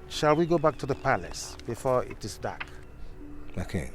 Shall we go back to the palace before it is dark? Okay.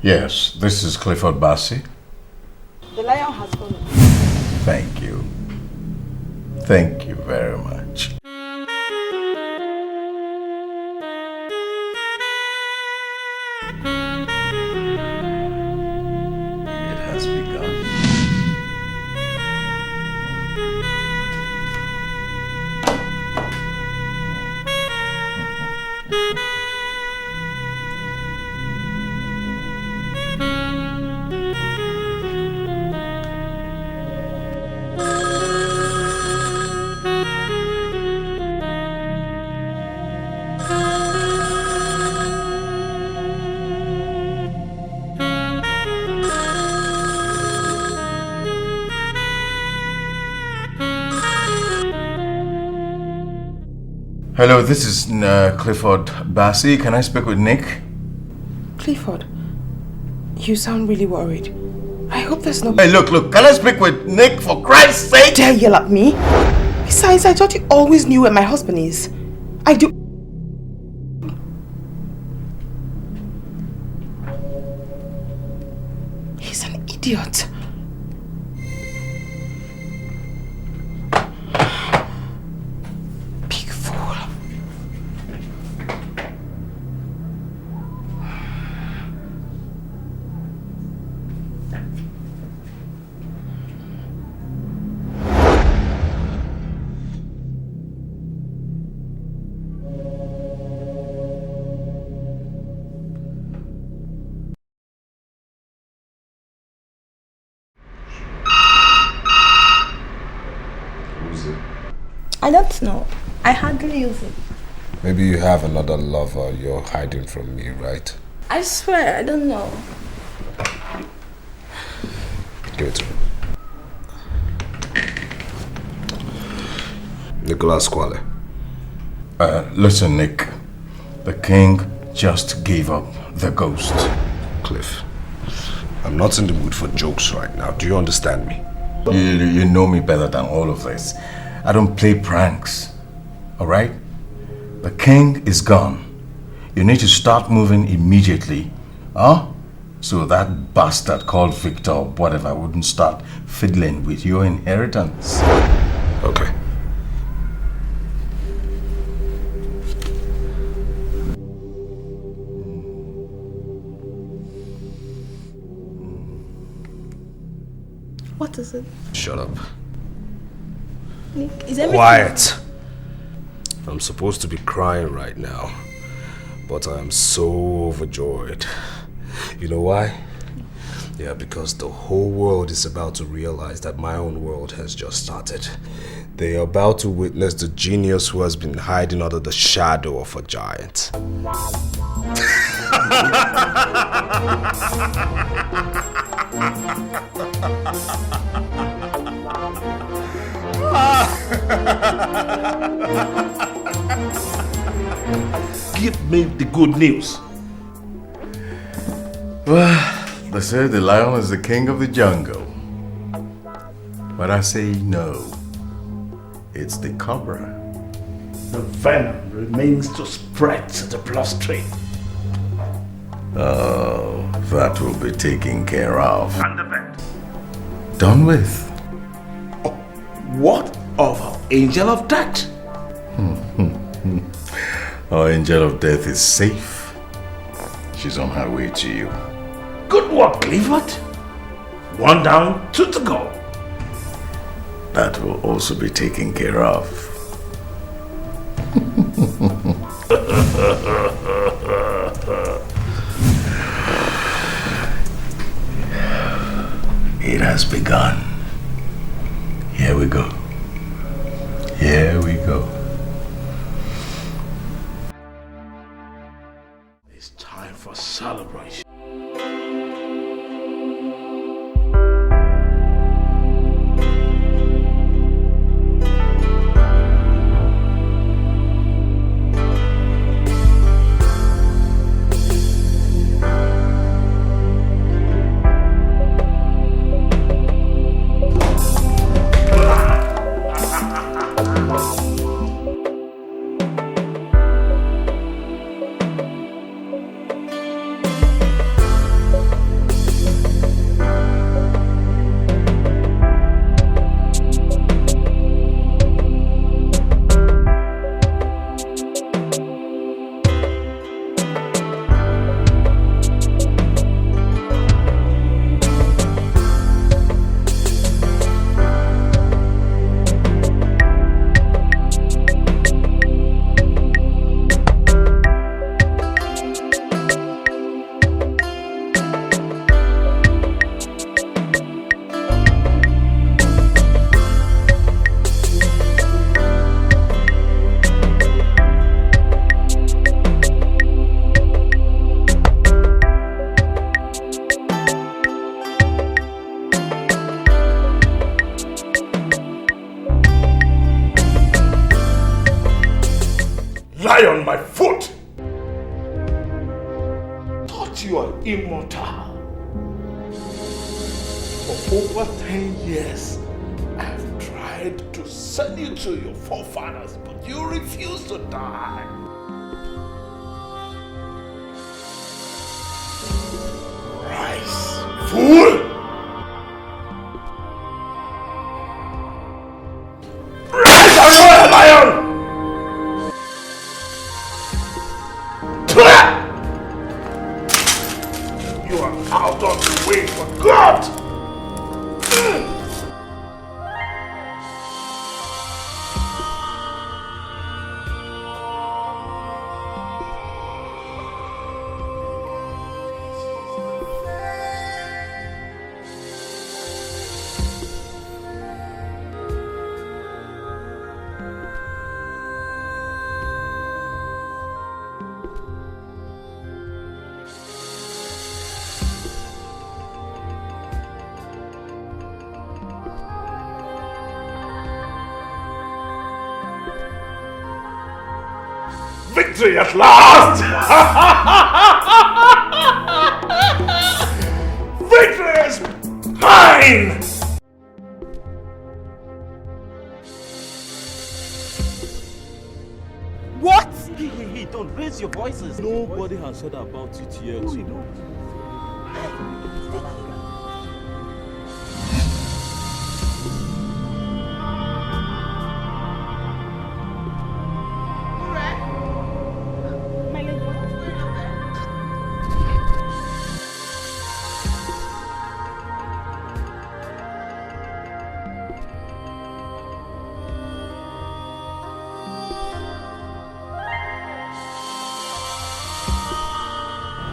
Yes, this is Clifford Bassey. The lion has fallen. Thank you. Thank you very much. It has begun. Hello, this is Clifford Bassey. Can I speak with Nick? Clifford, you sound really worried. I hope there's no... Hey, look, can I speak with Nick for Christ's sake? Dare yell at me? Besides, I thought you always knew where my husband is. I do... He's an idiot. Big fool. I don't know. I hardly use it. Maybe you have another lover you're hiding from me, right? I swear, I don't know. Give it to me. Nicholas Kwale. Listen, Nick. The king just gave up the ghost. Cliff, I'm not in the mood for jokes right now. Do you understand me? You know me better than all of this. I don't play pranks. Alright? The king is gone. You need to start moving immediately. Huh? So that bastard called Victor or whatever wouldn't start fiddling with your inheritance. Okay. What is it? Shut up. Nick, is everything... Quiet. I'm supposed to be crying right now, but I am so overjoyed. You know why? Yeah, because the whole world is about to realize that my own world has just started. They are about to witness the genius who has been hiding under the shadow of a giant. Give me the good news. Well, they say the lion is the king of the jungle. But I say no. It's the cobra. The venom remains to spread to the bloodstream. Oh, that will be taken care of. And the vet. Done with. What of our angel of death? Our angel of death is safe. She's on her way to you. Good work, Clifford. One down, two to go. That will also be taken care of. It has begun. Here we go. Here we go. It's time for celebration. Lie on my foot! Thought you are immortal. For over 10 years, I have tried to send you to your forefathers, but you refuse to die. Rise, fool! Rise, Royal Lion! You are out of the way for God! Victory at last! Victory is mine! What? Hey, don't raise your voices. Nobody has heard about it yet. No, you don't.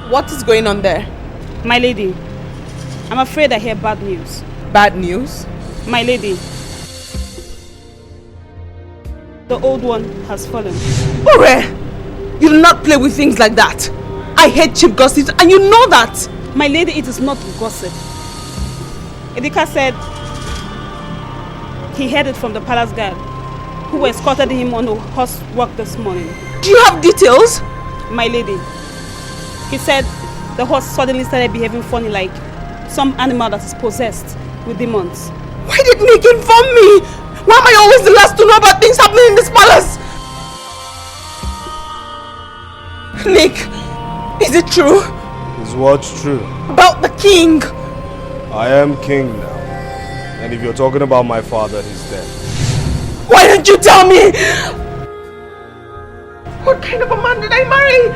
What is going on there? My lady, I'm afraid I hear bad news. Bad news? My lady, the old one has fallen. Ore! You do not play with things like that. I hate cheap gossips and you know that. My lady, it is not gossip. Edika said he heard it from the palace guard who escorted him on a horse walk this morning. Do you have details? My lady, he said the horse suddenly started behaving funny like some animal that is possessed with demons. Why didn't Nick inform me? Why am I always the last to know about true? Is what's true? About the king. I am king now. And if you're talking about my father, he's dead. Why didn't you tell me? What kind of a man did I marry?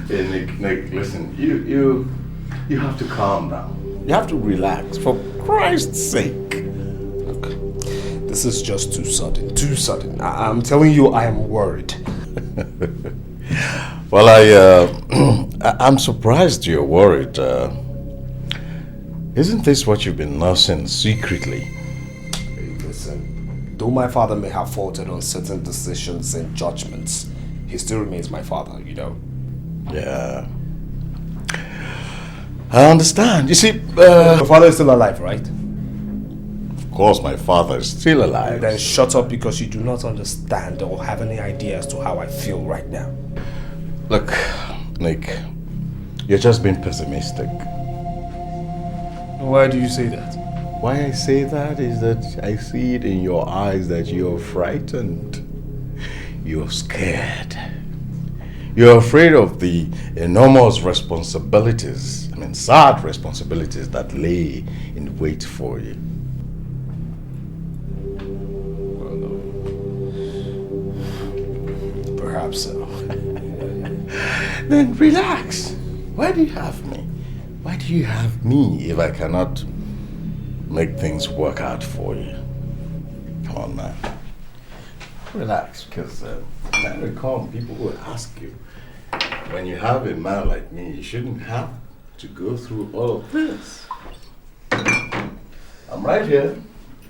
Hey, Nick, listen, you have to calm down. You have to relax, for Christ's sake. Look, this is just too sudden, too sudden. I'm telling you, I am worried. Well, I'm surprised you're worried. Isn't this what you've been nursing secretly? Hey, listen, though my father may have faltered on certain decisions and judgments, he still remains my father, you know. Yeah. I understand. You see, Your father is still alive, right? of course my father is still alive. Then shut up because you do not understand or have any idea as to how I feel right now. Look, Nick, you're just being pessimistic. Why do you say that? Why I say that is that I see it in your eyes that you're frightened. You're scared. You're afraid of the enormous responsibilities, sad responsibilities that lay in wait for you. Perhaps so. Then relax. Why do you have me? Why do you have me if I cannot make things work out for you? Come on, man. Relax, because time will come, people will ask you. When you have a man like me, you shouldn't have to go through all of this. I'm right here.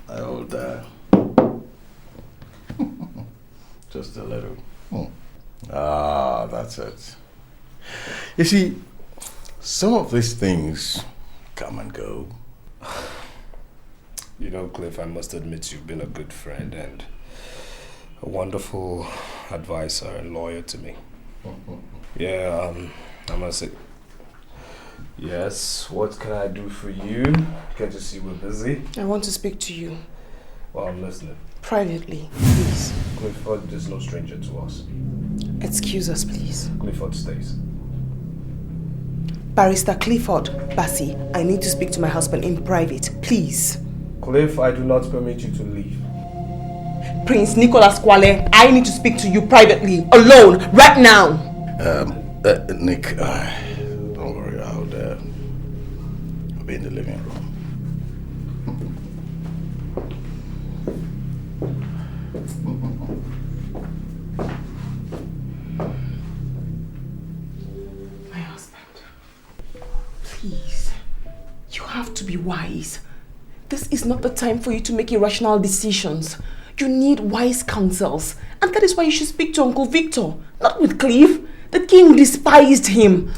I will just a little. That's it. You see, some of these things come and go. You know, Cliff, I must admit you've been a good friend and a wonderful advisor and lawyer to me. Yeah, I must say. Yes, what can I do for you? Can't you see we're busy? I want to speak to you. Well, I'm listening. Privately, please. Clifford is no stranger to us. Excuse us, please. Clifford stays. Barrister Clifford, Bassi, I need to speak to my husband in private, please. Cliff, I do not permit you to leave. Prince Nicholas Kwale, I need to speak to you privately, alone, right now. Nick, don't worry, I'll be in the living room. My husband, please, you have to be wise. This is not the time for you to make irrational decisions. You need wise counsels, and that is why you should speak to Uncle Victor, not with Cliff. The king despised him.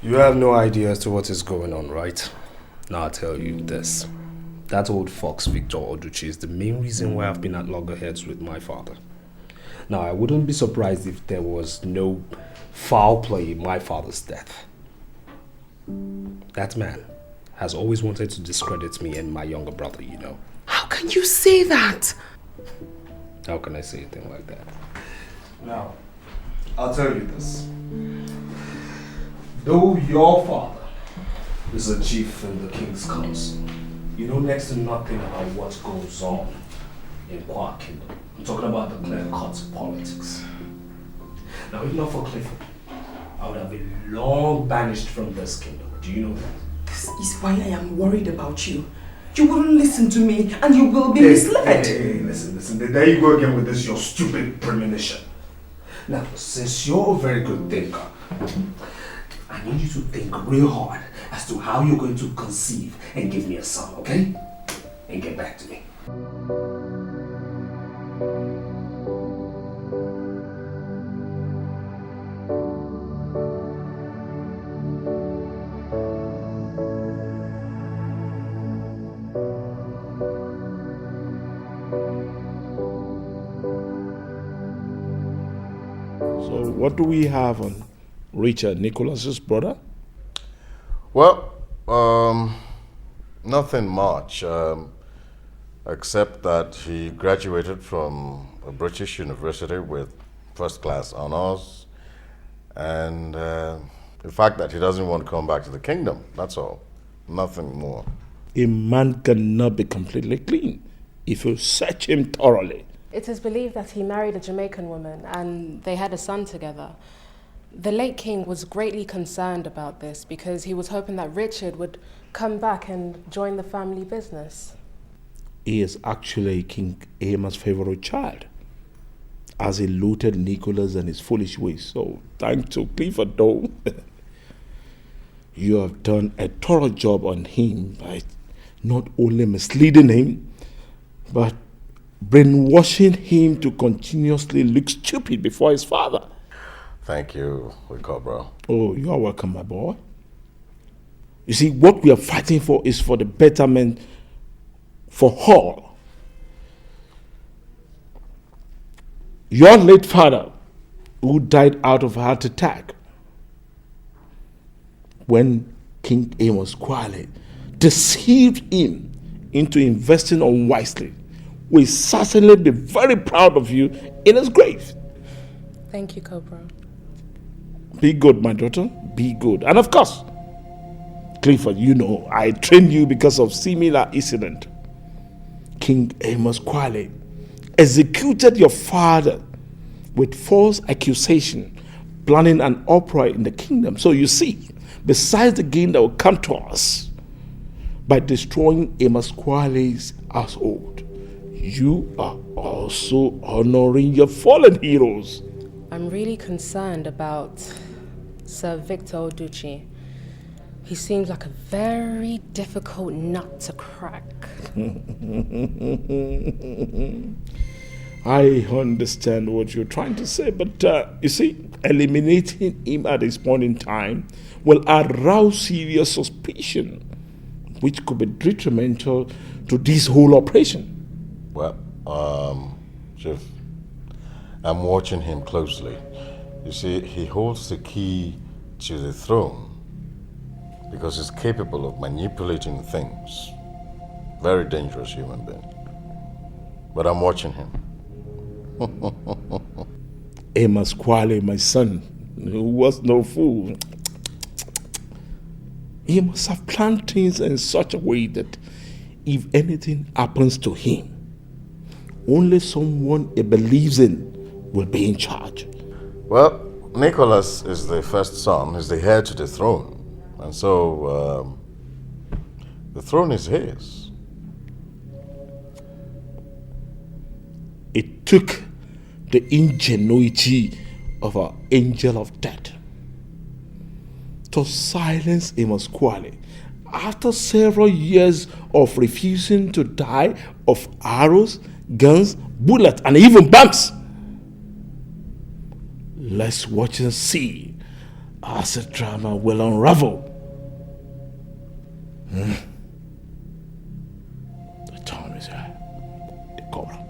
You have no idea as to what is going on, right? Now I'll tell you this. That old fox, Victor Oduchi, is the main reason why I've been at loggerheads with my father. Now, I wouldn't be surprised if there was no foul play in my father's death. That man has always wanted to discredit me and my younger brother, you know. How can you say that? How can I say a thing like that? Now, I'll tell you this. Though your father is a chief in the king's council, you know next to nothing about what goes on in Quark Kingdom. I'm talking about the clear-cut politics. Now, if not for Clifford, I would have been long banished from this kingdom. Do you know that? This is why I am worried about you. You wouldn't listen to me and you will be misled. Hey, listen. There you go again with this, your stupid premonition. Now, since you're a very good thinker, I need you to think real hard as to how you're going to conceive and give me a son, okay? And get back to me. So what do we have on Richard Nicholas's brother? Well, Nothing much, except that he graduated from a British university with first-class honors, and the fact that he doesn't want to come back to the kingdom, that's all. Nothing more. A man cannot be completely clean if you search him thoroughly. It is believed that he married a Jamaican woman and they had a son together. The late king was greatly concerned about this because he was hoping that Richard would come back and join the family business. He is actually King Emma's favorite child, as he looted Nicholas and his foolish ways. So, thanks to Clifford, though, you have done a thorough job on him by not only misleading him, but brainwashing him to continuously look stupid before his father. Thank you, Cobra. Oh, you are welcome, my boy. You see, what we are fighting for is for the betterment for all. Your late father, who died out of a heart attack when King Amos Kwale deceived him into investing unwisely, will certainly be very proud of you in his grave. Thank you, Cobra. Be good, my daughter. Be good. And of course, Clifford, you know, I trained you because of similar incident. King Amos Kwale executed your father with false accusation, planning an uproar in the kingdom. So you see, besides the gain that will come to us by destroying Amos Kwale's household, you are also honoring your fallen heroes. I'm really concerned about Sir Victor Oduchi. He seems like a very difficult nut to crack. I understand what you're trying to say, but you see, eliminating him at this point in time will arouse serious suspicion, which could be detrimental to this whole operation. Well, Chief, I'm watching him closely. You see, he holds the key to the throne because he's capable of manipulating things. Very dangerous human being. But I'm watching him. Amos Kwale, my son, who was no fool, he must have planned things in such a way that if anything happens to him, only someone he believes in will be in charge. Well, Nicholas is the first son, is the heir to the throne. And so, the throne is his. It took the ingenuity of our angel of death to silence Amos Kwale after several years of refusing to die of arrows, guns, bullets, and even bombs. Let's watch and see as the drama will unravel. The time is here. The Cobra.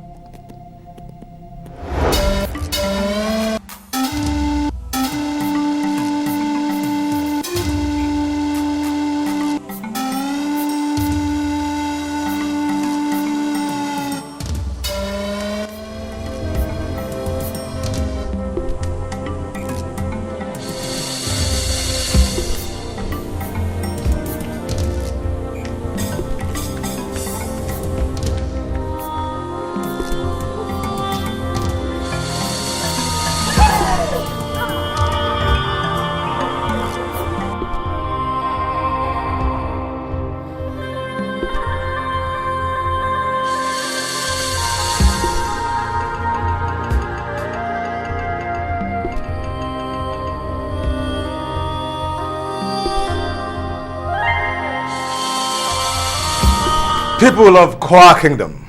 People of Kwa Kingdom,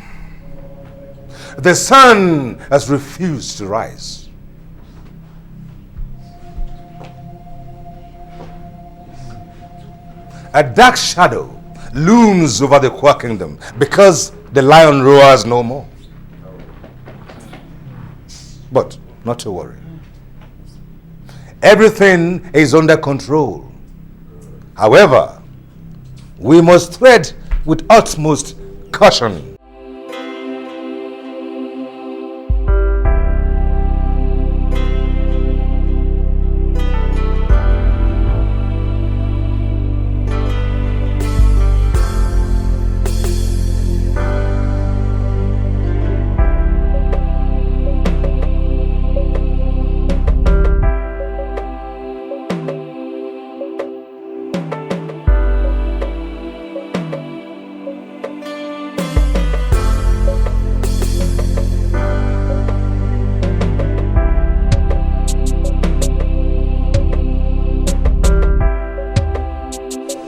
the sun has refused to rise. A dark shadow looms over the Kwa Kingdom because the lion roars no more. But not to worry. Everything is under control. However, we must tread with utmost caution.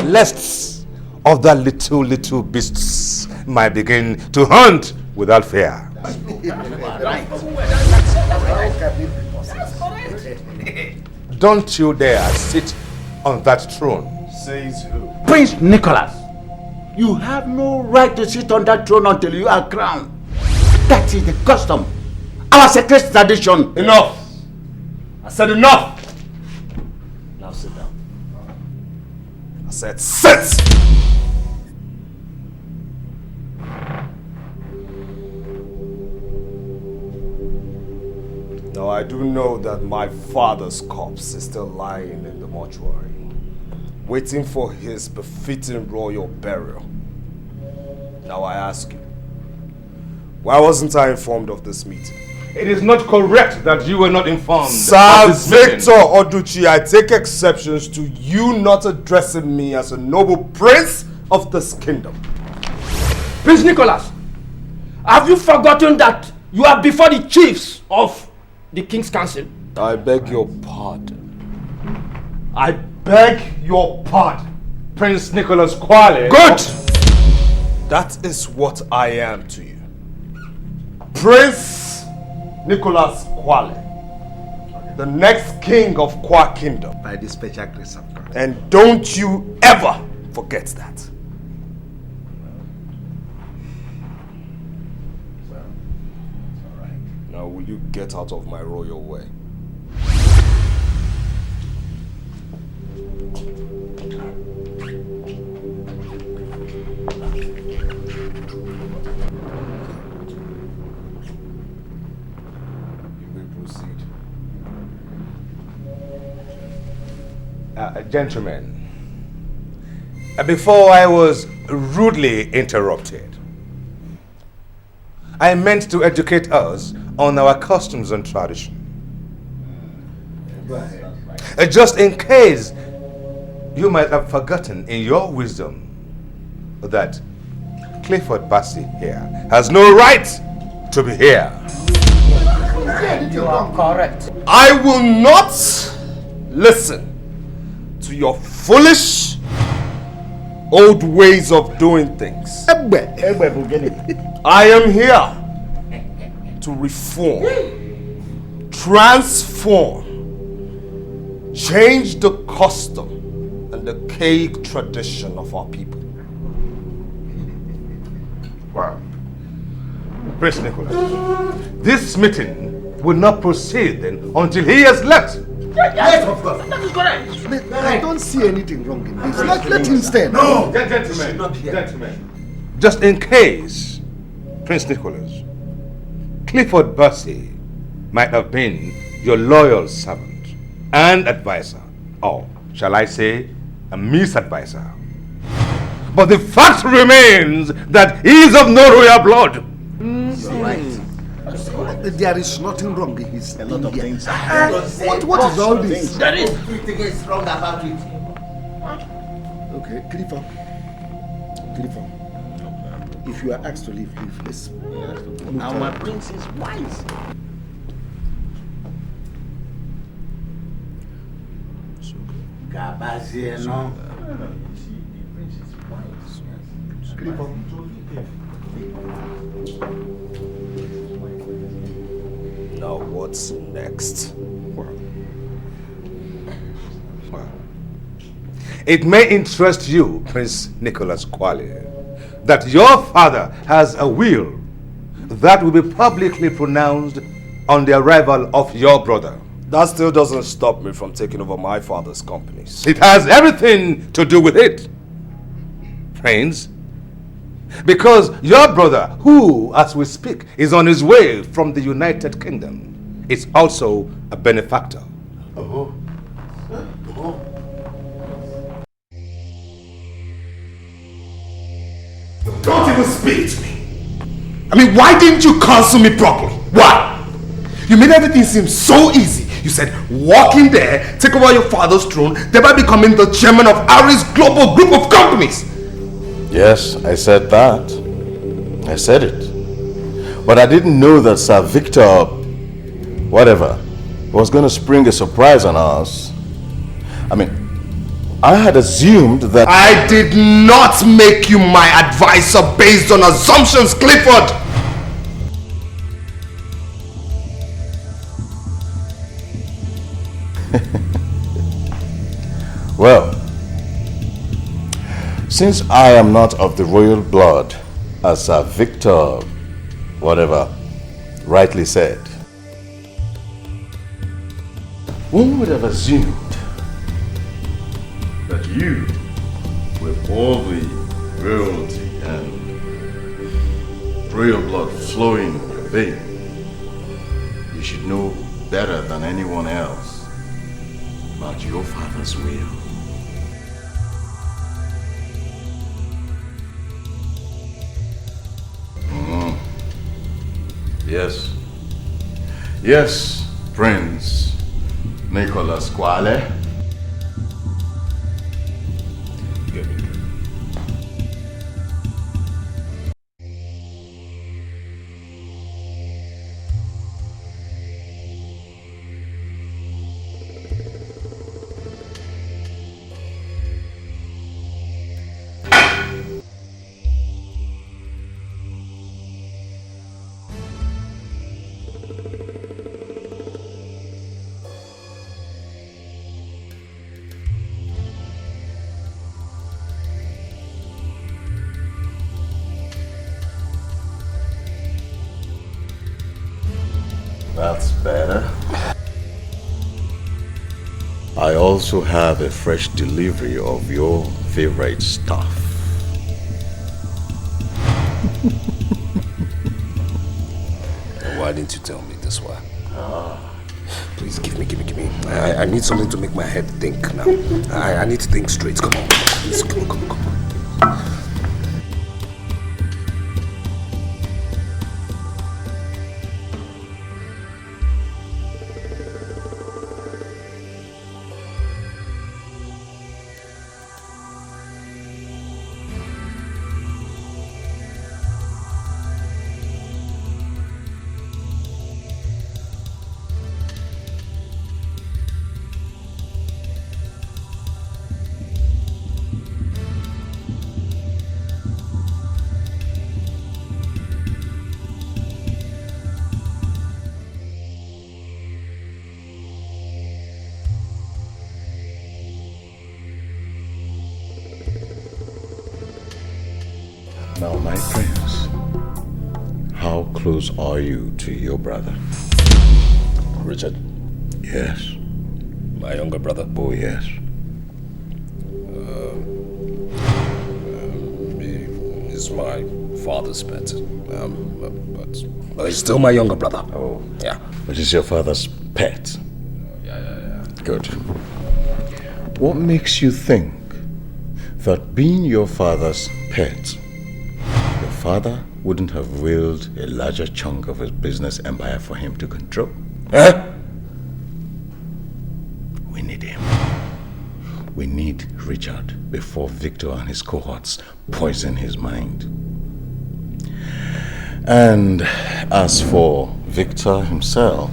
Lest of the little beasts might begin to hunt without fear. Don't you dare sit on that throne. Says who? Prince Nicholas, you have no right to sit on that throne until you are crowned. That is the custom, our sacred tradition. Enough! I said enough! Now sit down. I said sit! Now I do know that my father's corpse is still lying in the mortuary, waiting for his befitting royal burial. Now I ask you, why wasn't I informed of this meeting? It is not correct that you were not informed. Sir Victor Oduchi, I take exceptions to you not addressing me as a noble prince of this kingdom. Prince Nicholas, have you forgotten that you are before the chiefs of the King's Council? I beg your pardon. I beg your pardon. Prince Nicholas Kwale. Good! That is what I am to you. Prince Nicholas Kwale, the next king of Kwa Kingdom. By the special grace of God. And don't you ever forget that. Now will you get out of my royal way? Gentlemen, before I was rudely interrupted, I meant to educate us on our customs and tradition. Just in case you might have forgotten in your wisdom that Clifford Bassey here has no right to be here. You are correct. I will not listen to your foolish old ways of doing things. I am here to reform, transform, change the custom and the archaic tradition of our people. Wow. Prince Nicholas, this meeting will not proceed then until he has left. Yes, of course. That is correct. I don't see anything wrong in this. Let him stand. No, gentlemen. Just in case, Prince Nicholas, Clifford Bassey might have been your loyal servant and advisor, or shall I say, a misadvisor. But the fact remains that he is of no royal blood. Right. There is nothing wrong in his a lot of things. What is all this? There is everything is wrong about it. Okay, Clifford. If you are asked to leave, let's move Our prince is wise. Gabazieno. Clifford. Now what's next? Well, it may interest you, Prince Nicholas Kwale, that your father has a will that will be publicly pronounced on the arrival of your brother. That still doesn't stop me from taking over my father's companies. It has everything to do with it. Prince. Because your brother, who, as we speak, is on his way from the United Kingdom, is also a benefactor. Oh. Don't even speak to me. I mean, why didn't you counsel me properly? Why? You made everything seem so easy. You said, walk in there, take over your father's throne, thereby becoming the chairman of Ari's global group of companies. Yes, I said that. I said it. But I didn't know that Sir Victor, whatever, was going to spring a surprise on us. I mean, I had assumed that... I did not make you my advisor based on assumptions, Clifford! Well, since I am not of the royal blood, as Sir Victor, whatever, rightly said, one would have assumed that you, with all the royalty and royal blood flowing in your veins, you should know better than anyone else about your father's will. Yes. Yes, Prince Nicholas Quale. That's better. I also have a fresh delivery of your favorite stuff. Why didn't you tell me this one? Please give me. I need something to make my head think now. I need to think straight. Come on. Please, come on. Now, my prince, how close are you to your brother? Richard? Yes. My younger brother? Oh, yes. He's my father's pet. But he's still my younger brother. Oh. Yeah. But he's your father's pet? Yeah. Good. What makes you think that being your father's pet, your father wouldn't have willed a larger chunk of his business empire for him to control? We need him. We need Richard before Victor and his cohorts poison his mind. And as for Victor himself,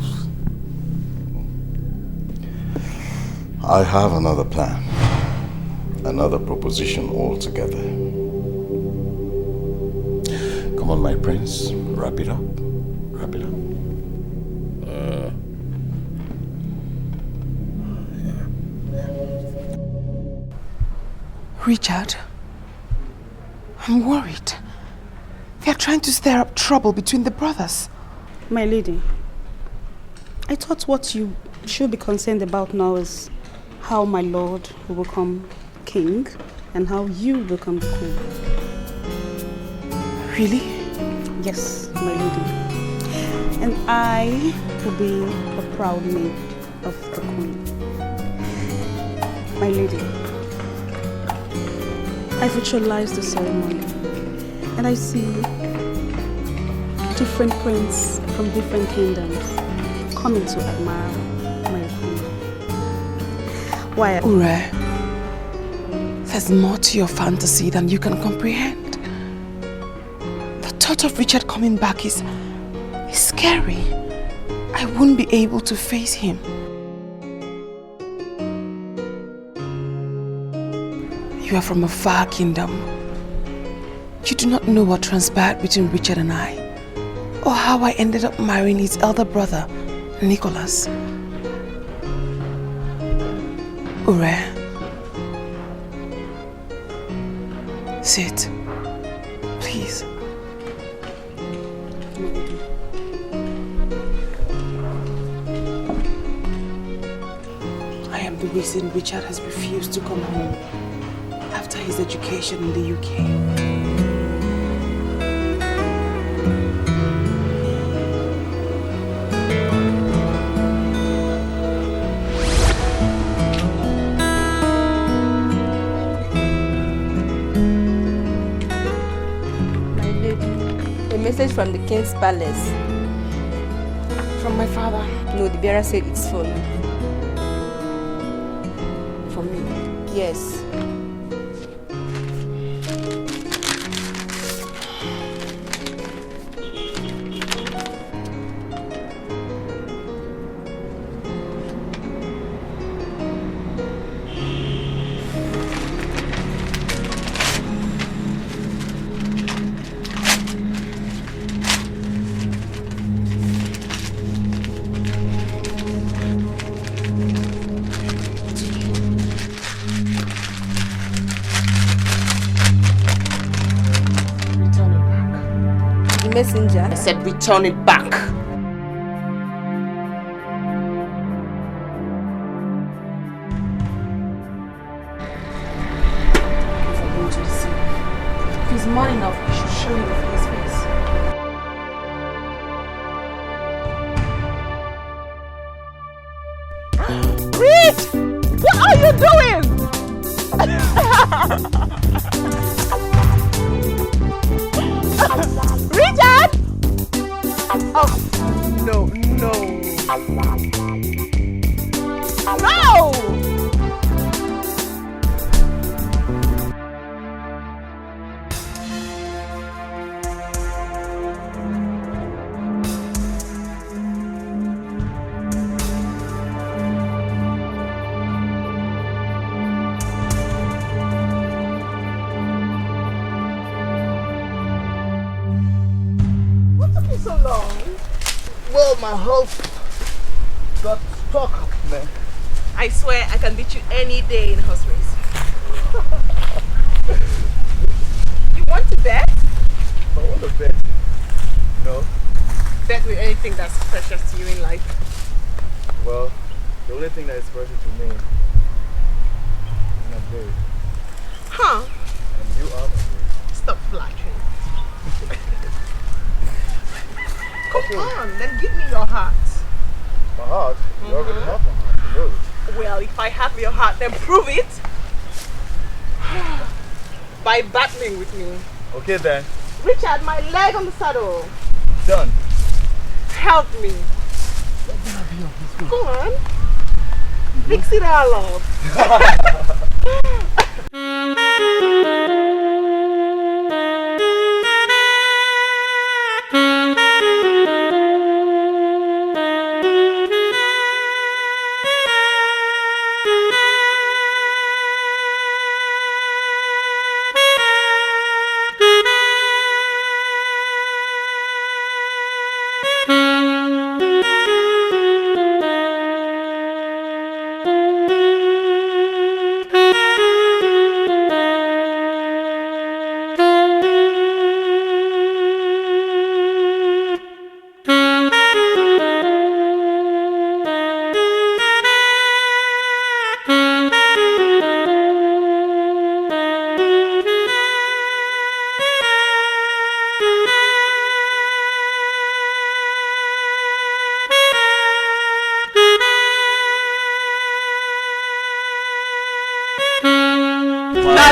I have another plan, another proposition altogether. Come on, my prince, wrap it up. Wrap it up. Richard, I'm worried. They are trying to stir up trouble between the brothers. My lady, I thought what you should be concerned about now is how my lord will become king and how you become the queen. Really? Yes, my lady. And I will be a proud maid of the queen. My lady, I visualize the ceremony and I see different princes from different kingdoms coming to admire my queen. Why? Ure, there's more to your fantasy than you can comprehend. The thought of Richard coming back is scary. I won't be able to face him. You are from a far kingdom. You do not know what transpired between Richard and I, or how I ended up marrying his elder brother, Nicholas. Ure, sit, please. I am the reason Richard has refused to come home after his education in the UK. My lady, a message from the king's palace. From my father? No, the bearer said it's for you. For me? Yes. Messenger. I said return it back. If I'm going to deceive, if he's man enough, I should show you his face. Rich! What are you doing? Richard! Oh, no, no. No! So long. Well, my horse got stuck up there. I swear I can beat you any day in a horse race. You want to bet? I want to bet. No. Bet with anything that's precious to you in life. Well, the only thing that is precious to me is my babe. Huh? And you are my babe. Stop flattering. Come on, then give me your heart. My heart? You already have my heart. You know it. Well, if I have your heart, then prove it. By battling with me. Okay then. Richard, my leg on the saddle. Done. Help me. Go on. Fix it all up.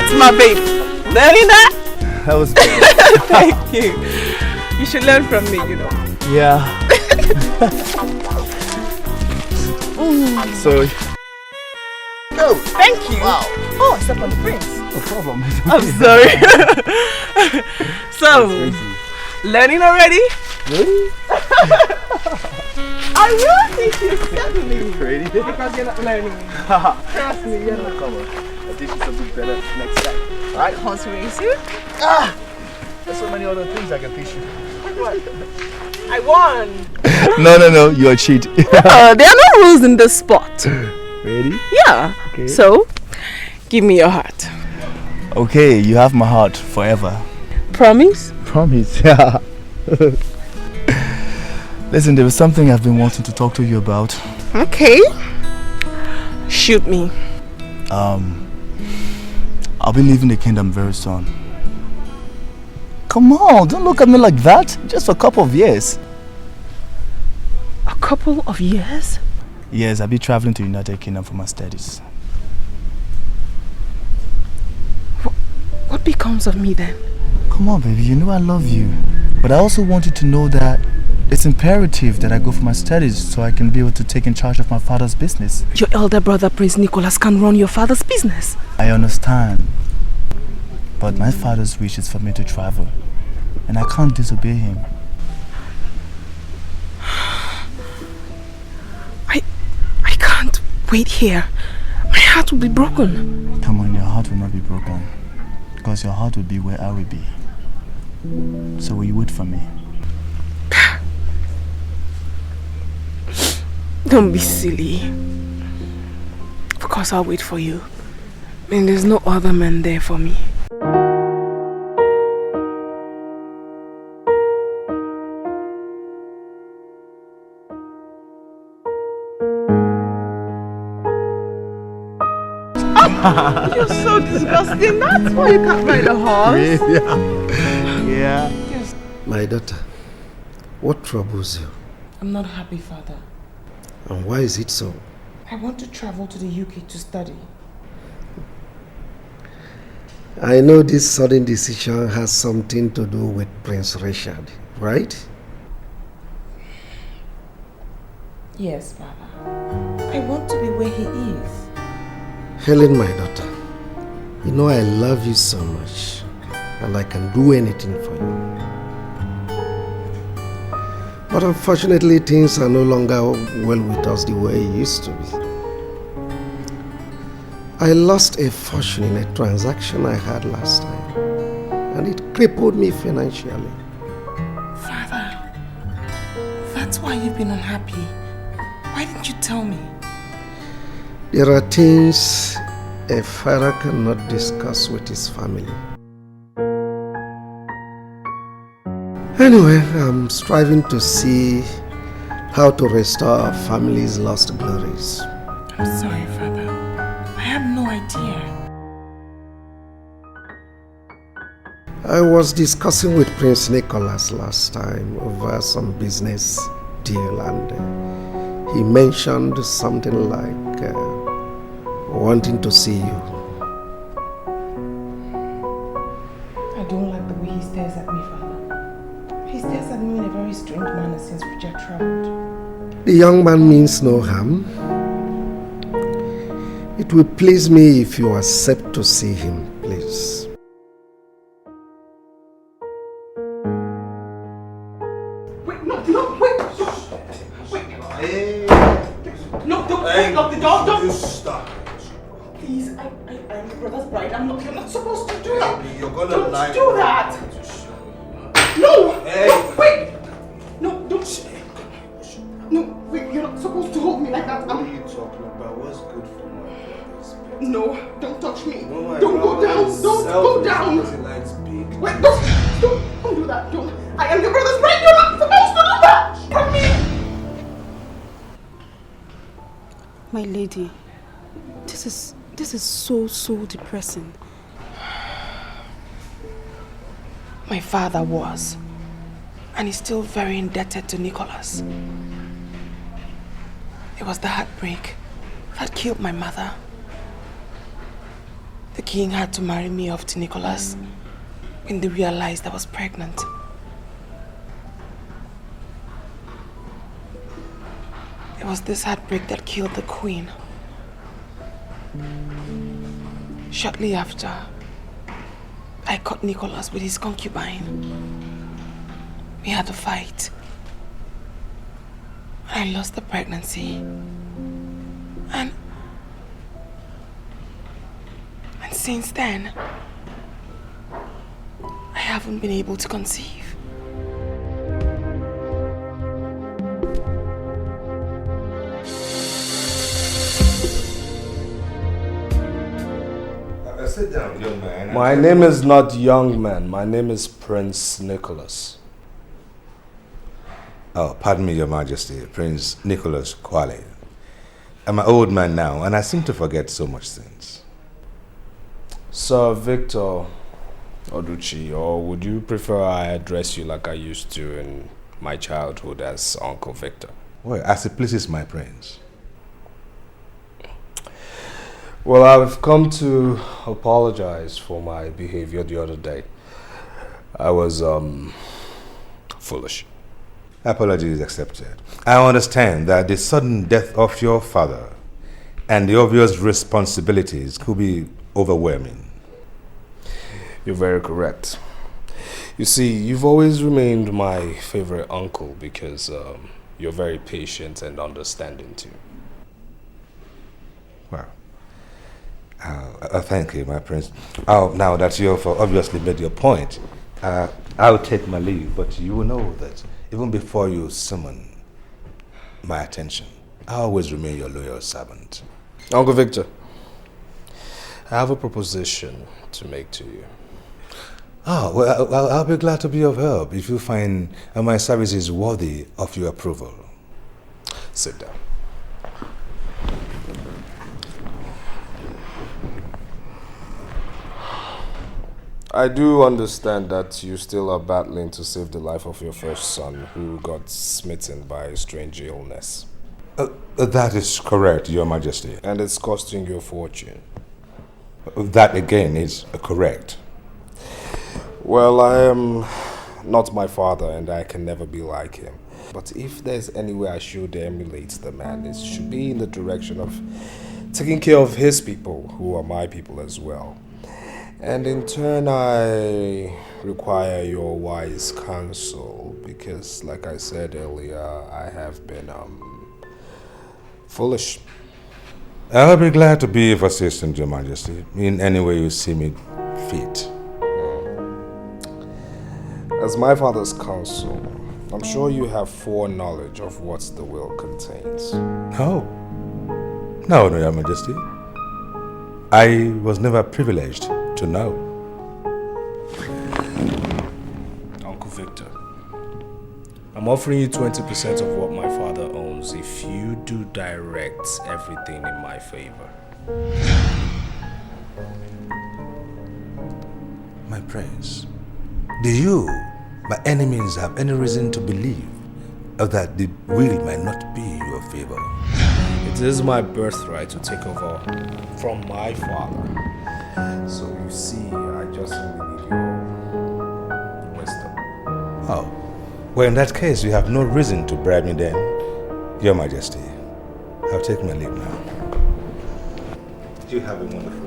That's my baby. Learning that? That was Thank you. You should learn from me, you know. Yeah. So. Oh, thank you. Wow. Oh, step on the prince. No problem. I'm sorry. So, learning already? Really? I will teach you steadily. Really? Because you're not learning. Trust me, you're not. Come on. I'll teach you something better next time. Alright? Horse racing? There's so many other things I can teach you. What? I won. No, you're a cheat. There are no rules in this sport. Ready? Yeah. Okay. So, give me your heart. Okay, you have my heart forever. Promise? Promise, yeah. Listen, there was something I've been wanting to talk to you about. Okay. Shoot me. I'll be leaving the kingdom very soon. Come on, don't look at me like that. Just for a couple of years. A couple of years? Yes, I'll be traveling to the United Kingdom for my studies. What becomes of me then? Come on, baby, you know I love you. But I also want you to know that it's imperative that I go for my studies so I can be able to take in charge of my father's business. Your elder brother, Prince Nicholas, can run your father's business. I understand. But my father's wish is for me to travel. And I can't disobey him. I can't wait here. My heart will be broken. Come on, your heart will not be broken. Because your heart will be where I will be. So will you wait for me? Don't be silly. Of course I'll wait for you. I mean, there's no other man there for me. You're so disgusting. That's why you can't ride a horse. Yeah. Yes. My daughter, what troubles you? I'm not happy, Father. And why is it so? I want to travel to the UK to study. I know this sudden decision has something to do with Prince Richard, right? Yes, Father. I want to be where he is. Helen, my daughter, you know I love you so much, and I can do anything for you. But unfortunately, things are no longer well with us the way it used to be. I lost a fortune in a transaction I had last time, and it crippled me financially. Father, that's why you've been unhappy. Why didn't you tell me? There are things a father cannot discuss with his family. Anyway, I'm striving to see how to restore our family's lost glories. I'm sorry, Father. I had no idea. I was discussing with Prince Nicholas last time over some business deal, and he mentioned something like wanting to see you. I don't like the way he stares at me, Father. He stares at me in a very strange manner since Richard traveled. The young man means no harm. It will please me if you accept to see him, please. Wait, no, wait. No, don't lock the door, don't. Stop. Please, I'm your brother's bride. You're not supposed to do that. You're gonna Don't lie. do that. No! Hey! Wait! No, don't. No, wait, you're not supposed to hold me like that. What are you talking about? What's good for my brothers? No, don't touch me. No, Don't go down. Don't go down. Because he likes big. Wait, don't do that. Don't. I am your brother's bride. You're not supposed to do that. From me. My lady, this is so depressing. My father was, and he's still very indebted to Nicholas. It was the heartbreak that killed my mother. The king had to marry me off to Nicholas when they realized I was pregnant. It was this heartbreak that killed the queen. Shortly after, I caught Nicholas with his concubine. We had a fight. I lost the pregnancy. And since then, I haven't been able to conceive. Sit down, young man. My name is not young man. My name is Prince Nicholas. Oh, pardon me, Your Majesty. Prince Nicholas Kwale. I'm an old man now, and I seem to forget so much things. Sir Victor Oduchi, or would you prefer I address you like I used to in my childhood as Uncle Victor? Well, as it pleases my prince. Well, I've come to apologize for my behavior the other day. I was, foolish. Apology is accepted. I understand that the sudden death of your father and the obvious responsibilities could be overwhelming. You're very correct. You see, you've always remained my favorite uncle because you're very patient and understanding too. Well, thank you, my prince. Now that you've obviously made your point, I'll take my leave, but you will know that even before you summon my attention, I always remain your loyal servant. Uncle Victor, I have a proposition to make to you. Oh, well, I'll be glad to be of help if you find my services worthy of your approval. Sit down. I do understand that you still are battling to save the life of your first son who got smitten by a strange illness. That is correct, Your Majesty. And it's costing you a fortune. That again is correct. Well, I am not my father and I can never be like him. But if there's any way I should emulate the man, it should be in the direction of taking care of his people, who are my people as well. And in turn, I require your wise counsel because, like I said earlier, I have been foolish. I'll be glad to be of assistance, Your Majesty, in any way you see me fit. As my father's counsel, I'm sure you have foreknowledge of what the will contains. No, Your Majesty. I was never privileged to know. Uncle Victor, I'm offering you 20% of what my father owns if you do direct everything in my favor. My prince, do you, my enemies, have any reason to believe that the will might not be in your favor? It is my birthright to take over from my father. So you see, I just really need your wisdom. Oh, well in that case you have no reason to bribe me then, Your Majesty. I'll take my leave now. You have a wonderful day.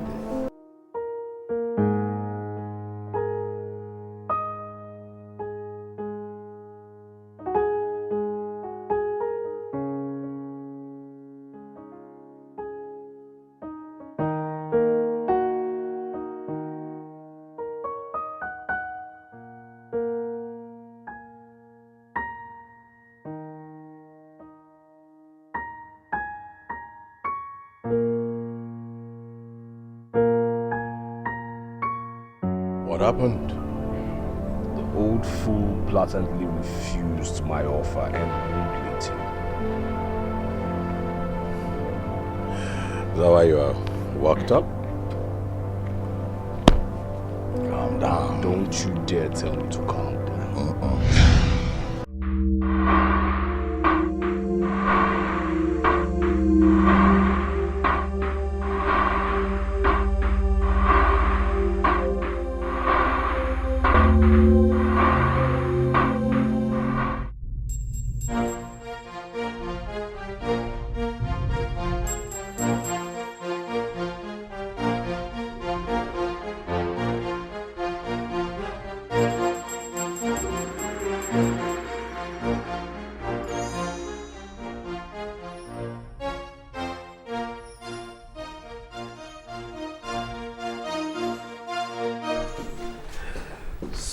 What happened? The old fool blatantly refused my offer and rudely too. Is that why you are worked up? Calm down. Don't you dare tell me to calm down.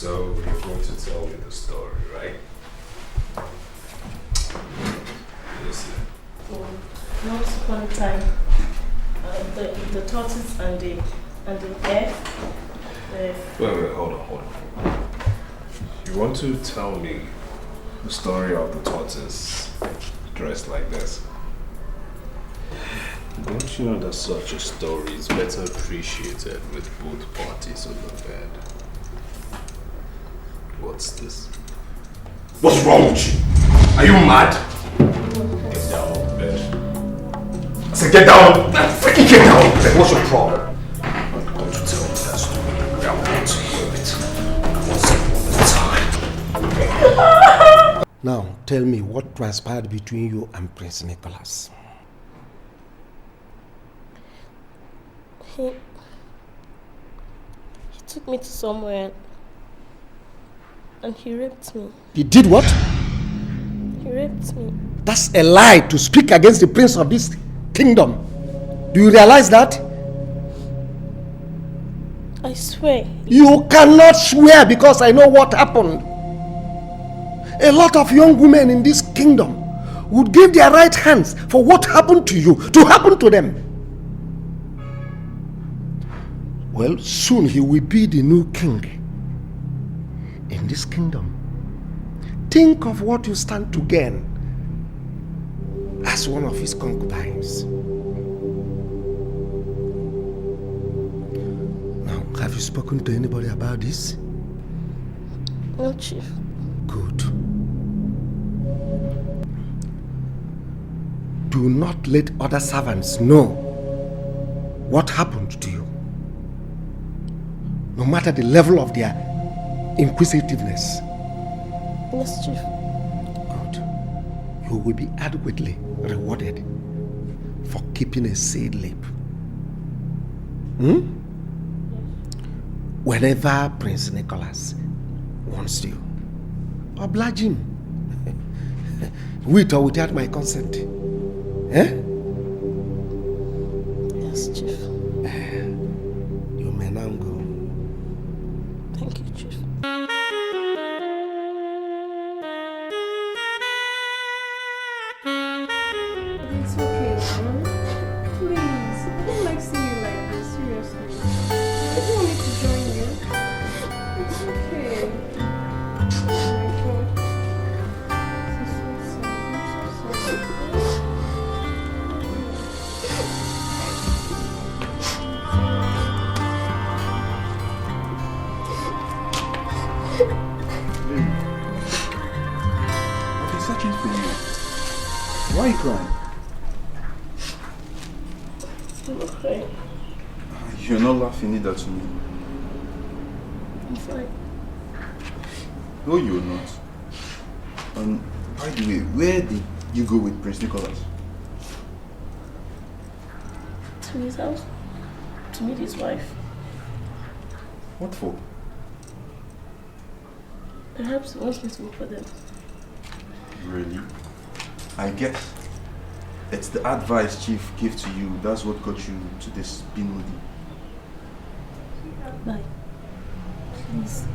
So you're going to tell me the story, right? Listen. Once upon a time, the tortoise and the bear. Wait, hold on. You want to tell me the story of the tortoise dressed like this? Don't you know that such a story is better appreciated with both parties on the bed? What's this? What's wrong with you? Are you mad? Get down on the bed. I said get down! Freaking get down on the bed. What's your problem? Don't you tell me that story. I want to hear it. Once upon a time. Now, tell me what transpired between you and Prince Nicholas. He took me to somewhere and he raped me. He did what? He raped me. That's a lie to speak against the prince of this kingdom. Do you realize that? I swear. You cannot swear because I know what happened. A lot of young women in this kingdom would give their right hands for what happened to you to happen to them. Well, soon he will be the new king in this kingdom. Think of what you stand to gain as one of his concubines. Now, have you spoken to anybody about this? No, Chief. Good. Do not let other servants know what happened to you, no matter the level of their inquisitiveness. Yes, Chief. Good. You will be adequately rewarded for keeping a seed lip. Whenever Prince Nicholas wants you, oblige him. With or without my consent. Eh? Yes, Chief. You may now go. Thank you, Chief. It's okay, son. Please. I don't like seeing you like this, seriously. I don't want me to join you. It's okay. Oh my God. This is so sad. I'm so sorry. I've been searching for you. Why are you crying? I'm okay. You're not laughing either to me. I'm fine. No, you're not. By the way, where did you go with Prince Nicholas? To his house. To meet his wife. What for? Perhaps he wants me to work for them. Really? I guess it's the advice Chief gave to you. That's what got you to this being moody. Bye. Please.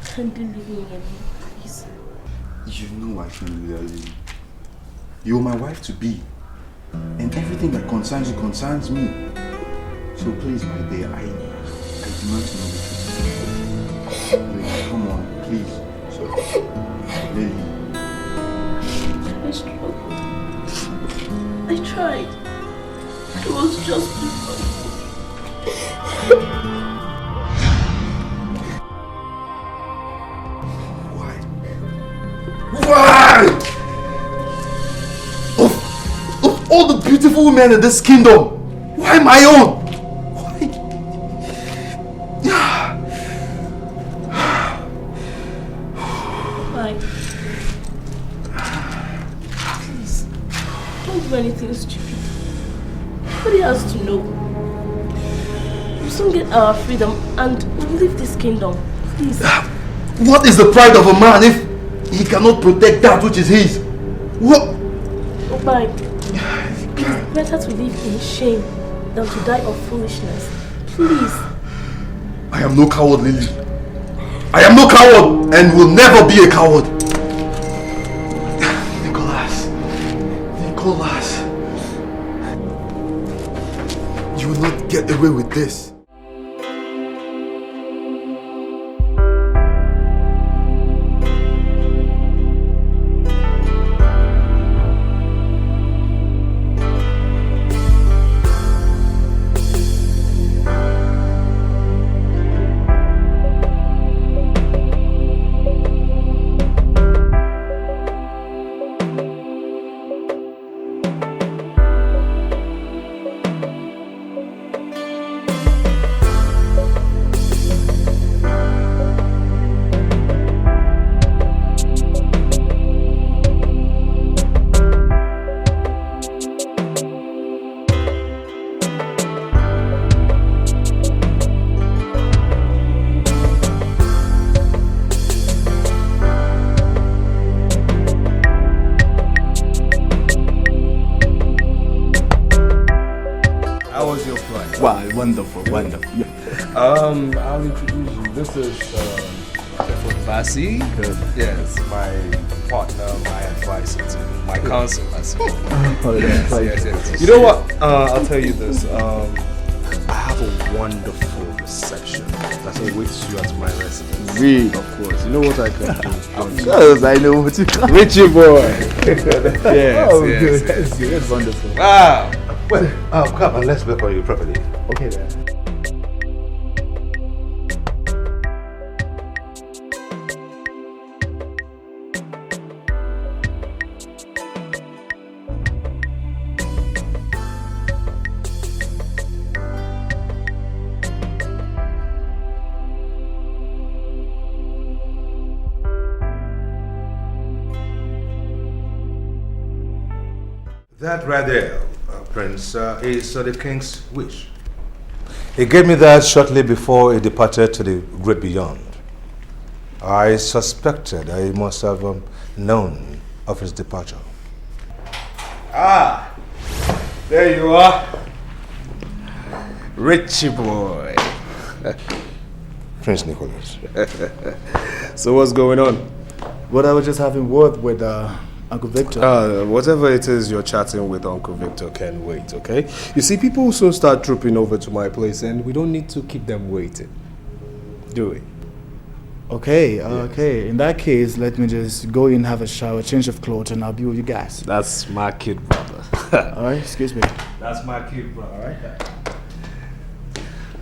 Kindly leave me alone, please. You know I can do that, Lily. You're my wife to be. And everything that concerns you concerns me. So please, my dear, I demand to know the truth. Lily, come on, please. So, Lily. I struggled. I tried. It was just Why? Of all the beautiful women in this kingdom, why my own? Why? Please, don't do anything stupid. Nobody has to know. We'll soon get our freedom and we'll leave this kingdom. Please. What is the pride of a man if he cannot protect that which is his? What? Oh, bye. It's better to live in shame than to die of foolishness. Please. I am no coward, Lily. I am no coward and will never be a coward. Nicholas, you will not get away with this. Wonderful. I'll introduce you. This is Vasi. Yes, my partner, my advisor, my counsel as well. Yes. You know what? I'll tell you this. I have a wonderful reception that awaits you at my residence. Me, of course. You know what I can do? Of course, I know what you can. Richie boy. Yes. That's wonderful. Wow. Well, come and let's work on you properly. Okay then. That right there, Prince, is the king's wish. He gave me that shortly before he departed to the great beyond. I suspected he must have known of his departure. Ah, there you are. Richie boy. Prince Nicholas. So what's going on? Well, I was just having word with Uncle Victor. Whatever it is you're chatting with Uncle Victor can wait, okay? You see, people will soon start trooping over to my place and we don't need to keep them waiting. Do we? Okay, okay. In that case, let me just go in, have a shower, change of clothes, and I'll be with you guys. That's my kid, brother. Alright, excuse me. That's my kid, brother,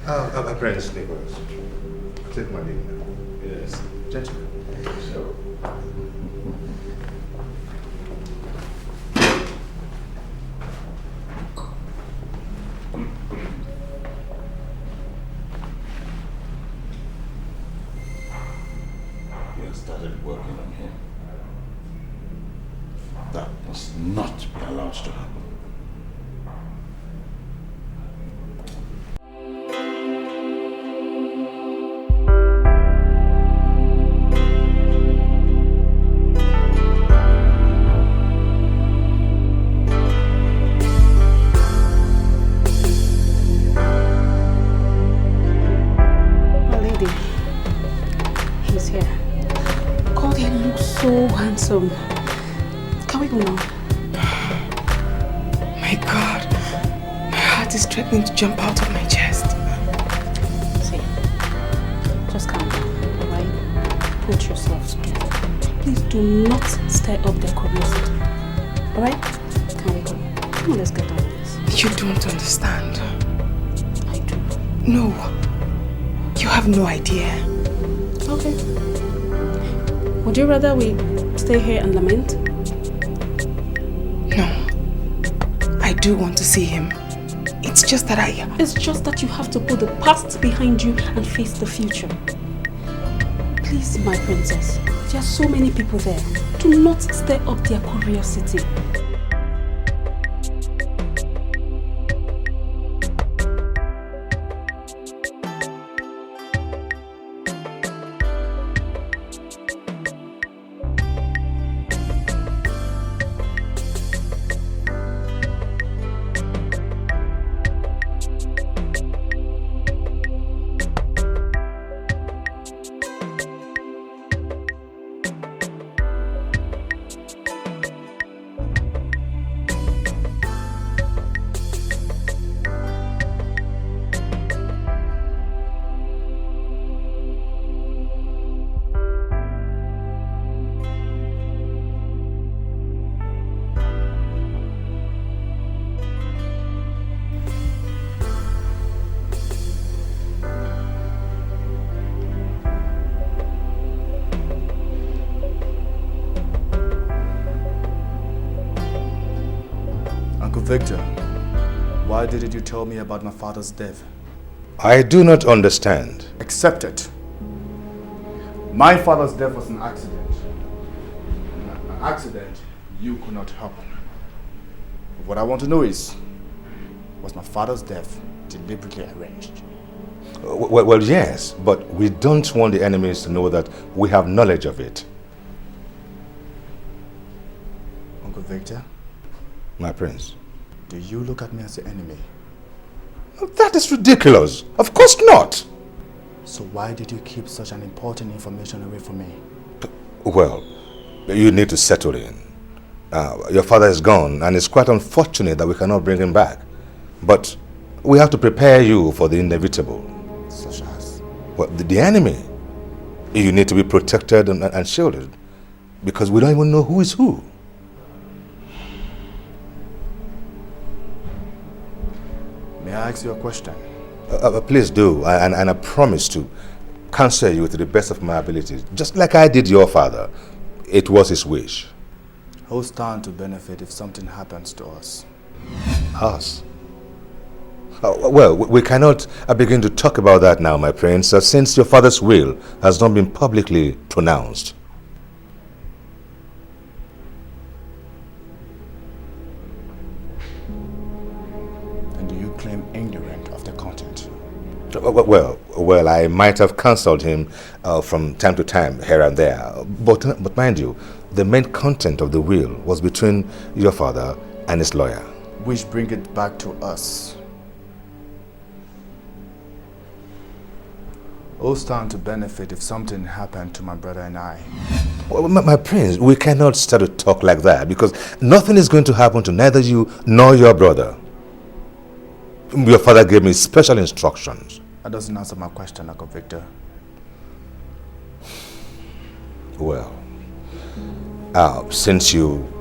alright? Prince Nicholas, take my leave now. Yes. Gentlemen. So. Started working on him. That must not be allowed to happen. My lady, he's here. God, he looks so handsome. Can we go now? My God, my heart is threatening to jump out of my chest. See, just calm down, alright? Put yourself together. Please do not stir up their curiosity. Alright? Can we go? Come on, let's get done with this. You don't understand. I do. No, you have no idea. Okay. Would you rather we stay here and lament? No. I do want to see him. It's just that It's just that you have to put the past behind you and face the future. Please, my princess. There are so many people there. Do not stir up their curiosity. Uncle Victor, why didn't you tell me about my father's death? I do not understand. Accept it. My father's death was an accident. An accident you could not help. What I want to know is, was my father's death deliberately arranged? Well, yes, but we don't want the enemies to know that we have knowledge of it. Uncle Victor? My prince. Do you look at me as the enemy? That is ridiculous. Of course not. So why did you keep such an important information away from me? Well, you need to settle in. Your father is gone, and it's quite unfortunate that we cannot bring him back. But we have to prepare you for the inevitable. Such as? Well, the enemy. You need to be protected and shielded, because we don't even know who is who. May I ask you a question? Please do, and I promise to counsel you to the best of my abilities, just like I did your father. It was his wish. Who'll stand to benefit if something happens to us? Us? Well, we cannot begin to talk about that now, my prince, since your father's will has not been publicly pronounced. And do you claim ignorant of the content? Well, I might have counseled him from time to time, here and there. But mind you, the main content of the will was between your father and his lawyer. Which bring it back to us. Who'll stand to benefit if something happened to my brother and I? Well, my prince, we cannot start to talk like that, because nothing is going to happen to neither you nor your brother. Your father gave me special instructions. That doesn't answer my question, Uncle Victor. Well, since you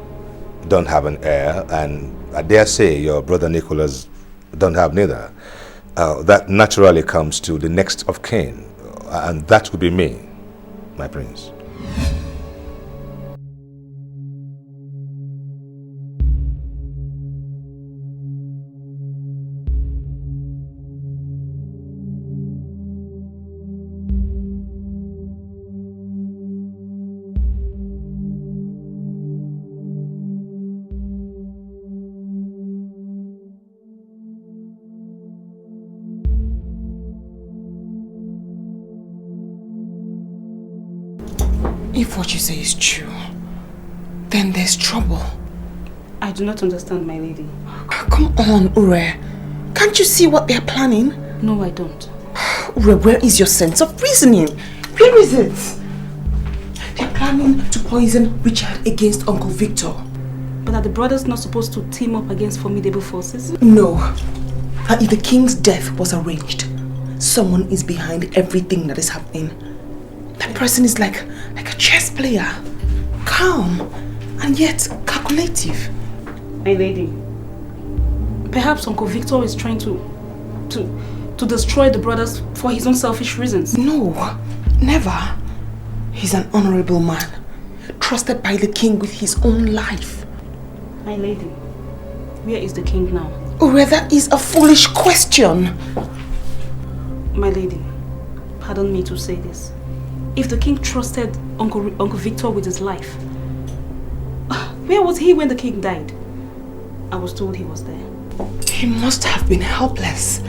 don't have an heir, and I dare say your brother Nicholas don't have neither, that naturally comes to the next of kin, and that would be me, my prince. If what you say is true, then there's trouble. I do not understand, my lady. Come on, Ure. Can't you see what they're planning? No, I don't. Ure, where is your sense of reasoning? Where is it? They're planning to poison Richard against Uncle Victor. But are the brothers not supposed to team up against formidable forces? No. That if the king's death was arranged, someone is behind everything that is happening. That person is like a chess player. Calm and yet calculative. My lady, perhaps Uncle Victor is trying to destroy the brothers for his own selfish reasons. No, never. He's an honorable man, trusted by the king with his own life. My lady, where is the king now? Or that is a foolish question. My lady, pardon me to say this. If the king trusted Uncle Victor with his life, where was he when the king died? I was told he was there. He must have been helpless.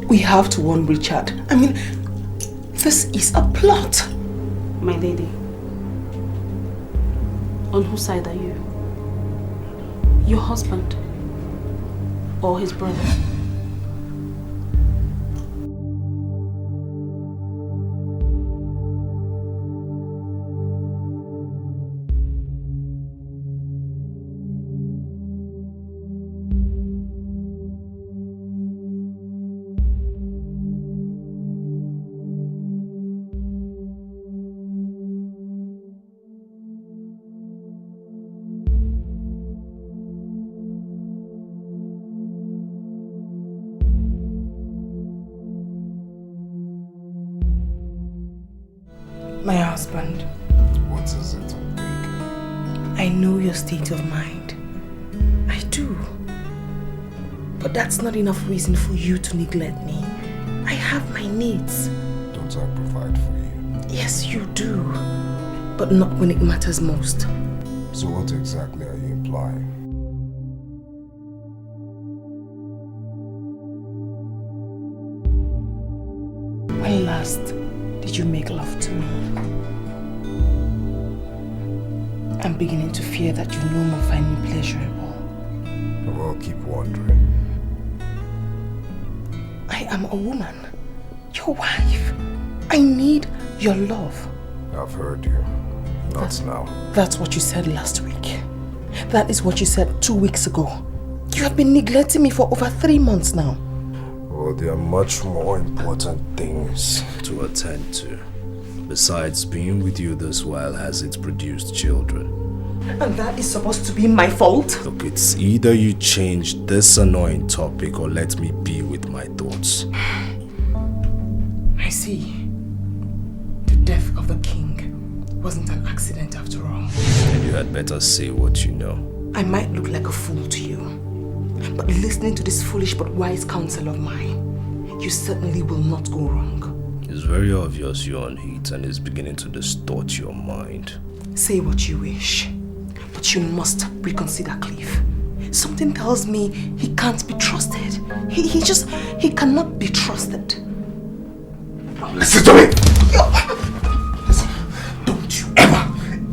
We have to warn Richard. I mean, this is a plot. My lady, on whose side are you? Your husband or his brother? My husband. What is it? I know your state of mind. I do. But that's not enough reason for you to neglect me. I have my needs. Don't I provide for you? Yes, you do. But not when it matters most. So what exactly are you implying? When last did you make love to me? I'm beginning to fear that you no more find me pleasurable. I will keep wondering. I am a woman, your wife. I need your love. I've heard you. Not now. That's what you said last week. That is what you said 2 weeks ago. You have been neglecting me for over 3 months now. Well, there are much more important things to attend to. Besides, being with you this while has it produced children. And that is supposed to be my fault? Look, it's either you change this annoying topic or let me be with my thoughts. I see. The death of the king wasn't an accident after all. And you had better say what you know. I might look like a fool to you, but listening to this foolish but wise counsel of mine, you certainly will not go wrong. It's very obvious you're on heat and it's beginning to distort your mind. Say what you wish, but you must reconsider Cliff. Something tells me he can't be trusted. He cannot be trusted. Listen to me! Listen, don't you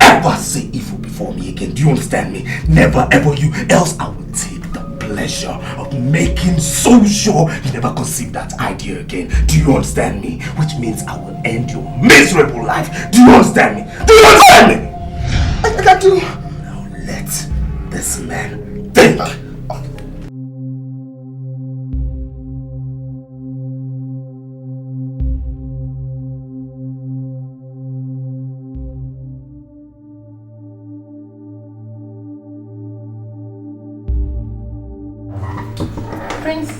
ever say evil before me again. Do you understand me? Never ever you, else I will take the pleasure of making so sure you never conceive that idea again. Do you understand me? Which means I will end your miserable life. Do you understand me? Do you understand me? I do. Now let this man think. Prince.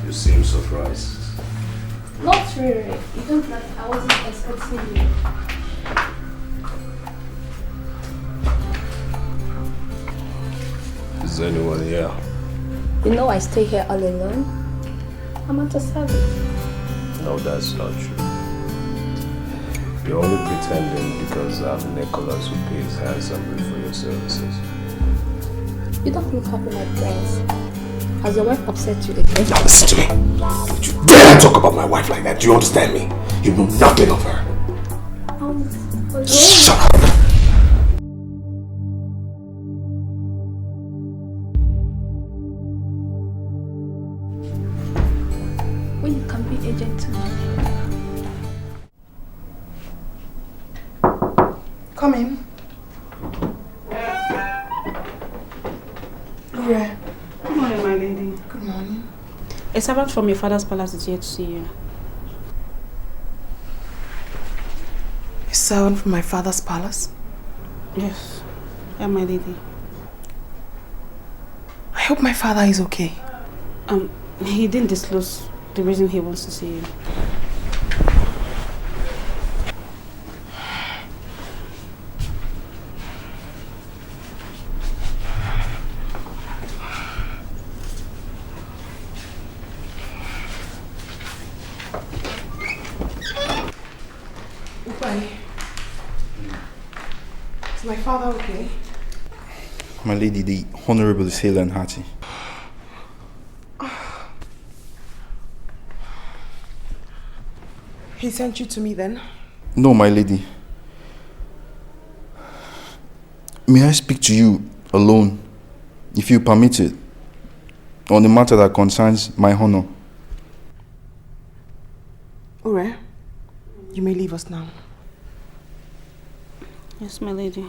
You seem surprised. Not really. You don't like I wasn't expecting you. Is anyone here? You know I stay here all alone. I'm at a service. No, that's not true. You're only pretending because I'm Nicholas who pays handsomely for your services. You don't look happy, my friends. Has your wife upset you again? Now listen to me. Don't you dare talk about my wife like that. Do you understand me? You know nothing of her. Shut up. When you can be a gentleman. Come in. Gloria. Good morning, my lady. Good morning. A servant from your father's palace is here to see you. A servant from my father's palace? Yes. Yeah, my lady. I hope my father is okay. He didn't disclose the reason he wants to see you. Is my father okay? My lady, the Honorable is hale and hearty. He sent you to me then? No, my lady. May I speak to you alone, if you permit it, on the matter that concerns my honor? Ure, you may leave us now. Yes, my lady.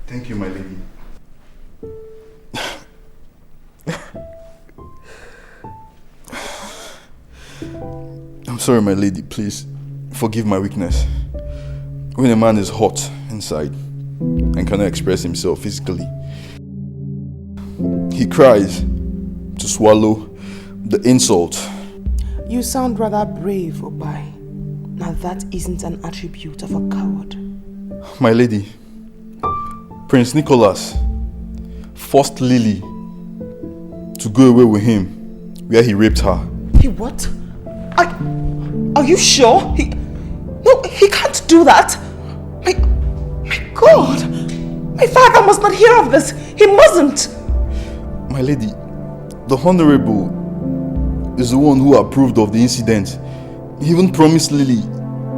Thank you, my lady. I'm sorry, my lady. Please forgive my weakness. When a man is hot inside, and cannot express himself physically. He cries to swallow the insult. You sound rather brave, Obai. Now that isn't an attribute of a coward. My lady, Prince Nicholas forced Lily to go away with him where he raped her. He what? Are you sure? No, he can't do that. My God. My father must not hear of this. He mustn't. My lady, the Honorable is the one who approved of the incident. He even promised Lily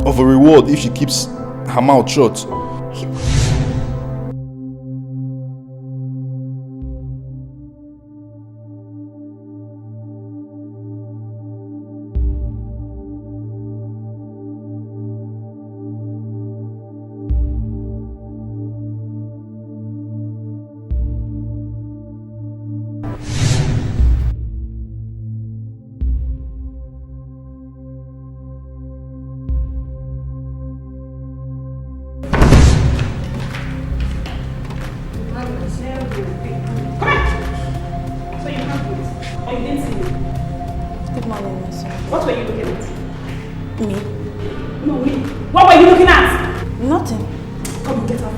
of a reward if she keeps her mouth shut. What were you looking at? Me? No, me. What were you looking at? Nothing. Come on, get up.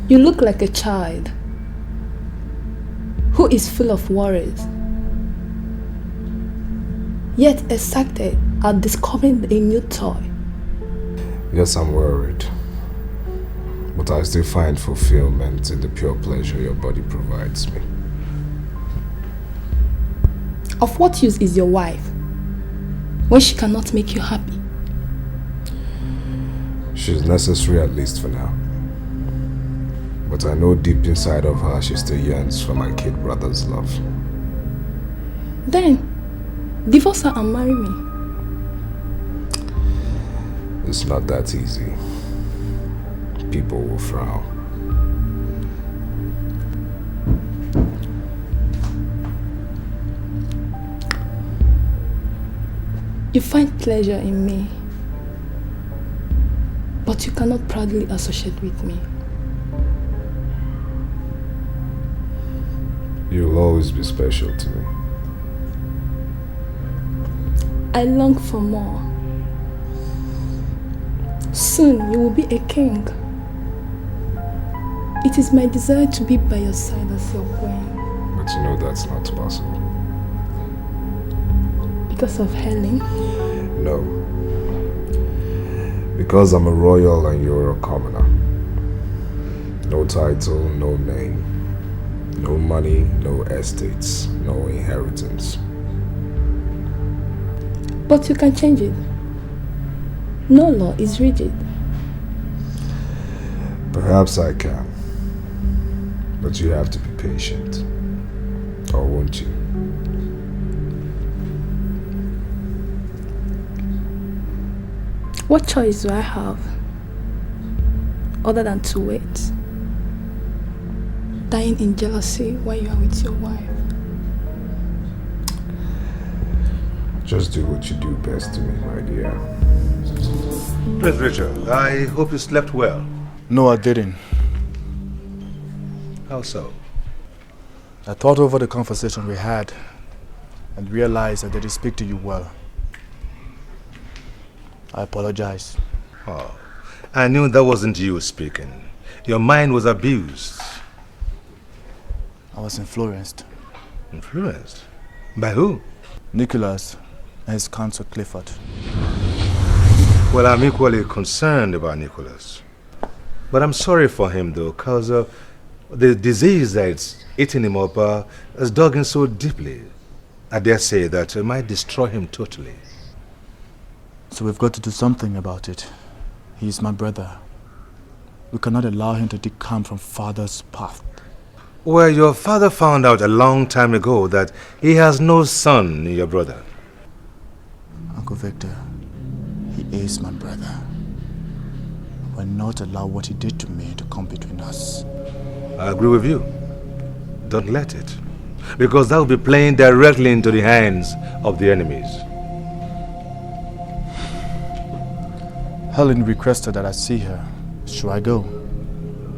You look like a child who is full of worries, yet excited at discovering a new toy. Yes, I'm worried, but I still find fulfillment in the pure pleasure your body provides me. Of what use is your wife when she cannot make you happy? She's necessary, at least for now. But I know deep inside of her she still yearns for my kid brother's love. Then, divorce her and marry me. It's not that easy. People will frown. You find pleasure in me, but you cannot proudly associate with me. You'll always be special to me. I long for more. Soon you will be a king. It is my desire to be by your side as your queen. But you know that's not possible. Because of Helen? No. Because I'm a royal and you're a commoner. No title, no name. No money, no estates, no inheritance. But you can change it. No law is rigid. Perhaps I can. But you have to be patient. Or won't you? What choice do I have other than to wait? Dying in jealousy while you are with your wife. Just do what you do best to me, my dear. Prince Richard, I hope you slept well. No, I didn't. How so? I thought over the conversation we had and realized I didn't speak to you well. I apologize. Oh, I knew that wasn't you speaking. Your mind was abused. I was influenced. Influenced? By who? Nicholas and his counsel Clifford. Well, I'm equally concerned about Nicholas. But I'm sorry for him though, because the disease that's eating him up has dug in so deeply. I dare say that it might destroy him totally. So we've got to do something about it. He is my brother. We cannot allow him to decamp from father's path. Well, your father found out a long time ago that he has no son in your brother. Uncle Victor, he is my brother. will not allow what he did to me to come between us. I agree with you. Don't let it. Because that will be playing directly into the hands of the enemies. Helen requested that I see her. Should I go?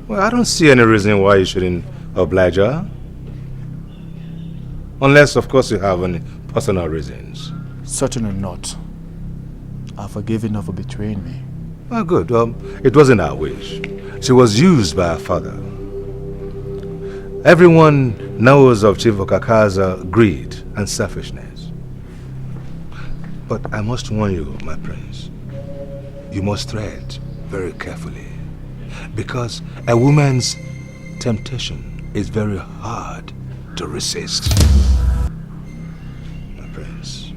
Well, I don't see any reason why you shouldn't oblige her. Unless, of course, you have any personal reasons. Certainly not. I've forgiven her for betraying me. Well, good. It wasn't our wish. She was used by her father. Everyone knows of Chief Okaka's greed and selfishness. But I must warn you, my prince. You must tread very carefully. Because a woman's temptation is very hard to resist. My prince.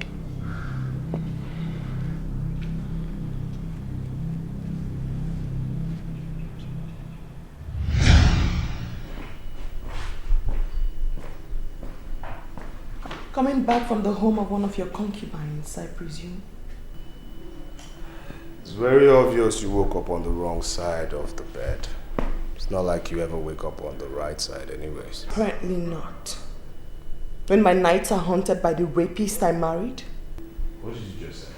Coming back from the home of one of your concubines, I presume. It's very obvious you woke up on the wrong side of the bed. It's not like you ever wake up on the right side anyways. Apparently not. When my nights are haunted by the rapist I married. What did you just say?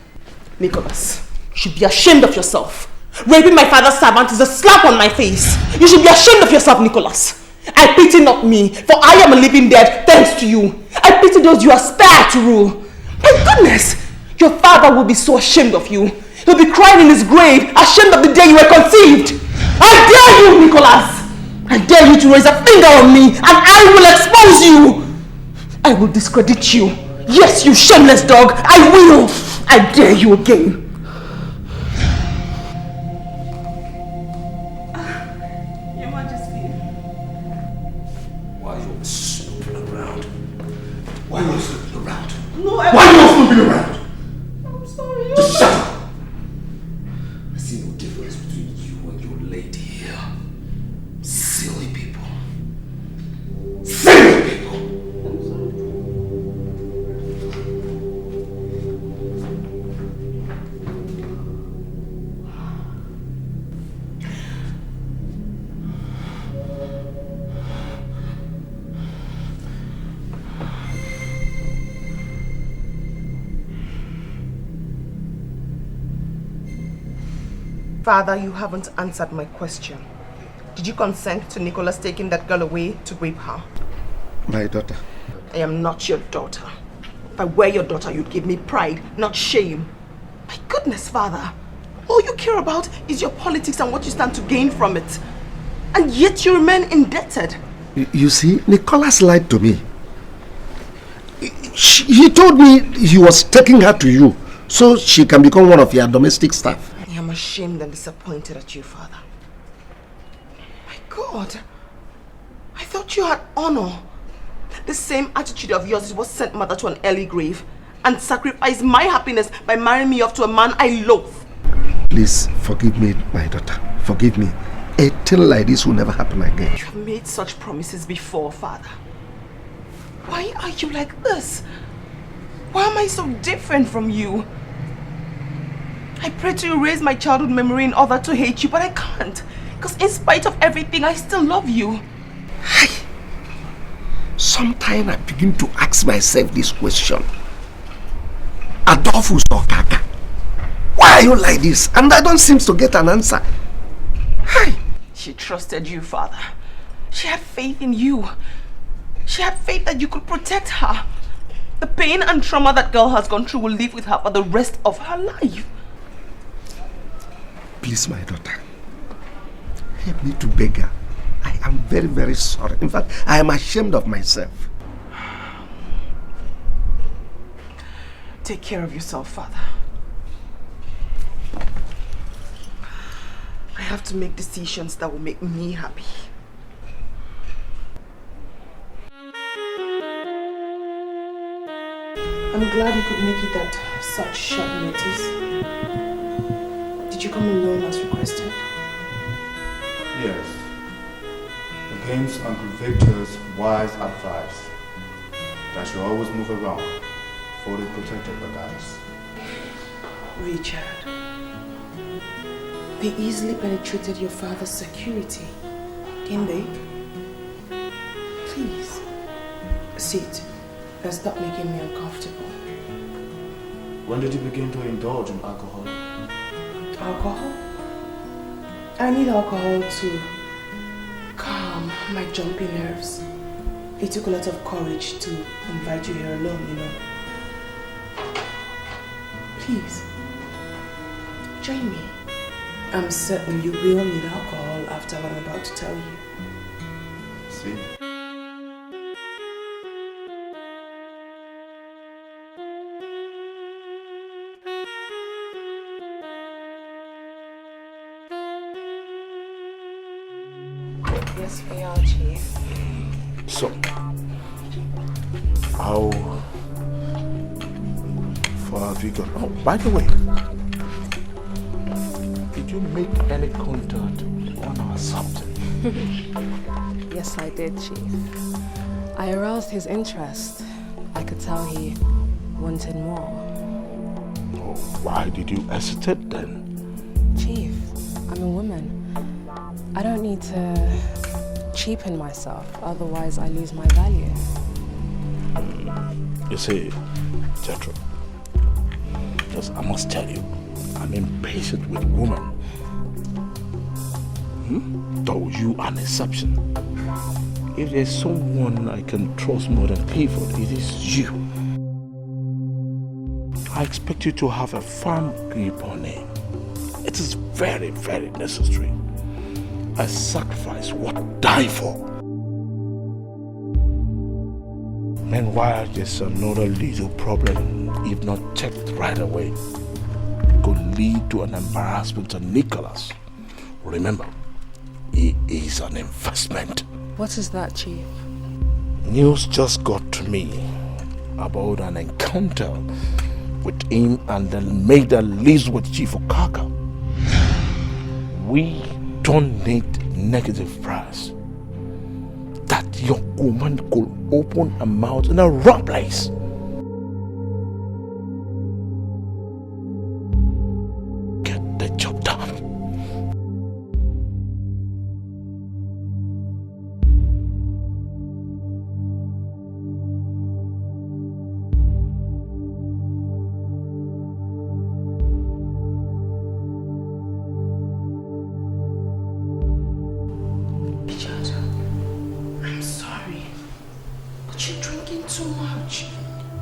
Nicholas, you should be ashamed of yourself. Raping my father's servant is a slap on my face. You should be ashamed of yourself, Nicholas. I pity not me, for I am a living dead thanks to you. I pity those you aspire to rule. My goodness, your father will be so ashamed of you. He'll be crying in his grave, ashamed of the day you were conceived. I dare you, Nicholas! I dare you to raise a finger on me, and I will expose you! I will discredit you. Yes, you shameless dog, I will! I dare you again. Your Majesty. Why are you snooping around? Why are you snooping around? No, Why are you snooping around? I'm sorry. Just shut up! I see no difference between you and your lady here. Silly people. Silly people! Father, you haven't answered my question. Did you consent to Nicholas taking that girl away to rape her? My daughter. I am not your daughter. If I were your daughter, you'd give me pride, not shame. My goodness, Father. All you care about is your politics and what you stand to gain from it. And yet you remain indebted. You see, Nicholas lied to me. He told me he was taking her to you so she can become one of your domestic staff. I am ashamed and disappointed at you, Father. My God. I thought you had honor. The same attitude of yours is what sent mother to an early grave and sacrificed my happiness by marrying me off to a man I loathe. Please forgive me, my daughter. Forgive me. A thing like this will never happen again. You have made such promises before, Father. Why are you like this? Why am I so different from you? I pray to erase my childhood memory in order to hate you, but I can't. Because in spite of everything, I still love you. Sometimes I begin to ask myself this question. Adolphus or Kaka? Why are you like this? And I don't seem to get an answer. She trusted you, Father. She had faith in you. She had faith that you could protect her. The pain and trauma that girl has gone through will live with her for the rest of her life. Please, my daughter, help me to beg her. I am very, very sorry. In fact, I am ashamed of myself. Take care of yourself, Father. I have to make decisions that will make me happy. I'm glad you could make it at such short notice. Did you come alone as requested? Yes. Against Uncle Victor's wise advice that you always move around, fully protected by guys. Richard, They easily penetrated your father's security, didn't they? Please, sit and stop making me uncomfortable. When did you begin to indulge in alcohol? Alcohol? I need alcohol to calm my jumpy nerves. It took a lot of courage to invite you here alone, you know. Please, join me. I'm certain you will need alcohol after what I'm about to tell you. See? Yes, we are, Chief. So, how far have you gone? Oh, by the way, did you make any contact on our subject? Yes, I did, Chief. I aroused his interest. I could tell he wanted more. Oh, why did you hesitate then? Chief, I'm a woman. I don't need to cheapen myself, otherwise I lose my value. You see, Jethro, yes, I must tell you, I'm impatient with women. Though you are an exception. If there's someone I can trust more than Clifford, it is you. I expect you to have a firm grip on him. It is very, very necessary. A sacrifice worth dying for. Meanwhile, there's another little problem, if not checked right away, could lead to an embarrassment to Nicholas. Remember, he is an investment. What is that, Chief? News just got to me about an encounter with him and the maid that lives with Chief Okaka. We don't need negative press. That young woman could open her mouth in a wrong place. Get the job done.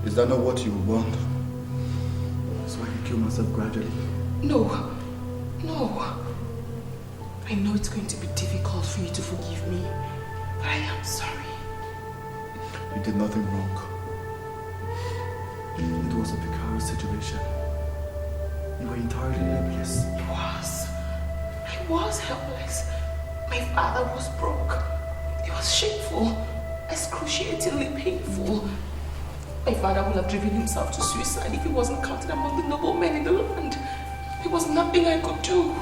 Is that not what you would want? That's why you kill myself gradually. No. I know it's going to be difficult for you to forgive me, but I am sorry. You did nothing wrong. It was a precarious situation. You were entirely helpless. I was helpless. My father was broke. It was shameful, excruciatingly painful. My father would have driven himself to suicide if he wasn't counted among the noble men in the land. There was nothing I could do.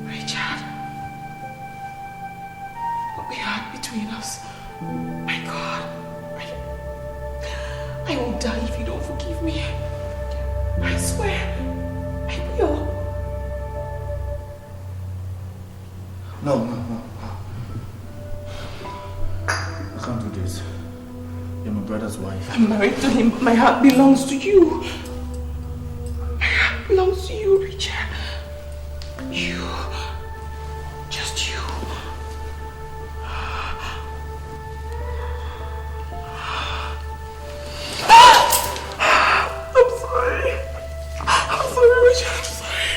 Richard, what we had between us, my God, I will die if you don't forgive me. I swear, I will. No. I can't do this. You're my brother's wife. I'm married to him, but my heart belongs to you. My heart belongs to you, Richard. You. Just you. I'm sorry. I'm sorry, Richard. I'm sorry.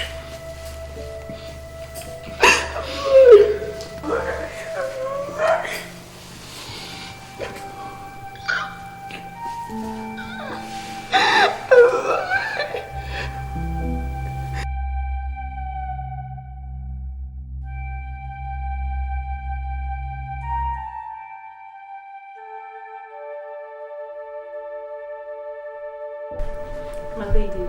I'm sorry. My lady,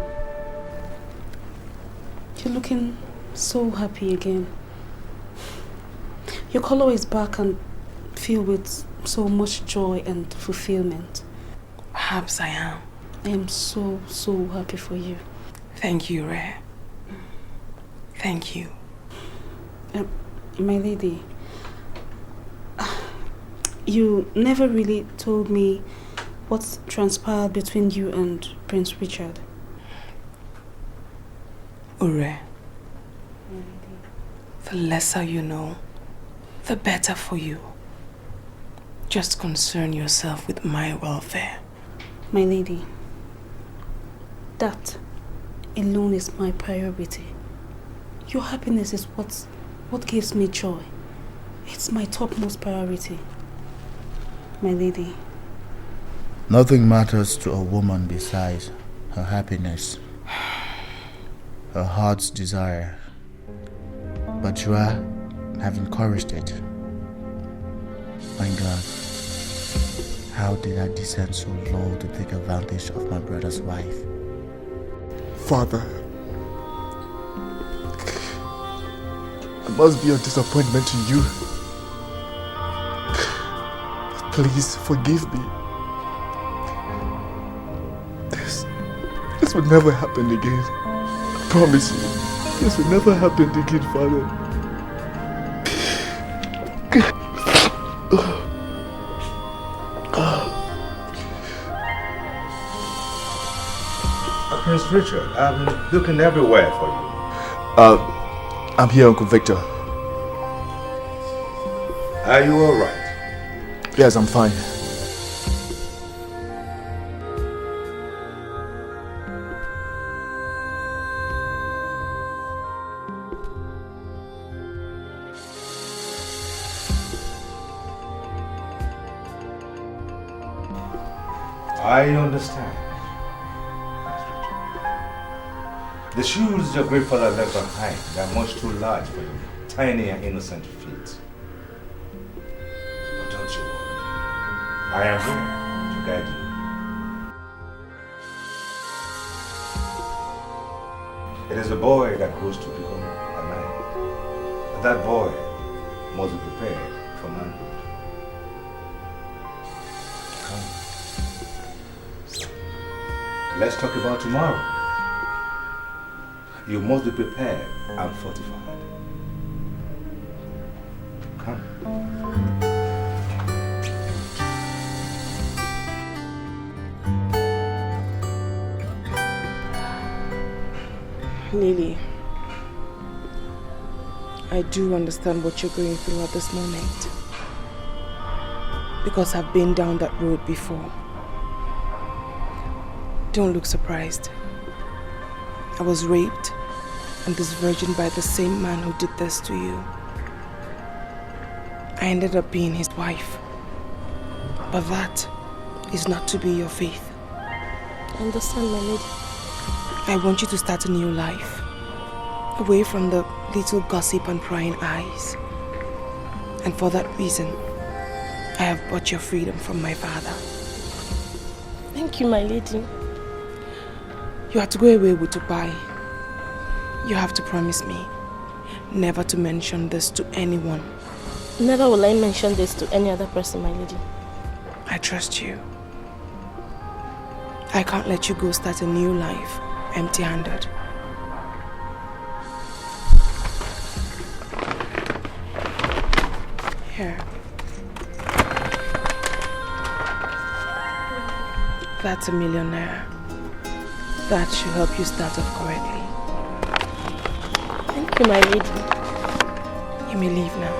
you're looking so happy again. Your color is back and filled with so much joy and fulfillment. Perhaps I am. I am so happy for you. Thank you, Rare. Thank you. My lady, you never really told me what transpired between you and Prince Richard. Ure, the lesser you know, the better for you. Just concern yourself with my welfare. My lady, that alone is my priority. Your happiness is what gives me joy. It's my topmost priority. My lady. Nothing matters to a woman besides her happiness, her heart's desire. But you have encouraged it. My God, how did I descend so low to take advantage of my brother's wife? Father, I must be a disappointment to you. Please forgive me. This would never happen again. I promise you. This would never happen again, Father. Prince Richard, I've been looking everywhere for you. I'm here, Uncle Victor. Are you alright? Yes, I'm fine. I understand. The shoes your great father left behind are much too large for your tiny and innocent feet. But don't you worry. I am here to guide you. It is a boy that grows to become a man. But that boy must be prepared for manhood. Come. Let's talk about tomorrow. You must be prepared and fortified. Come. Lily, I do understand what you're going through at this moment. Because I've been down that road before. Don't look surprised. I was raped and disvirgined by the same man who did this to you. I ended up being his wife. But that is not to be your faith. I understand, my lady. I want you to start a new life. Away from the little gossip and prying eyes. And for that reason, I have bought your freedom from my father. Thank you, my lady. You have to go away with Tupai. You have to promise me never to mention this to anyone. Never will I mention this to any other person, my lady. I trust you. I can't let you go start a new life empty-handed. Here. That's $1 million. That should help you start off correctly. Thank you, my lady. You may leave now.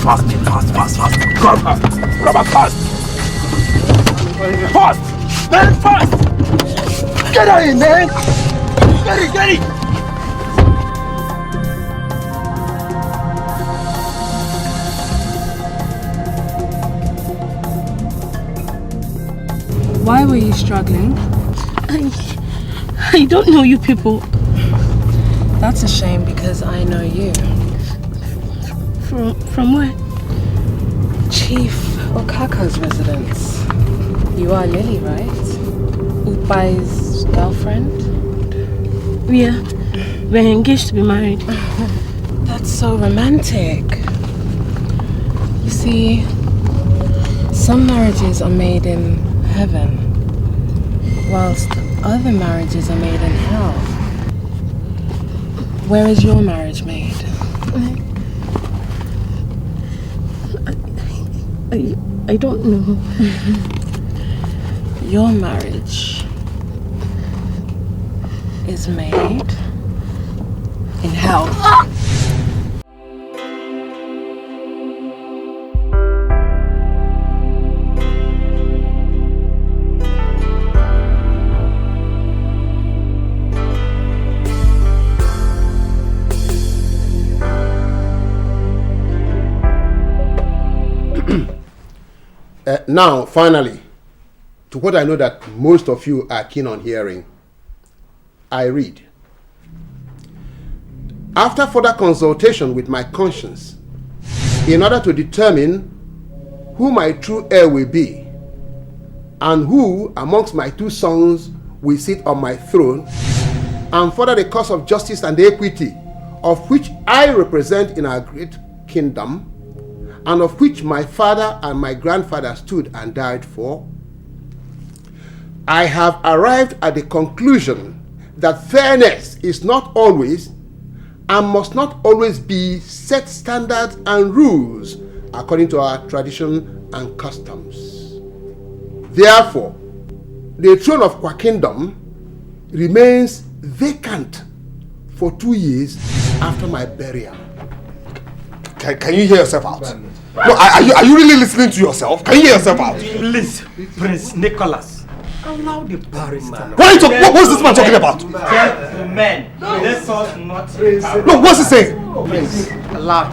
Fast, man. Fast. Grab her fast. Fast! Man, fast! Get her in, man! Get it! Why were you struggling? I don't know you people. That's a shame because I know you. From where? Chief Okaka's residence. You are Lily, right? Upai's girlfriend? We're engaged to be married. That's so romantic. You see, some marriages are made in heaven, whilst other marriages are made in hell. Where is your marriage made? I don't know. Your marriage is made in hell. Now, finally, to what I know that most of you are keen on hearing, I read. After further consultation with my conscience, in order to determine who my true heir will be, and who amongst my two sons will sit on my throne, and further the cause of justice and equity, of which I represent in our great kingdom, and of which my father and my grandfather stood and died for, I have arrived at the conclusion that fairness is not always and must not always be set standards and rules according to our tradition and customs. Therefore, the throne of Kwa Kingdom remains vacant for 2 years after my burial. Can you hear yourself out? No, are you really listening to yourself? Can you hear yourself out? Please, Prince Nicholas, allow the barrister. What are you talking? What's this man talking about? Gentlemen, let us not. No, what's he saying?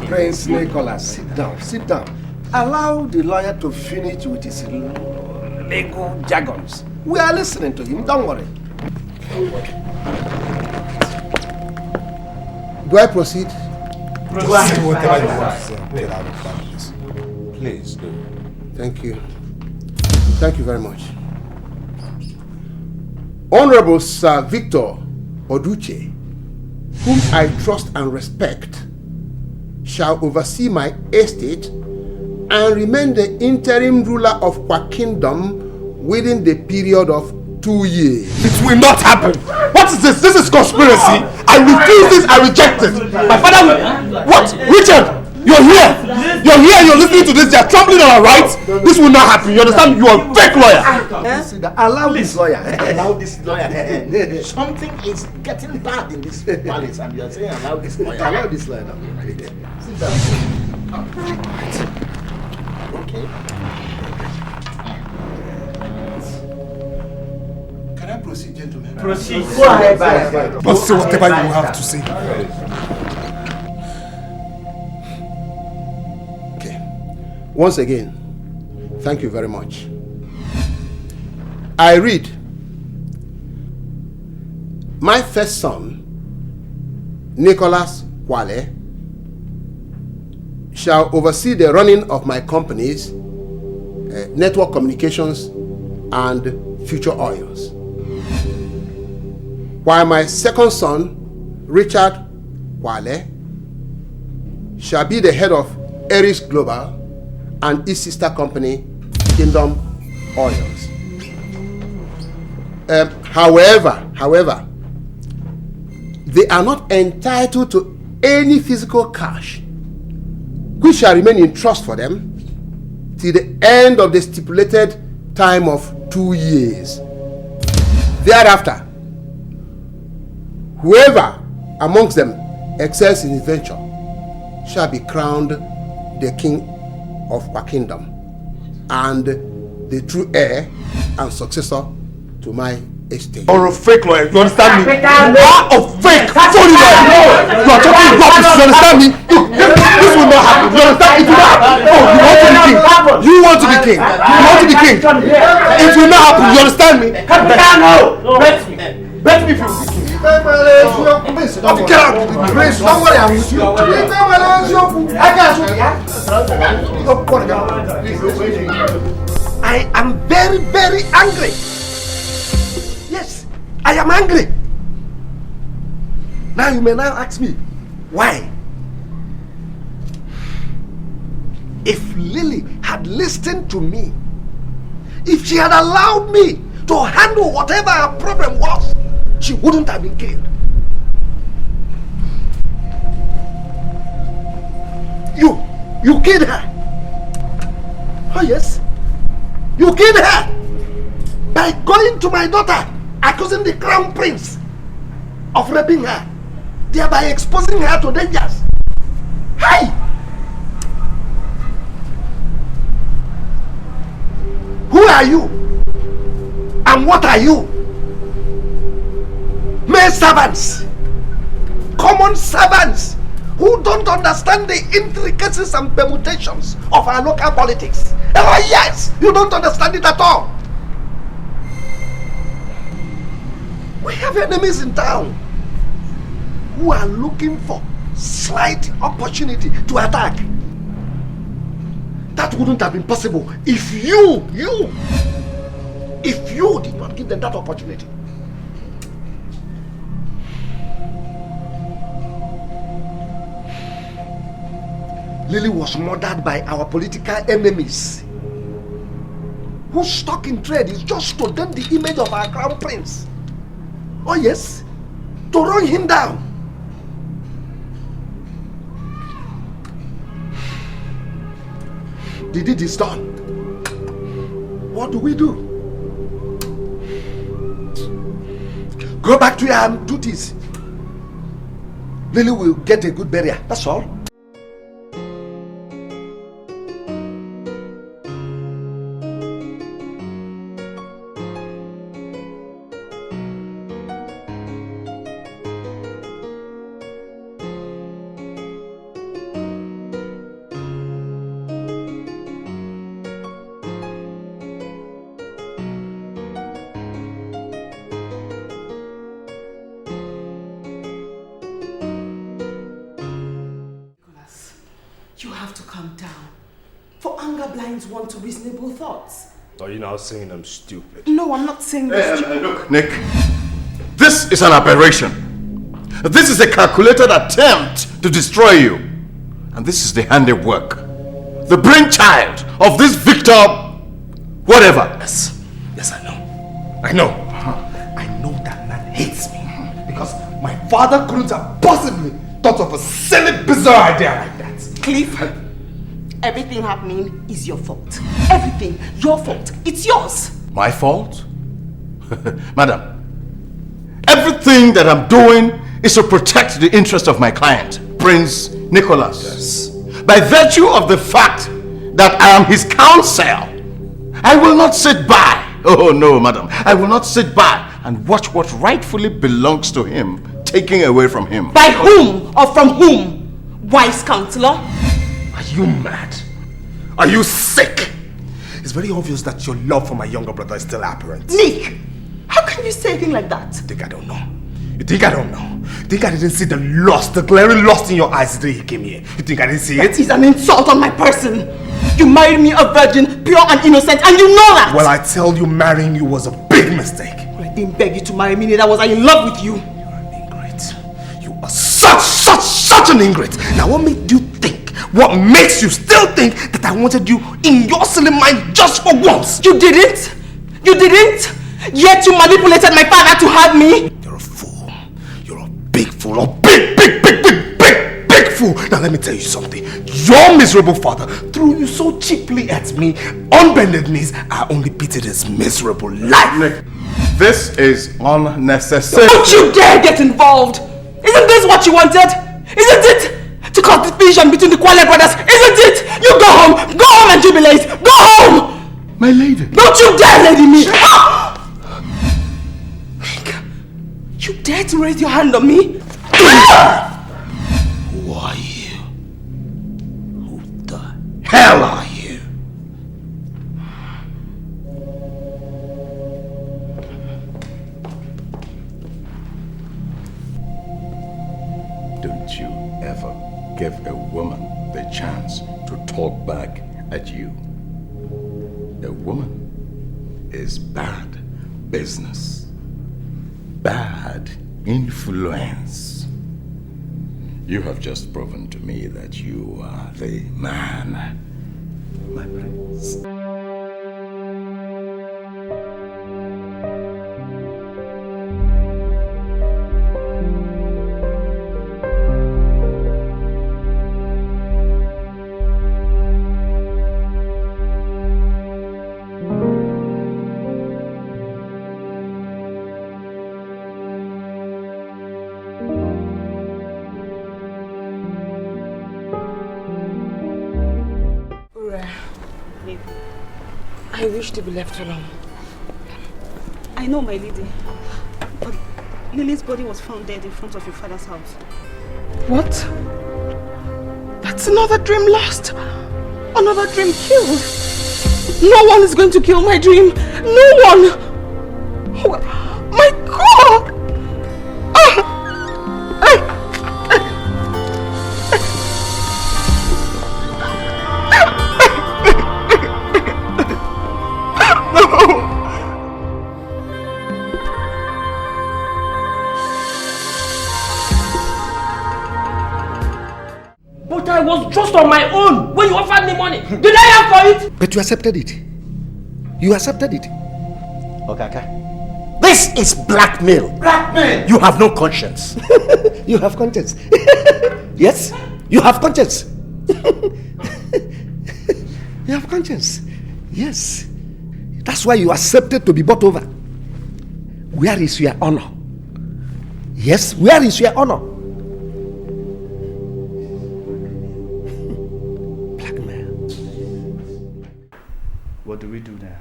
Prince Nicholas, sit down. Allow the lawyer to finish with his legal jargons. We are listening to him, don't worry. Do I proceed? Proceed whatever you want to say. Get out of this. Please do. Thank you. Thank you very much. Honorable Sir Victor Oduche, whom I trust and respect, shall oversee my estate and remain the interim ruler of Kwa Kingdom within the period of 2 years. It will not happen. What is this? This is conspiracy. I refuse this. I reject it. My father will... What? Richard! You're here! You're here, you're listening to this, they're trampling on our rights. This will not happen. You understand? You're a fake lawyer. Allow this lawyer. Allow this lawyer. Something is getting bad in this palace and you're saying allow this lawyer. Allow this lawyer now. Sit down. Okay. Can I proceed, gentlemen? Proceed. Go ahead. But say whatever you have to say. Once again, thank you very much. I read, my first son, Nicholas Kwale, shall oversee the running of my companies, network communications, and future oils. While my second son, Richard Kwale, shall be the head of Eris Global and its sister company, Kingdom Oils. However, they are not entitled to any physical cash, which shall remain in trust for them till the end of the stipulated time of 2 years. Thereafter, whoever amongst them excels in his venture shall be crowned the king of our kingdom and the true heir and successor to my estate. Or a fake lawyer, you understand me? You are a fake phony lawyer. You are talking rubbish, you understand me? This will not happen, you understand? It will not happen. Oh, you want to be king. You want to be king. You want to be king. It will not happen, you understand me? Capitano! Bet me if you will be king. Get out! Please, don't worry, I'm with you. I am very, very angry. Yes, I am angry. Now you may now ask me, why? If Lily had listened to me, if she had allowed me to handle whatever her problem was, she wouldn't have been killed. You killed her. Oh yes, you killed her by going to my daughter, accusing the crown prince of raping her, thereby exposing her to dangers. Hey! Who are you? And what are you? Mere servants, common servants who don't understand the intricacies and permutations of our local politics. Oh yes, you don't understand it at all. We have enemies in town who are looking for slight opportunity to attack. That wouldn't have been possible if you did not give them that opportunity. Lily was murdered by our political enemies, whose stock in trade is just to dent the image of our crown prince. Oh yes, to run him down. The deed is done. What do we do? Go back to your duties. Lily will get a good burial, that's all. You have to calm down. For anger blinds one to reasonable thoughts. Are you now saying I'm stupid? No, I'm not saying this. Look, Nick, this is an aberration. This is a calculated attempt to destroy you. And this is the handiwork, the brainchild of this Victor, whatever. Yes, I know. I know that man hates me. Because my father couldn't have possibly thought of a silly, bizarre idea like that. Cliff, everything happening is your fault. Everything, your fault. It's yours. My fault? Madam, everything that I'm doing is to protect the interest of my client, Prince Nicholas. Yes. By virtue of the fact that I am his counsel, I will not sit by. Oh no, madam. I will not sit by and watch what rightfully belongs to him taken away from him. By whom or from whom? Wise counselor? Are you mad? Are you sick? It's very obvious that your love for my younger brother is still apparent. Nick, how can you say a thing like that? You think I don't know? You think I don't know? You think I didn't see the lust, the glaring lust in your eyes the day he came here? You think I didn't see it? That is an insult on my person. You married me a virgin, pure and innocent, and you know that! Well, I tell you, marrying you was a big mistake. Well, I didn't beg you to marry me, neither was I in love with you. You are such an ingrate. Now what made you think, what makes you still think that I wanted you in your silly mind just for once? You didn't? You didn't? Yet you manipulated my father to have me? You're a fool. You're a big fool. A big fool. Now let me tell you something. Your miserable father threw you so cheaply at me. On bended knees, I only pitied his miserable life. Nick, this is unnecessary. Don't you dare get involved! Isn't this what you wanted? Isn't it? To cause division between the Kwale brothers, isn't it? put your hand on me? Who are you? Who the hell are you? Don't you ever give a woman the chance to talk back at you. A woman is bad business, bad influence. You have just proven to me that you are the man, my prince. I wish to be left alone. I know, my lady. But Lily's body was found dead in front of your father's house. What? That's another dream lost. Another dream killed. No one is going to kill my dream. No one. Oh, my God. But I was just on my own when you offered me money. Did I ask for it? But you accepted it. You accepted it. Okay. This is blackmail. Blackmail? You have no conscience. You have conscience. Yes? You have conscience. You have conscience. Yes. That's why you accepted to be bought over. Where is your honor? Yes, where is your honor? Blackmail. What do we do now?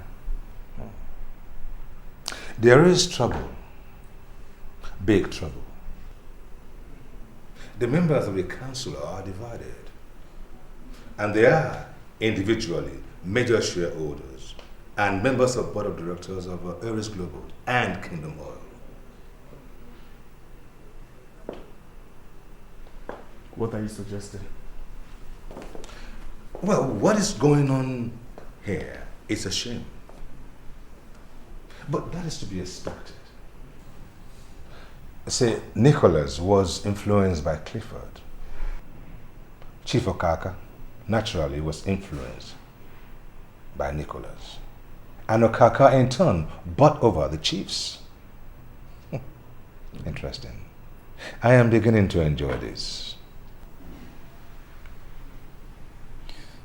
There is trouble. Big trouble. The members of the council are divided. And they are individually major shareholders and members of board of directors of Aries Global and Kingdom Oil. What are you suggesting? Well, what is going on here is a shame. But that is to be expected. Say, Nicholas was influenced by Clifford. Chief Okaka naturally was influenced by Nicholas. And Okaka in turn bought over the chiefs. Interesting. I am beginning to enjoy this.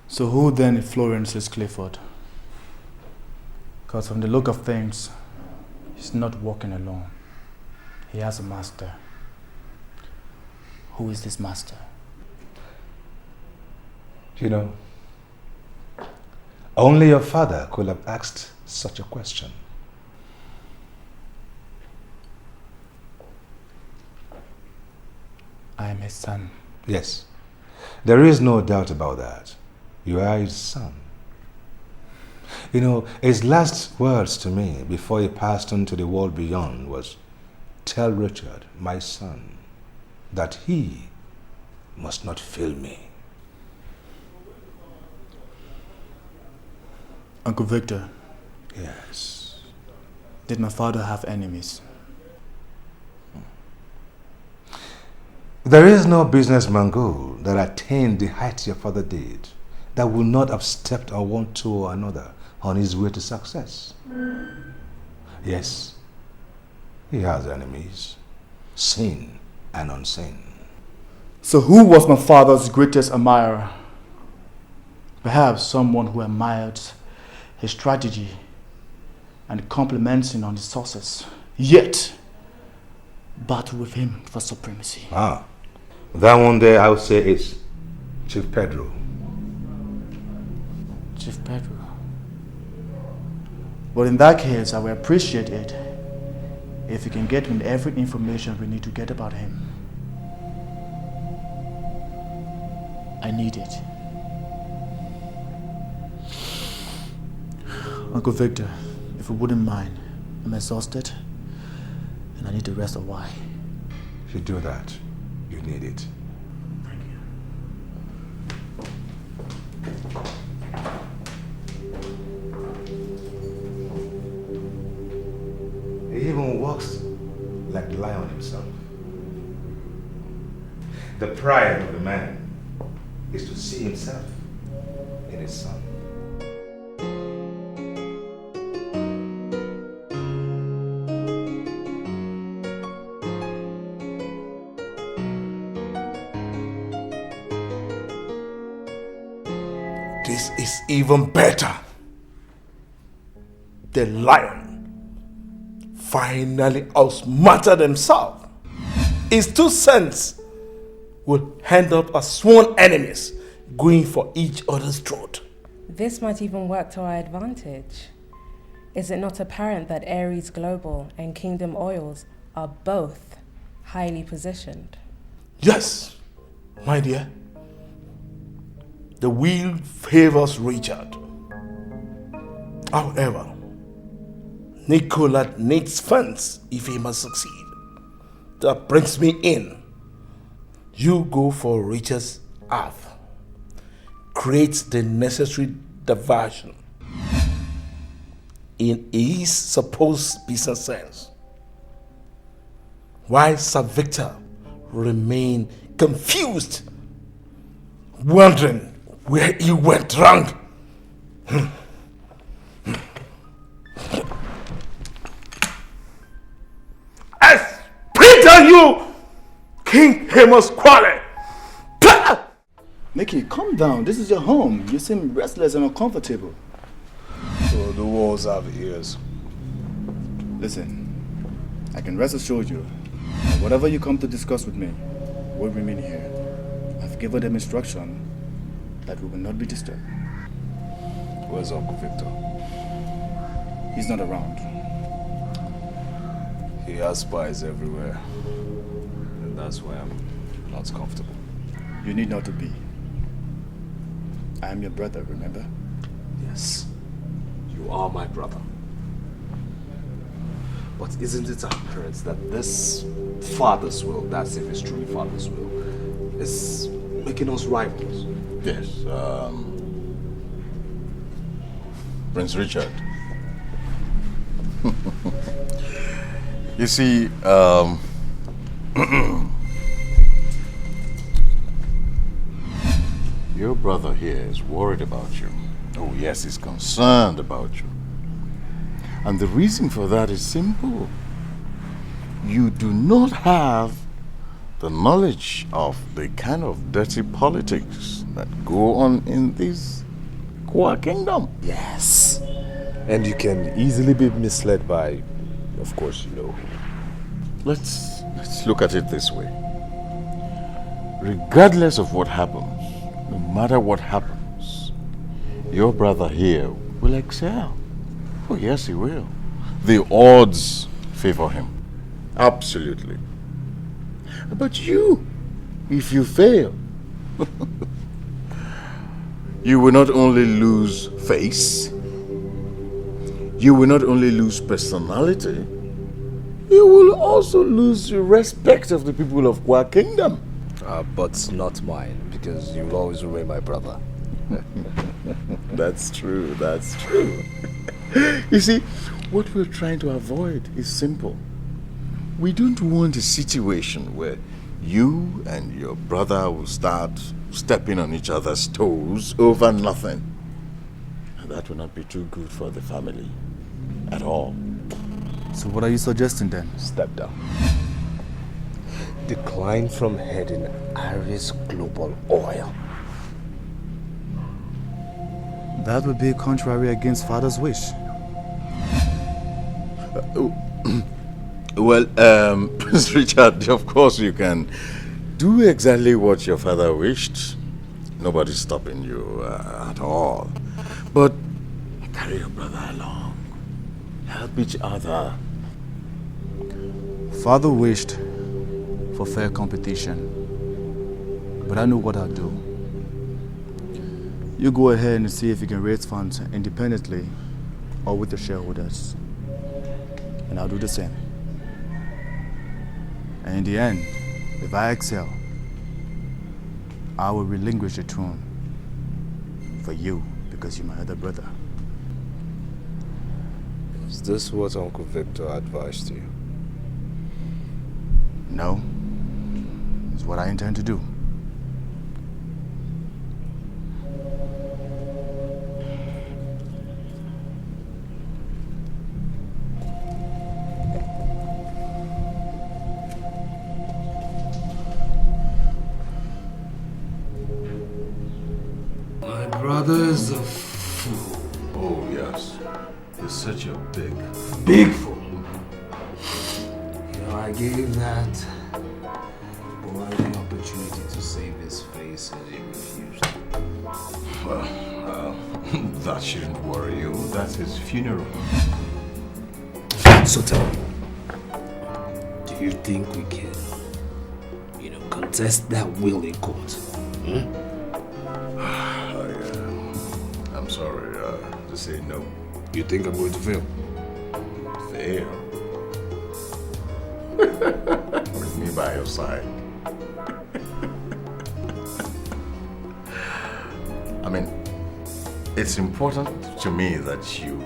So who then influences Clifford? Because from the look of things, he's not walking alone. He has a master. Who is this master? You know, only your father could have asked such a question. I am his son. Yes, there is no doubt about that. You are his son. You know, his last words to me before he passed on to the world beyond was, "Tell Richard, my son, that he must not fail me." Uncle Victor. Yes. Did my father have enemies? There is no business Mongol that attained the heights your father did that would not have stepped on one toe or another on his way to success. Yes, he has enemies, seen and unseen. So who was my father's greatest admirer? Perhaps someone who admired his strategy and compliments him on his success, yet battle with him for supremacy. Ah, that one there I would say is Chief Pedro. Chief Pedro. But in that case, I will appreciate it If you can get me every information we need to get about him, I need it. Uncle Victor, if you wouldn't mind, I'm exhausted and I need the rest of why. If you do that, you need it. Thank you. He even walks like the lion himself. The pride of the man is to see himself in his son. This is even better. The lion finally outsmarted himself. His 2 cents will end up as sworn enemies going for each other's throat. This might even work to our advantage. Is it not apparent that Aries Global and Kingdom Oils are both highly positioned? Yes, my dear. The wheel favors Richard. However, Nicola needs funds if he must succeed. That brings me in. You go for Richard's half. Create the necessary diversion in his supposed business sense, while Sir Victor remain confused, wondering where he went wrong. I spit on you, King Amos Quale! Mickey, calm down. This is your home. You seem restless and uncomfortable. So the walls have ears. Listen, I can rest assured you that whatever you come to discuss with me will remain here. I've given them instruction that we will not be disturbed. Where's Uncle Victor? He's not around. He has spies everywhere. And that's why I'm not comfortable. You need not to be. I am your brother, remember? Yes, you are my brother. But isn't it apparent that this father's will, that's if it's truly father's will, is making us rivals? Yes, Prince Richard. You see, your brother here is worried about you. Oh yes, he's concerned about you. And the reason for that is simple. You do not have the knowledge of the kind of dirty politics that go on in this Kwa kingdom. Yes. And you can easily be misled by, of course, you know. Let's look at it this way. Regardless of what happens, no matter what happens, your brother here will excel. Oh yes, he will. The odds favor him. Absolutely. But you, if you fail, you will not only lose face, you will not only lose personality, you will also lose the respect of the people of Kwa Kingdom. But not mine, because you'll always remain my brother. That's true, that's true. You see, what we're trying to avoid is simple. We don't want a situation where you and your brother will start stepping on each other's toes over nothing. And that will not be too good for the family at all. So what are you suggesting then? Step down. Decline from heading Aries Global Oil. That would be contrary against father's wish. Well, Prince Richard, of course you can do exactly what your father wished. Nobody's stopping you at all. But carry your brother along. Help each other. Father wished for fair competition, but I know what I'll do. You go ahead and see if you can raise funds independently or with the shareholders. And I'll do the same. And in the end, if I excel, I will relinquish the throne for you because you're my other brother. Is this what Uncle Victor advised you? No. It's what I intend to do. My brother is a fool. Oh, yes. He's such a Big fool. You know, I gave that boy the opportunity to save his face and he refused. Well, that shouldn't worry you. That's his funeral. So tell me, do you think we can, contest that will in court? I'm sorry to say no. You think I'm going to fail? Fail? With me by your side. I mean, it's important to me that you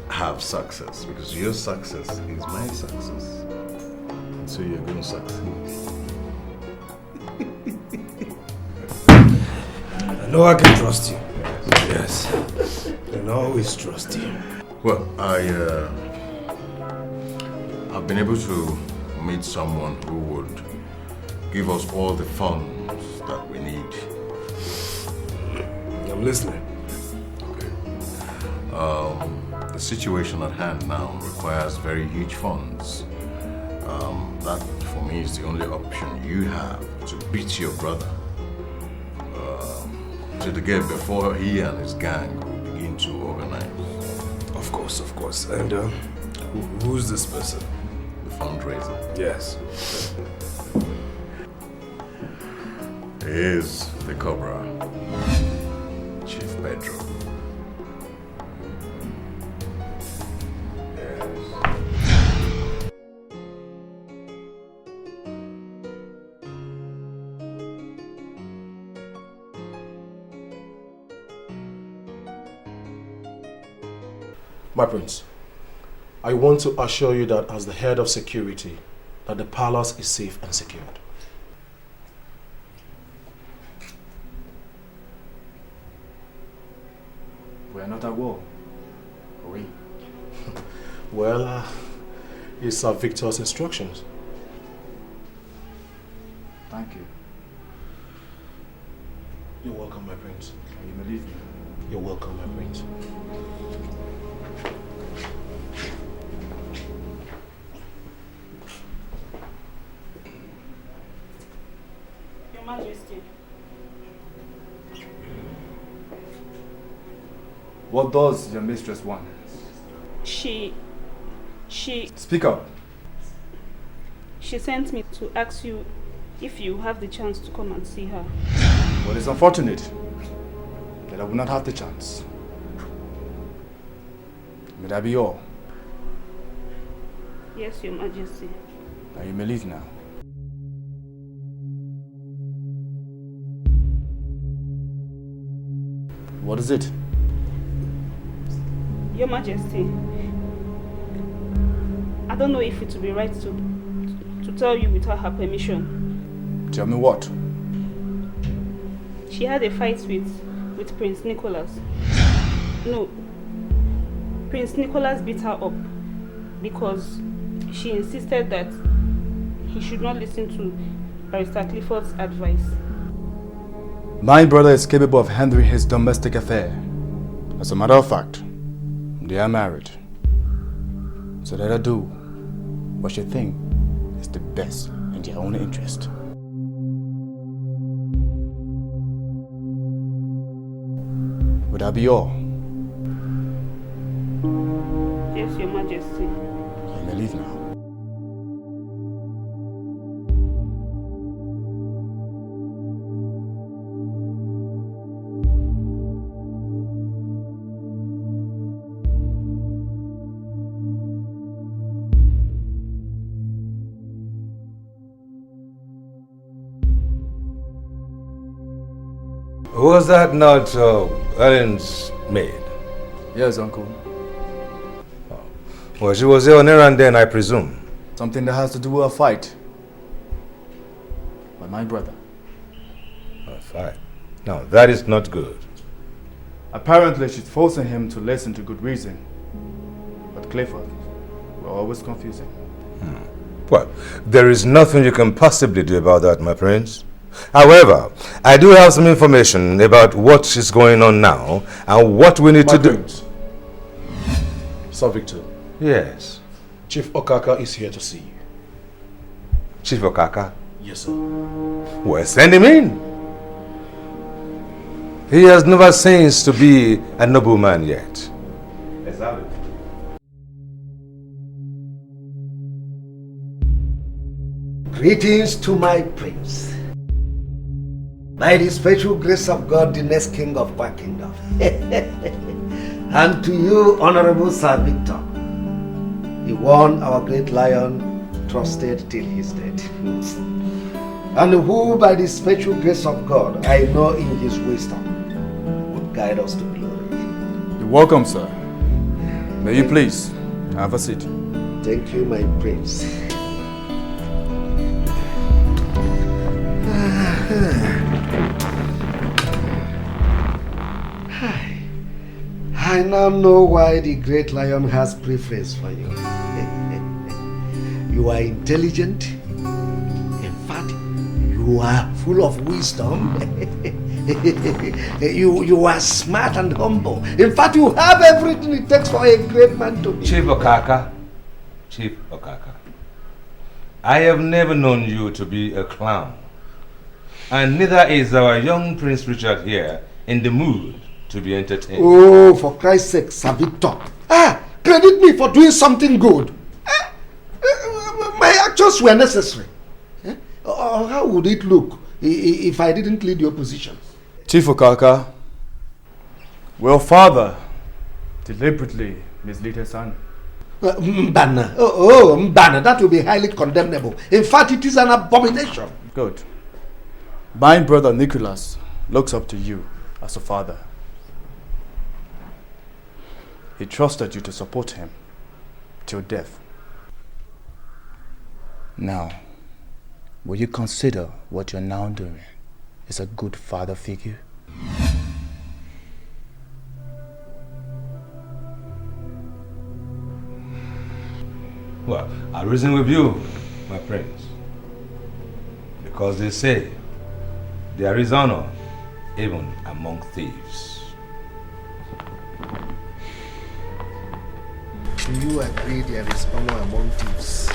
have success because your success is my success. And so you're going to succeed. I know I can trust you. Yes. I can always trust you. Well, I've been able to meet someone who would give us all the funds that we need. I'm listening. The situation at hand now requires very huge funds. That, for me, is the only option you have to beat your brother to the gate before he and his gang will begin to organize. Of course. And who's this person? The fundraiser. Yes. He is the Cobra, Chief Pedro. My prince, I want to assure you that as the head of security, that the palace is safe and secured. We're not at war, are we? Well, it's Victor's instructions. Thank you. You're welcome, my prince. You believe me? You're welcome, my prince. Your Majesty. What does your mistress want? She... Speak up. She sent me to ask you if you have the chance to come and see her. Well, it's unfortunate that I will not have the chance. May that be all? Yes, Your Majesty. Now you may leave now. What is it? Your Majesty, I don't know if it would be right to tell you without her permission. Tell me what? She had a fight with Prince Nicholas. No, Prince Nicholas beat her up because she insisted that he should not listen to Barrister Clifford's advice. My brother is capable of handling his domestic affair. As a matter of fact, they are married. So let her do what she thinks is the best in their own interest. Would that be all? Yes, Your Majesty. we may leave now. Was that not Ellen's maid? Yes, Uncle. Well, she was there on errand then, I presume. Something that has to do with a fight. By my brother. A fight? No, that is not good. Apparently she's forcing him to listen to good reason. But Clifford will always confuse him. Well, there is nothing you can possibly do about that, my prince. However, I do have some information about what is going on now and what we need to do. Sir Victor. Yes. Chief Okaka is here to see you. Chief Okaka? Yes, sir. Well, send him in. He has never ceased to be a nobleman yet. Let's have it. Greetings to my prince. By the special grace of God, the next king of our kingdom. And to you, Honorable Sir Victor, the one our great lion trusted till his death. And who, by the special grace of God, I know in his wisdom, would guide us to glory. You're welcome, sir. May you please have a seat. Thank you, my prince. I now know why the great lion has preference for you. You are intelligent. In fact, you are full of wisdom. you are smart and humble. In fact, you have everything it takes for a great man to be. Chief Okaka. I have never known you to be a clown. And neither is our young Prince Richard here in the mood to be entertained. Oh, for Christ's sake, Sir Victor. Credit me for doing something good. My actions were necessary. How would it look if I didn't lead the opposition? Chief Okaka, your father deliberately misled his son. Mbana. Mbana, that will be highly condemnable. In fact, it is an abomination. Good. My brother Nicholas looks up to you as a father. He trusted you to support him till death. Now, will you consider what you're now doing is a good father figure? Well, I reason with you, my prince. Because they say there is honor even among thieves. Do you agree there is honor among thieves?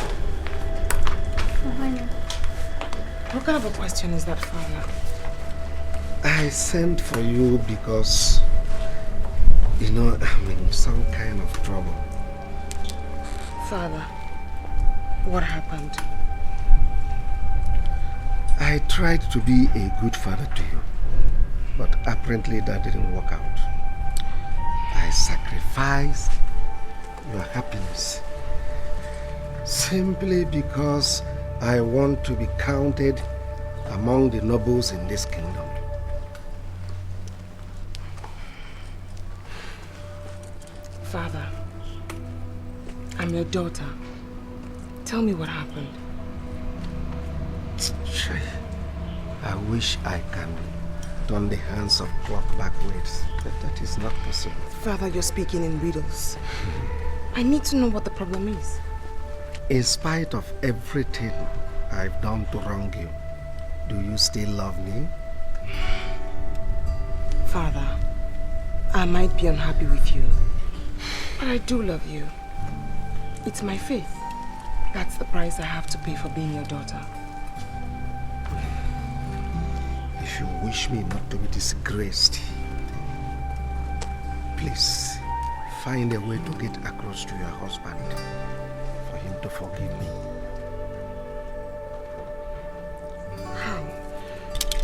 What kind of a question is that, Father? I sent for you because, I'm in some kind of trouble. Father, what happened? I tried to be a good father to you, but apparently that didn't work out. I sacrificed your happiness simply because I want to be counted among the nobles in this kingdom. Father, I'm your daughter. Tell me what happened. I wish I can turn the hands of clock backwards, but that is not possible. Father, you're speaking in riddles. I need to know what the problem is. In spite of everything I've done to wrong you, do you still love me? Father, I might be unhappy with you, but I do love you. It's my faith. That's the price I have to pay for being your daughter. If you wish me not to be disgraced, please find a way to get across to your husband. For him to forgive me. How?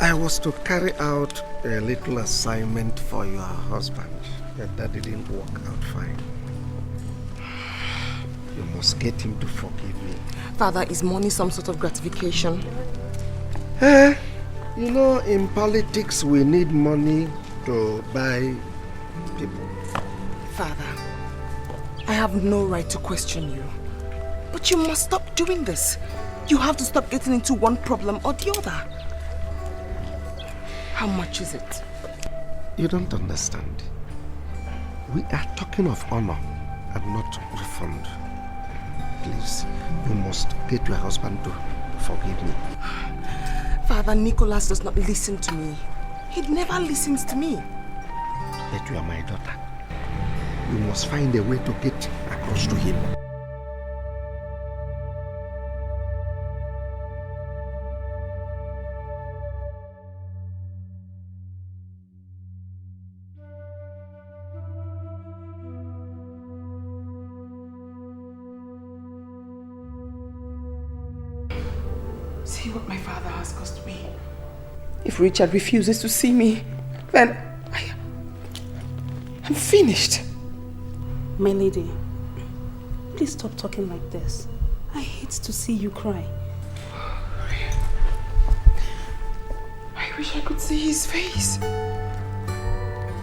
I was to carry out a little assignment for your husband, and that didn't work out fine. You must get him to forgive me. Father, is money some sort of gratification? You know, in politics we need money to buy people. Father, I have no right to question you. But you must stop doing this. You have to stop getting into one problem or the other. How much is it? You don't understand. We are talking of honor and not refund. Please, you must get your husband to forgive me. Father, Nicholas does not listen to me. He never listens to me. But you are my daughter. You must find a way to get across to him. See what my father has cost me. If Richard refuses to see me, then I'm finished. My lady, please stop talking like this. I hate to see you cry. I wish I could see his face.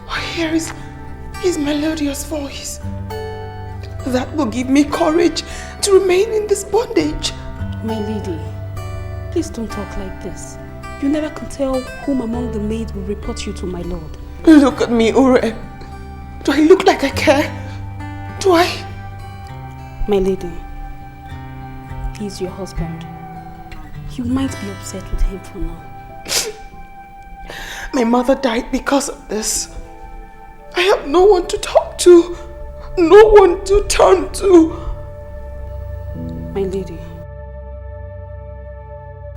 Or hear his melodious voice. That will give me courage to remain in this bondage. My lady, please don't talk like this. You never can tell whom among the maids will report you to my lord. Look at me, Ure. Do I look like I care? Do I? My lady, he's your husband. You might be upset with him for now. My mother died because of this. I have no one to talk to. No one to turn to. My lady,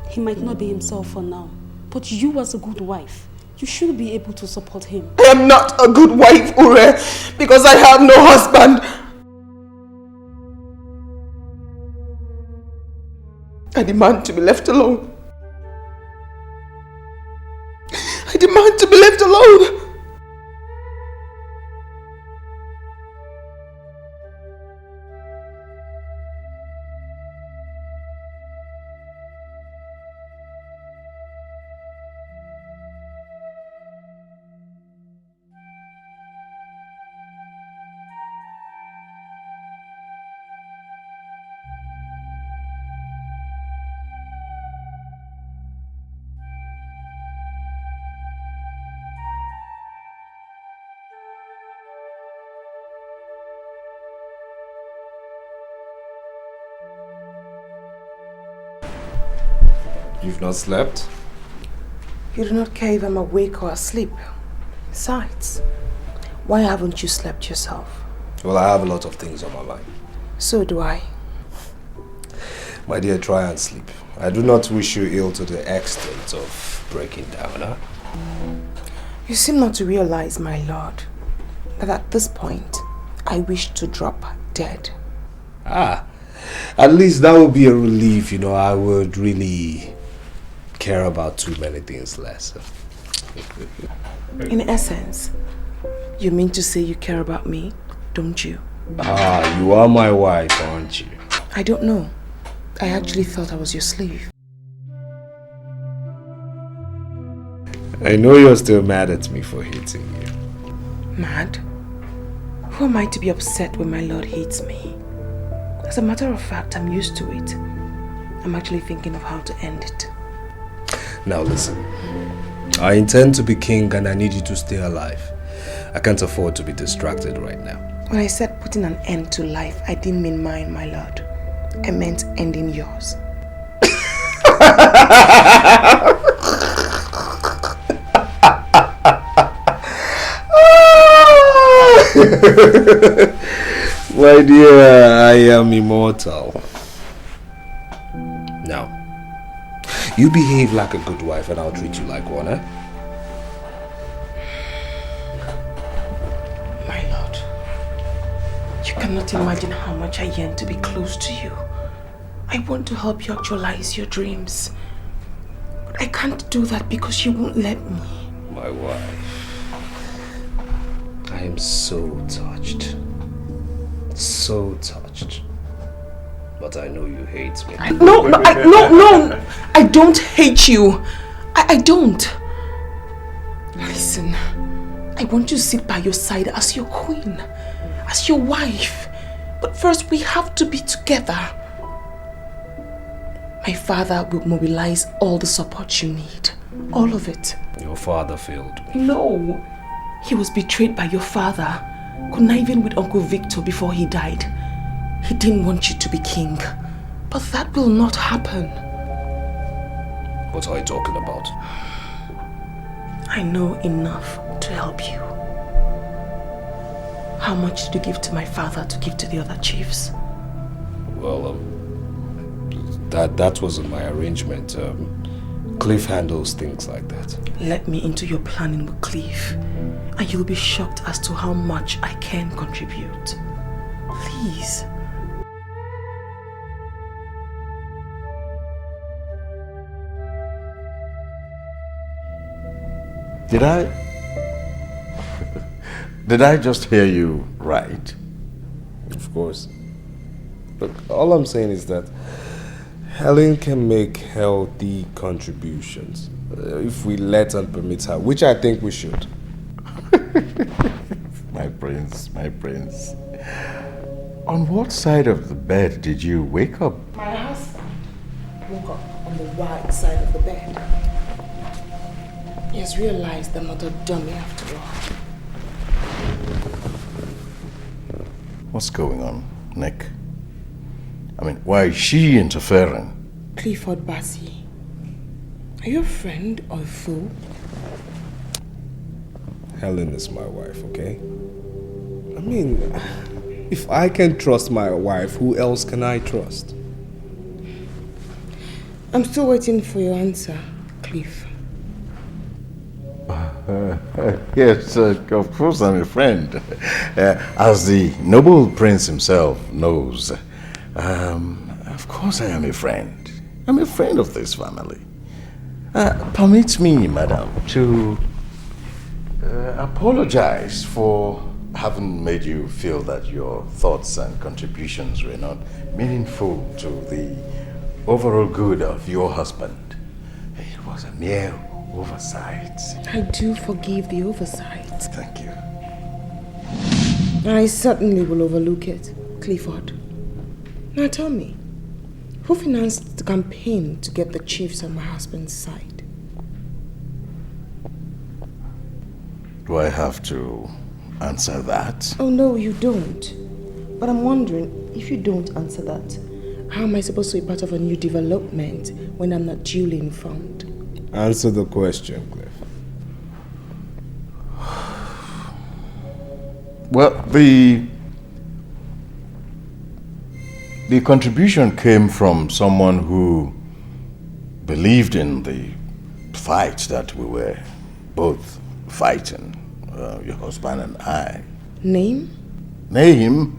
he might not be himself for now, but you as a good wife, you should be able to support him. I am not a good wife, Ure, because I have no husband. I demand to be left alone. I demand to be left alone. You've not slept? You do not care if I'm awake or asleep. Besides, why haven't you slept yourself? Well, I have a lot of things on my mind. So do I. My dear, try and sleep. I do not wish you ill to the extent of breaking down, huh? You seem not to realize, my lord, that at this point, I wish to drop dead. Ah, at least that would be a relief, you know. I would really care about too many things less. In essence, you mean to say you care about me, don't you? Ah, you are my wife, aren't you? I don't know. I actually thought I was your slave. I know you're still mad at me for hating you. Mad? Who am I to be upset when my lord hates me? As a matter of fact, I'm used to it. I'm actually thinking of how to end it. Now listen, I intend to be king and I need you to stay alive. I can't afford to be distracted right now. When I said putting an end to life, I didn't mean mine, my lord. I meant ending yours. My dear, I am immortal. Now, you behave like a good wife and I'll treat you like one, eh? My lord, you You cannot imagine how much I yearn to be close to you. I want to help you actualize your dreams. But I can't do that because you won't let me. My wife. I am so touched. So touched. But I know you hate me. No, I don't hate you. I don't. Listen, I want to sit by your side as your queen, as your wife. But first we have to be together. My father will mobilize all the support you need. All of it. Your father failed me. No. He was betrayed by your father, conniving with Uncle Victor before he died. He didn't want you to be king. But that will not happen. What are you talking about? I know enough to help you. How much did you give to my father to give to the other chiefs? Well, that wasn't my arrangement. Cliff handles things like that. Let me into your planning with Cliff, and you'll be shocked as to how much I can contribute. Please. Did I just hear you right? Of course. Look, all I'm saying is that Helen can make healthy contributions if we let and permit her, which I think we should. My prince, my prince. On what side of the bed did you wake up? My husband woke up on the right side of the bed. He has realized I'm not a dummy after all. What's going on, Nick? I mean, why is she interfering? Clifford Bassey, are you a friend or a fool? Helen is my wife, okay? I mean, if I can trust my wife, who else can I trust? I'm still waiting for your answer, Cliff. Yes, of course I'm a friend. As the noble prince himself knows, of course I am a friend. I'm a friend of this family. Permit me, madam, to apologize for having made you feel that your thoughts and contributions were not meaningful to the overall good of your husband. It was a mere oversight. I do forgive the oversight. Thank you. I certainly will overlook it, Clifford. Now tell me, who financed the campaign to get the chiefs on my husband's side? Do I have to answer that? Oh no, you don't. But I'm wondering, if you don't answer that, how am I supposed to be part of a new development when I'm not duly informed? Answer the question, Cliff. Well, the contribution came from someone who believed in the fight that we were both fighting, your husband and I. Name? Name?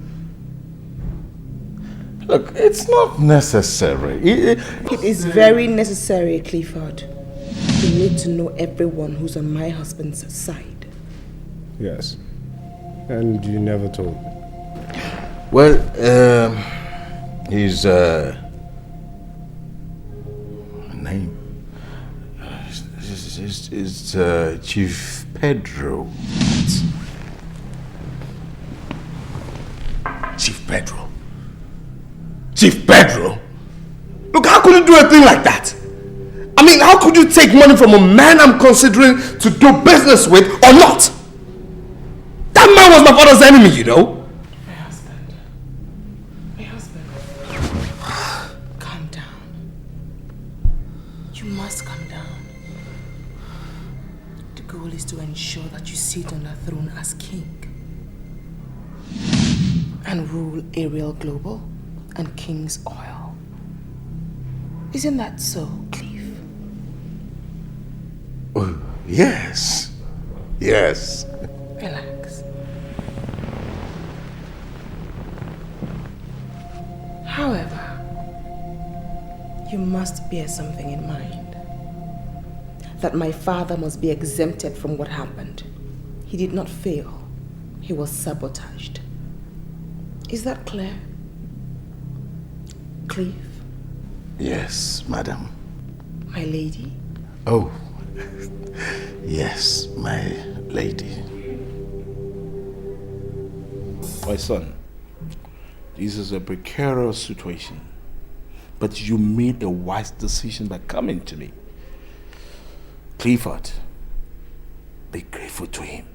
Look, it's not necessary. It is very necessary, Clifford. You need to know everyone who's on my husband's side. Yes. And you never told me. Well, his name is Chief Pedro. Chief Pedro? Chief Pedro? Look, how could you do a thing like that? I mean, how could you take money from a man I'm considering to do business with or not? That man was my father's enemy, you know? My husband. Calm down. You must calm down. The goal is to ensure that you sit on the throne as king and rule Ariel Global and King's Oil. Isn't that so, Cliff? Oh, yes. Yes. Relax. However, you must bear something in mind. That my father must be exempted from what happened. He did not fail. He was sabotaged. Is that clear? Cliff? Yes, madam. My lady? Oh, yes, my lady. My son, this is a precarious situation, but you made a wise decision by coming to me. Clifford, be grateful to him.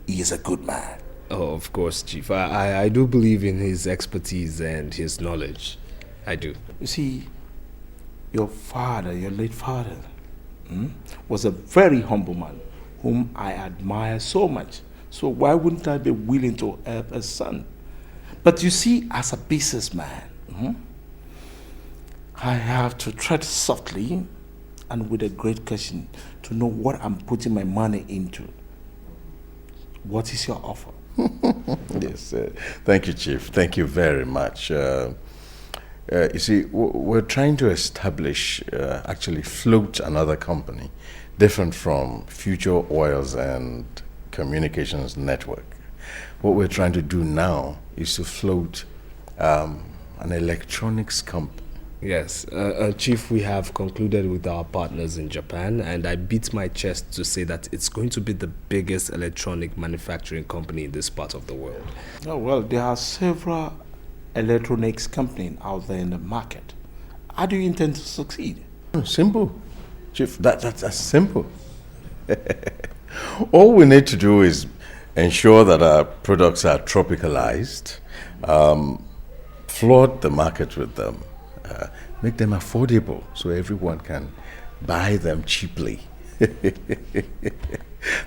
He is a good man. Oh, of course, Chief. I do believe in his expertise and his knowledge. I do. You see, your father, your late father, was a very humble man whom I admire so much. So why wouldn't I be willing to help a son? But you see, as a businessman, I have to tread softly and with a great caution to know what I'm putting my money into. What is your offer? Yes, thank you, Chief. Thank you very much. You see, we're trying to establish, actually float another company, different from Future Oils and Communications Network. What we're trying to do now is to float an electronics company. Yes, Chief, we have concluded with our partners in Japan, and I beat my chest to say that it's going to be the biggest electronic manufacturing company in this part of the world. Oh, well, there are several electronics companies out there in the market. How do you intend to succeed? Simple, Chief. That's simple. All we need to do is ensure that our products are tropicalized, flood the market with them, make them affordable so everyone can buy them cheaply.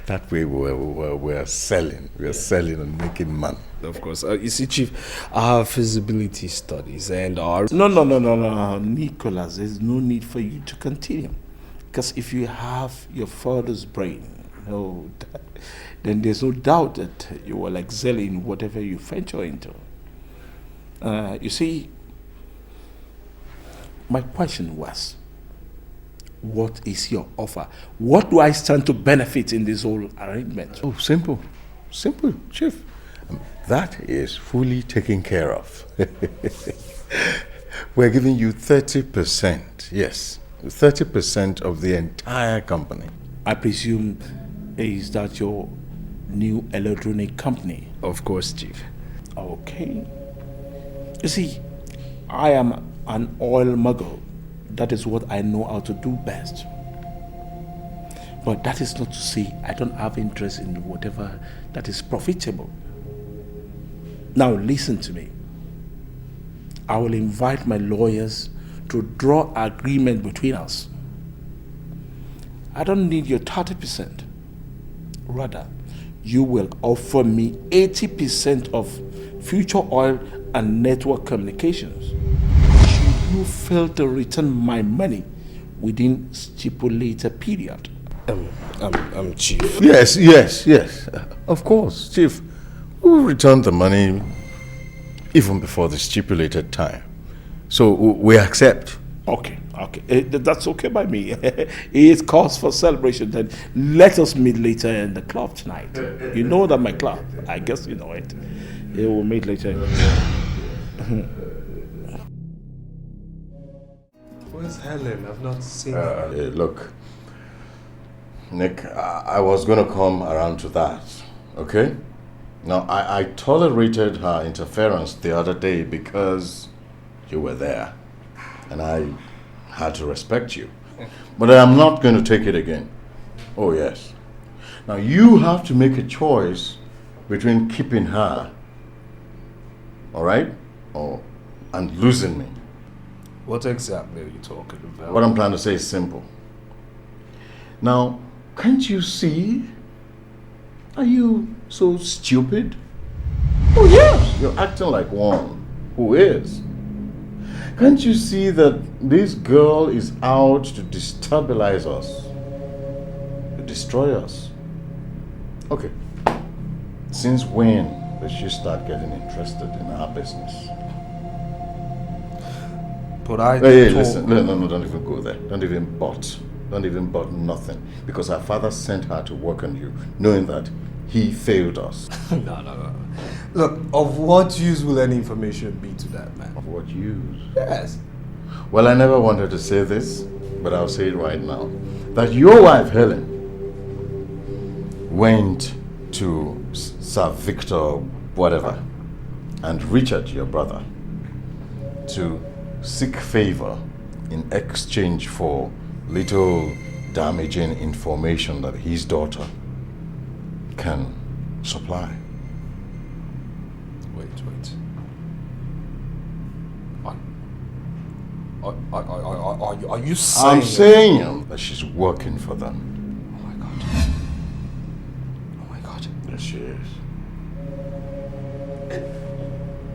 That way we're selling. We're selling and making money. Of course. You see, Chief, our feasibility studies and our... No, Nicholas, there's no need for you to continue. Because if you have your father's brain, then there's no doubt that you will excel in whatever you venture into. You see, my question was, what is your offer? What do I stand to benefit in this whole arrangement? Oh, simple, Chief. That is fully taken care of. We're giving you 30%, yes, 30% of the entire company. I presume, is that your new electronic company? Of course, Chief. Okay. You see, I am an oil mogul. That is what I know how to do best. But that is not to say I don't have interest in whatever that is profitable. Now listen to me. I will invite my lawyers to draw an agreement between us. I don't need your 30%. Rather, you will offer me 80% of Future Oil and Network Communications. Should you fail to return my money within stipulated period? Chief. Yes. Of course, Chief. We'll return the money even before the stipulated time. So we accept. Okay. That's okay by me. It's cause for celebration. Then let us meet later in the club tonight. You know that my club. I guess you know it. Yeah, we'll meet later. Where's Helen? I've not seen her. Look, Nick, I was going to come around to that, okay? Now, I tolerated her interference the other day because you were there, and I had to respect you. But I'm not going to take it again. Oh, yes. Now, you have to make a choice between keeping her, all right, and losing me. What exactly are you talking about? What I'm trying to say is simple. Now, can't you see? Are you so stupid? Oh, yes, you're acting like one who is. Can't you see that this girl is out to destabilize us, to destroy us? Okay, since when did she start getting interested in our business? But I Hey, listen, no, don't even go there. Don't even but nothing. Because our father sent her to work on you, knowing that he failed us. No. Look, of what use will any information be to that man? Of what use? Yes. Well, I never wanted to say this, but I'll say it right now. That your wife, Helen, went to Sir Victor, whatever, and Richard, your brother, to seek favor in exchange for little damaging information that his daughter can supply. Wait. Are you saying... I'm saying that she's working for them. Oh my God. Yes, she is.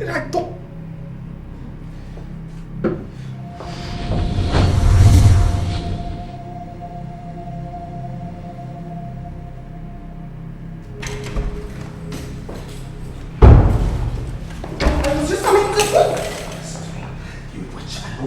And I thought...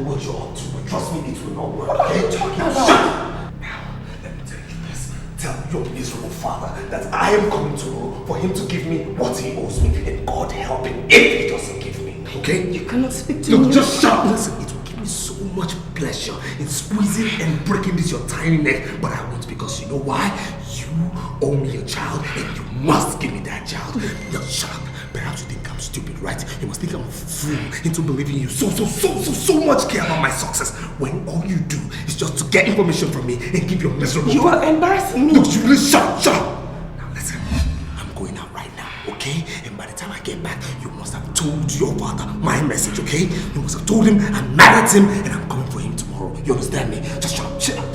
what you're up to, but trust me, it will not work. What are you talking about? Shut up! Now, let me tell you this. Tell your miserable father that I am coming tomorrow for him to give me what he owes me, and God help him if he doesn't give me. Okay? You cannot speak to me. me. Just shut up. Listen, it will give me so much pleasure in squeezing and breaking this your tiny neck, but I won't, because you know why? You owe me a child, and you must give me that child. Now shut up. Perhaps you think I'm stupid, right? You must think I'm a fool into believing you so much care about my success, when all you do is just to get information from me and give your miserable... You are embarrassing me. No, you really shut up. Now listen, I'm going out right now, okay? And by the time I get back, you must have told your father my message, okay? You must have told him I'm mad at him and I'm coming for him tomorrow. You understand me? Just shut up. Shut up.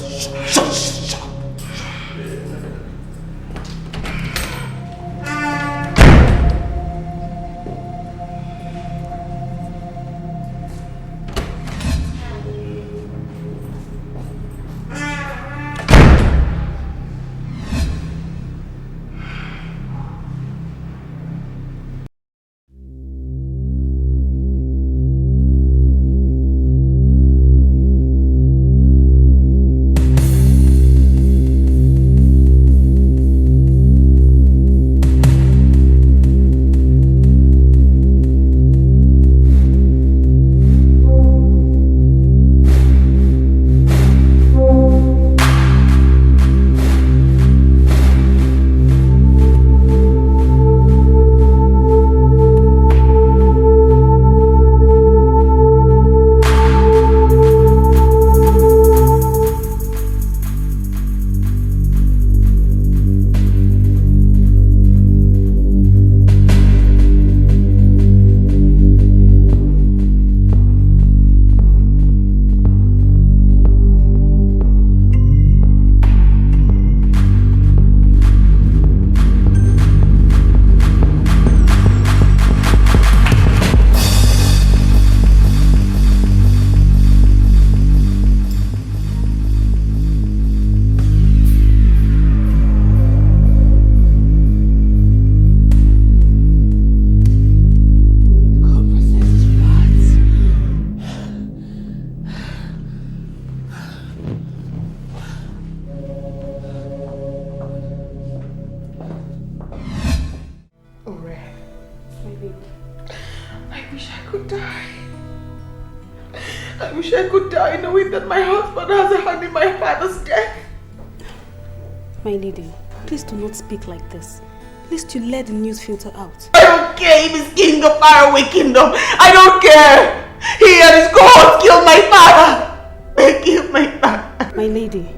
Speak like this. At least you let the news filter out. I don't care if he's king of faraway kingdom. I don't care. He and his cohorts killed my father. They killed my father. My lady,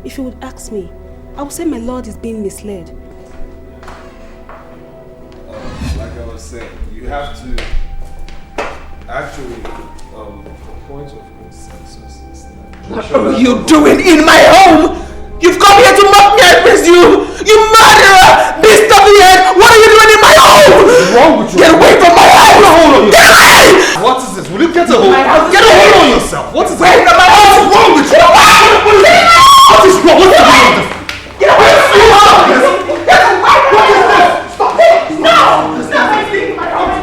if you would ask me, I would say my lord is being misled. Like I was saying, you have to actually, the point of consensus is that... What are you doing in my home? You've come here to mock me, I presume! You murderer! Beast of the earth! What are you doing in my home? What's wrong with you? Get away from my house! Get a hold on Get away! What is this? Will you get a hold? Get a hold on yourself! What is Away from my house! What's wrong with you? What is wrong? What's the meaning of this? Get away from my house! Get away! What is this? Stop it! No! Stop it! Leave my house!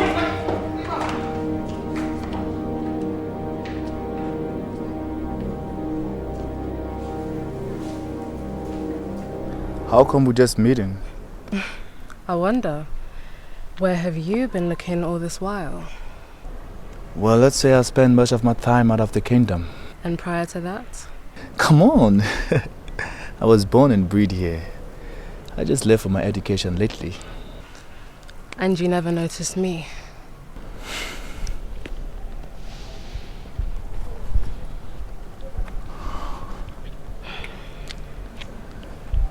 How come we're just meeting? I wonder, where have you been looking all this while? Well, let's say I spend much of my time out of the kingdom. And prior to that? Come on! I was born and bred here. I just left for my education lately. And you never noticed me?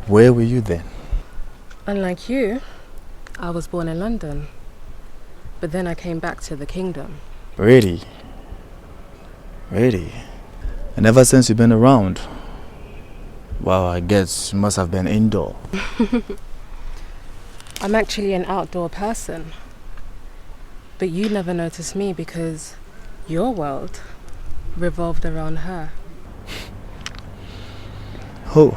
Where were you then? Unlike you, I was born in London. But then I came back to the kingdom. Really? Really? And ever since you've been around? Well, I guess you must have been indoor. I'm actually an outdoor person. But you never noticed me because your world revolved around her. Who?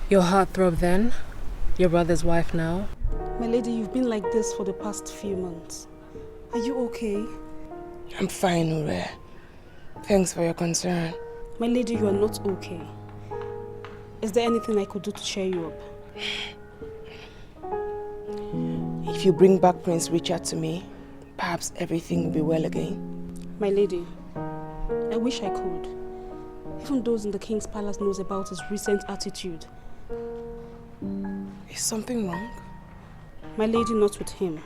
Your heartthrob then, your brother's wife now. My lady, you've been like this for the past few months. Are you okay? I'm fine, Ure. Thanks for your concern. My lady, you are not okay. Is there anything I could do to cheer you up? If you bring back Prince Richard to me, perhaps everything will be well again. My lady, I wish I could. Even those in the king's palace knows about his recent attitude. Is something wrong? My lady, not with him,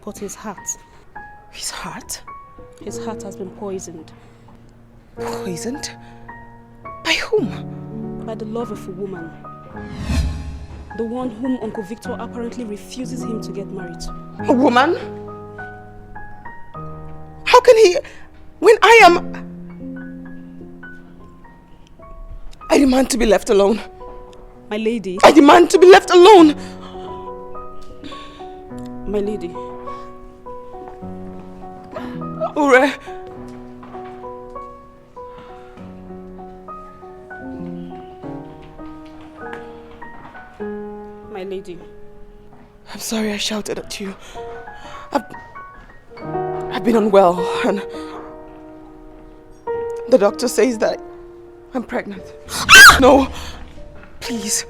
but his heart. His heart? His heart has been poisoned. Poisoned? By whom? By the love of a woman. The one whom Uncle Victor apparently refuses him to get married to. A woman? How can he... When I am... I demand to be left alone. My lady. I demand to be left alone. My lady. Ure. My lady. I'm sorry I shouted at you. I've been unwell and the doctor says that I'm pregnant. No, please.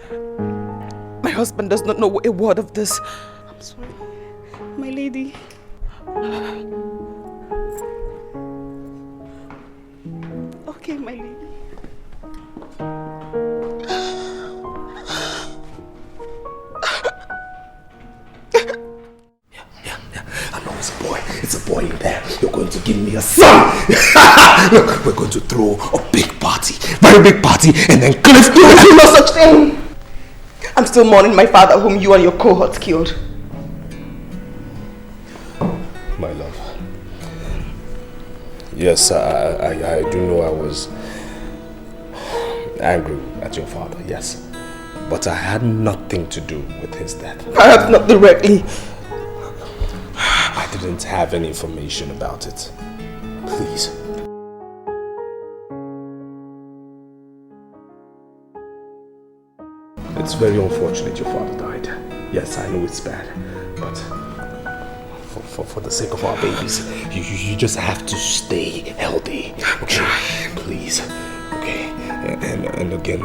My husband does not know a word of this. I'm sorry. My lady. Okay, my lady. I know it's a boy. It's a boy in there. You're going to give me a son. Look, we're going to throw a big party. Very big party. And then Cliff... No such thing. I'm still mourning my father whom you and your cohorts killed. My love. Yes, I do know I was angry at your father, yes. But I had nothing to do with his death. Perhaps not directly. I didn't have any information about it. Please. It's very unfortunate your father died. Yes, I know it's bad, but for the sake of our babies, you just have to stay healthy. Okay, please. Okay, and again,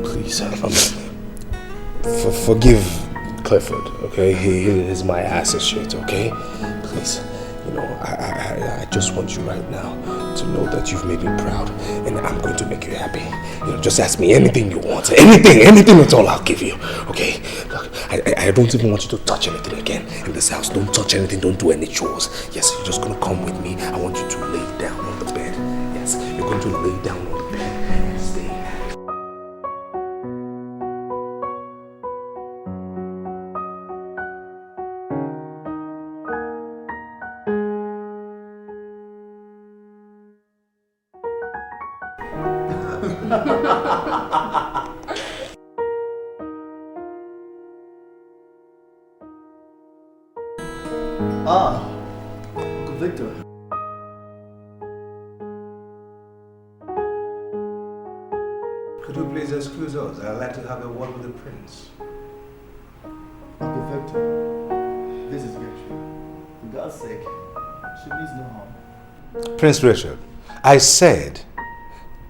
please, forgive Clifford. Okay, he is my associate. Okay, please. You know, I just want you right now to know that you've made me proud, and I'm going to make you happy. You know, just ask me anything you want. Anything at all, I'll give you. Okay? Look, I don't even want you to touch anything again in this house. Don't touch anything. Don't do any chores. Yes, you're just going to come with me. I want you to lay down on the bed. Yes, you're going to lay down on the bed and stay. Uncle Victor. Could you please excuse us? I'd like to have a word with the prince. Uncle Victor, this is Gertrude. For God's sake, she means no harm. Prince Richard, I said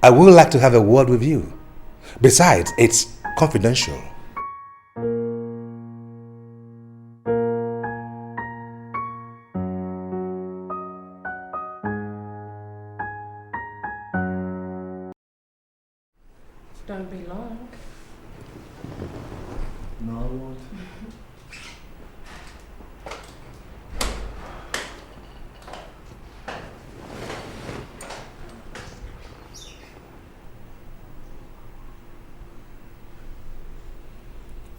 I would like to have a word with you. Besides, it's confidential. Don't be long. No.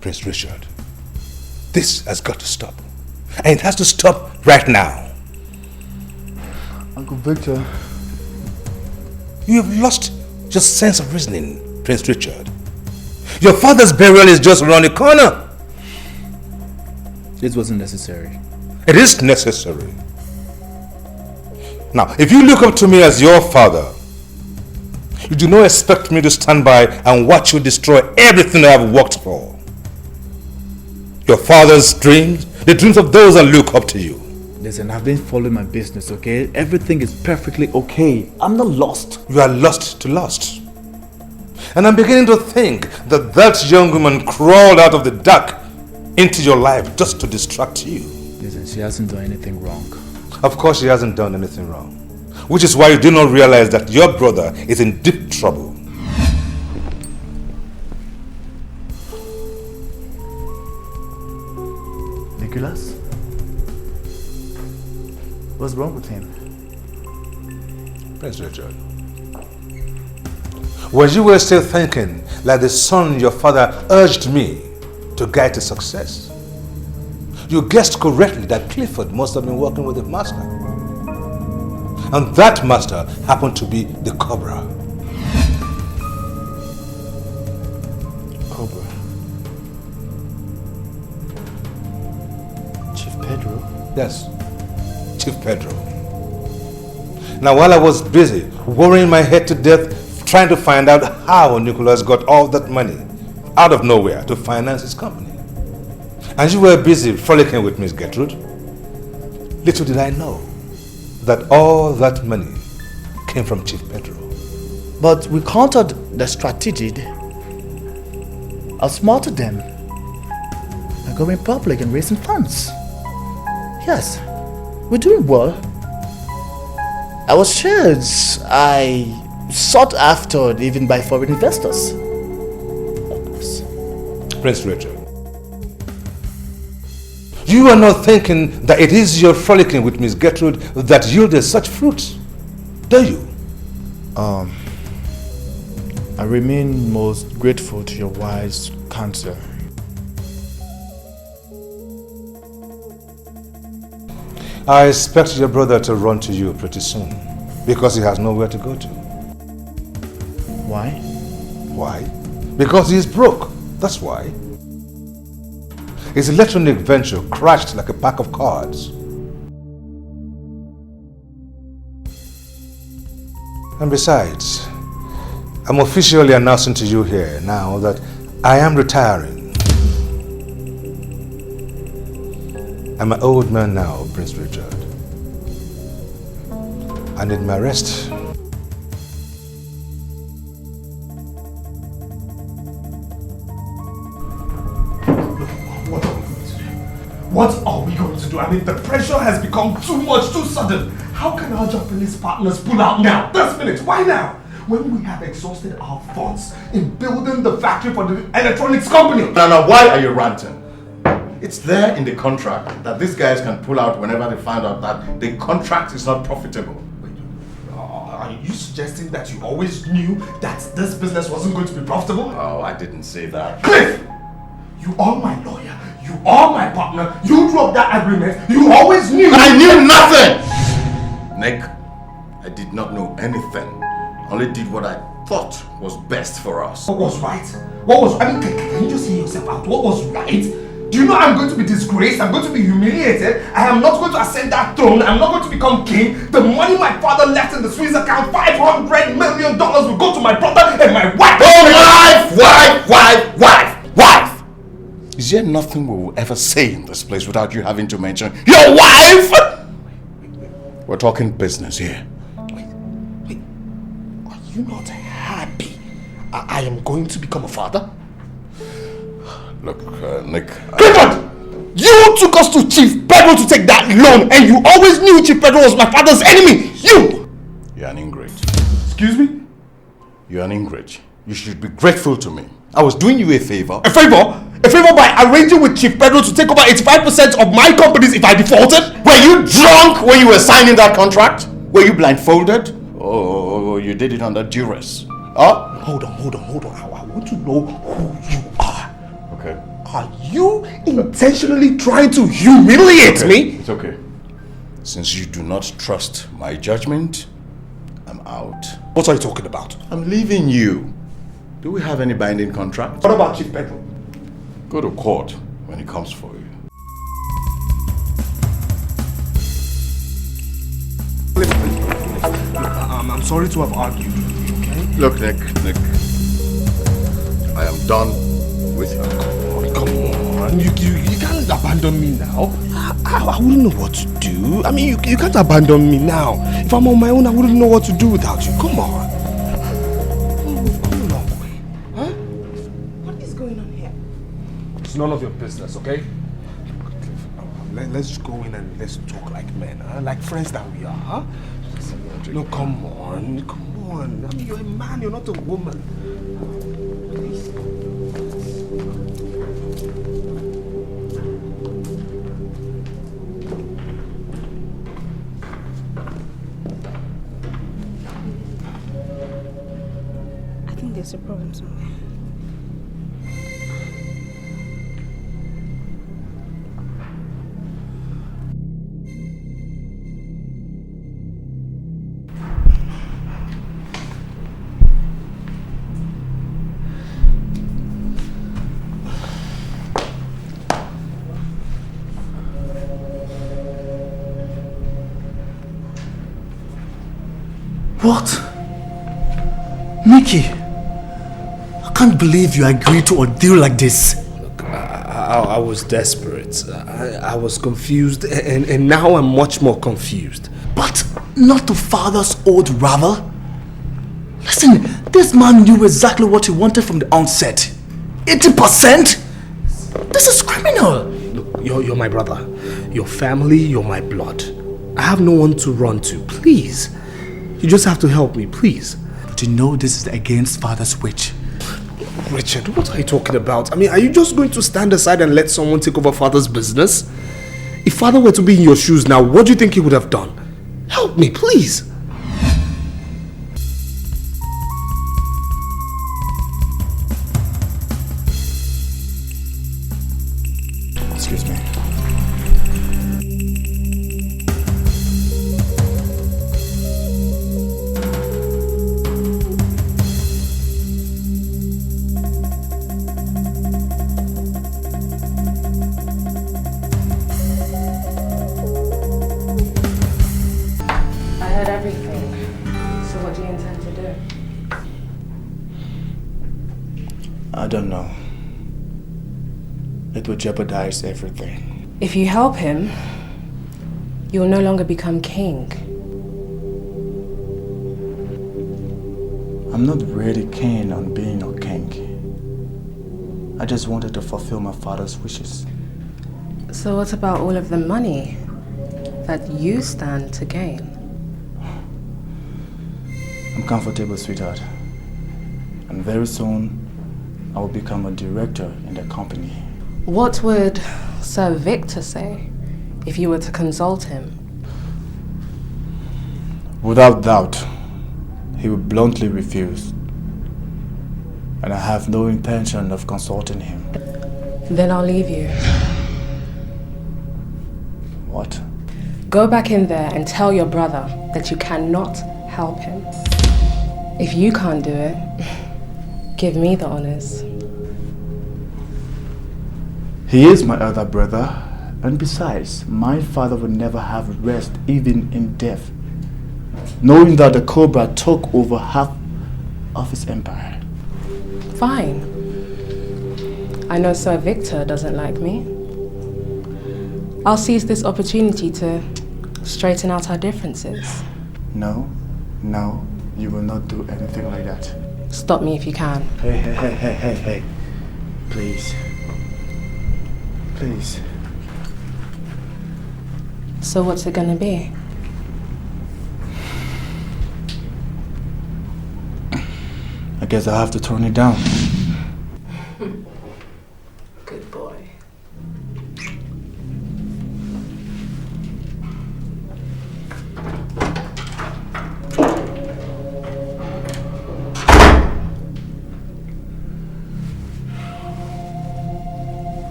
Prince Richard, this has got to stop. And it has to stop right now. Uncle Victor. You have lost your sense of reasoning, Prince Richard. Your father's burial is just around the corner. This wasn't necessary. It is necessary. Now, if you look up to me as your father, you do not expect me to stand by and watch you destroy everything I have worked for. Your father's dreams, the dreams of those that look up to you. Listen, I've been following my business, okay? Everything is perfectly okay. I'm not lost. You are lost to lust. And I'm beginning to think that that young woman crawled out of the dark into your life just to distract you. Listen, she hasn't done anything wrong. Of course she hasn't done anything wrong. Which is why you do not realize that your brother is in deep trouble. Nicholas? What's wrong with him? Prince Richard, when you were still thinking like the son your father urged me to guide to success, you guessed correctly that Clifford must have been working with the master. And that master happened to be the Cobra. Cobra? Chief Pedro? Yes, Chief Pedro. Now while I was busy worrying my head to death trying to find out how Nicholas got all that money out of nowhere to finance his company, and you were busy frolicking with Miss Gertrude, little did I know that all that money came from Chief Pedro. But we countered the strategy, outsmarted them by going public and raising funds. Yes, we're doing well. Our shares are sought after even by foreign investors. Prince Richard, you are not thinking that it is your frolicking with Miss Gertrude that yielded such fruits, do you? I remain most grateful to your wise counsel. I expect your brother to run to you pretty soon because he has nowhere to go to. Why? Why? Because he is broke. That's why. His electronic venture crashed like a pack of cards. And besides, I'm officially announcing to you here now that I am retiring. I'm an old man now, Prince Richard. I need my rest. What are we going to do? I mean, the pressure has become too much, too sudden. How can our Japanese partners pull out now? This minute, why now? When we have exhausted our funds in building the factory for the electronics company. Now, why are you ranting? It's there in the contract that these guys can pull out whenever they find out that the contract is not profitable. Are you suggesting that you always knew that this business wasn't going to be profitable? Oh, I didn't say that. Cliff! You are my lawyer. You are my partner. You drew up that agreement. You always knew. I knew nothing! Nick, I did not know anything. Only did what I thought was best for us. What was right? What was... I mean, can you just hear yourself out? What was right? Do you know I'm going to be disgraced? I'm going to be humiliated. I am not going to ascend that throne. I'm not going to become king. The money my father left in the Swiss account, $500 million, will go to my brother and my wife. Oh, wife! Is there nothing we will ever say in this place without you having to mention your wife? We're talking business here. Wait. Are you not happy I am going to become a father? Look, Nick... Clifford! You took us to Chief Pedro to take that loan, and you always knew Chief Pedro was my father's enemy! You! You're an ingrate. Excuse me? You're an ingrate. You should be grateful to me. I was doing you a favor. A favor? A favor by arranging with Chief Pedro to take over 85% of my companies if I defaulted? Were you drunk when you were signing that contract? Were you blindfolded? Or you did it under duress? Huh? Hold on. I want to know who you are. Okay. Are you intentionally trying to humiliate me? It's okay. Since you do not trust my judgment, I'm out. What are you talking about? I'm leaving you. Do we have any binding contract? What about Chief Pedro? Go to court when he comes for you. I'm sorry to have argued with you, okay? Look, Nick. I am done with you. Come on. You can't abandon me now. I wouldn't know what to do. I mean, you can't abandon me now. If I'm on my own, I wouldn't know what to do without you. Come on. It's none of your business, okay? Let's just go in and let's talk like men, huh? Like friends that we are, huh? No, come on. I mean, you're a man, you're not a woman. Please. I think there's a problem somewhere. What? Mickey, I can't believe you agreed to a deal like this. Look, I was desperate. I was confused, and now I'm much more confused. But not to father's old rival. Listen, this man knew exactly what he wanted from the onset. 80%? This is criminal. Look, you're my brother. Your family, you're my blood. I have no one to run to. Please. You just have to help me, please. But you know this is against father's wish. Richard, what are you talking about? I mean, are you just going to stand aside and let someone take over father's business? If father were to be in your shoes now, what do you think he would have done? Help me, please. Excuse me. I don't know. It would jeopardize everything. If you help him, you'll no longer become king. I'm not really keen on being a king. I just wanted to fulfill my father's wishes. So what about all of the money that you stand to gain? I'm comfortable, sweetheart. And very soon, I will become a director in the company. What would Sir Victor say if you were to consult him? Without doubt, he would bluntly refuse. And I have no intention of consulting him. Then I'll leave you. What? Go back in there and tell your brother that you cannot help him. If you can't do it, give me the honors. He is my other brother, and besides, my father would never have rest even in death, knowing that the Cobra took over half of his empire. Fine. I know Sir Victor doesn't like me. I'll seize this opportunity to straighten out our differences. No, you will not do anything like that. Stop me if you can. Hey. Please. So what's it gonna be? A guess I have to turn it down. Good boy.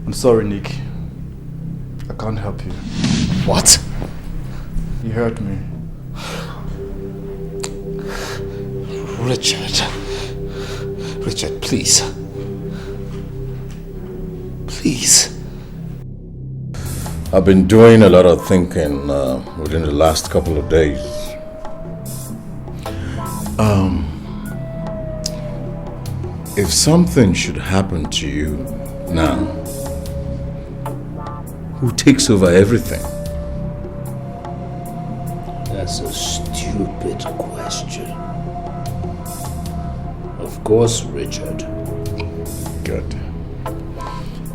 I'm sorry, Nick. I can't help you. What? You hurt me. Richard. Richard, please. Please. I've been doing a lot of thinking within the last couple of days. If something should happen to you now, who takes over everything? That's a stupid question. Of course, Richard. Good.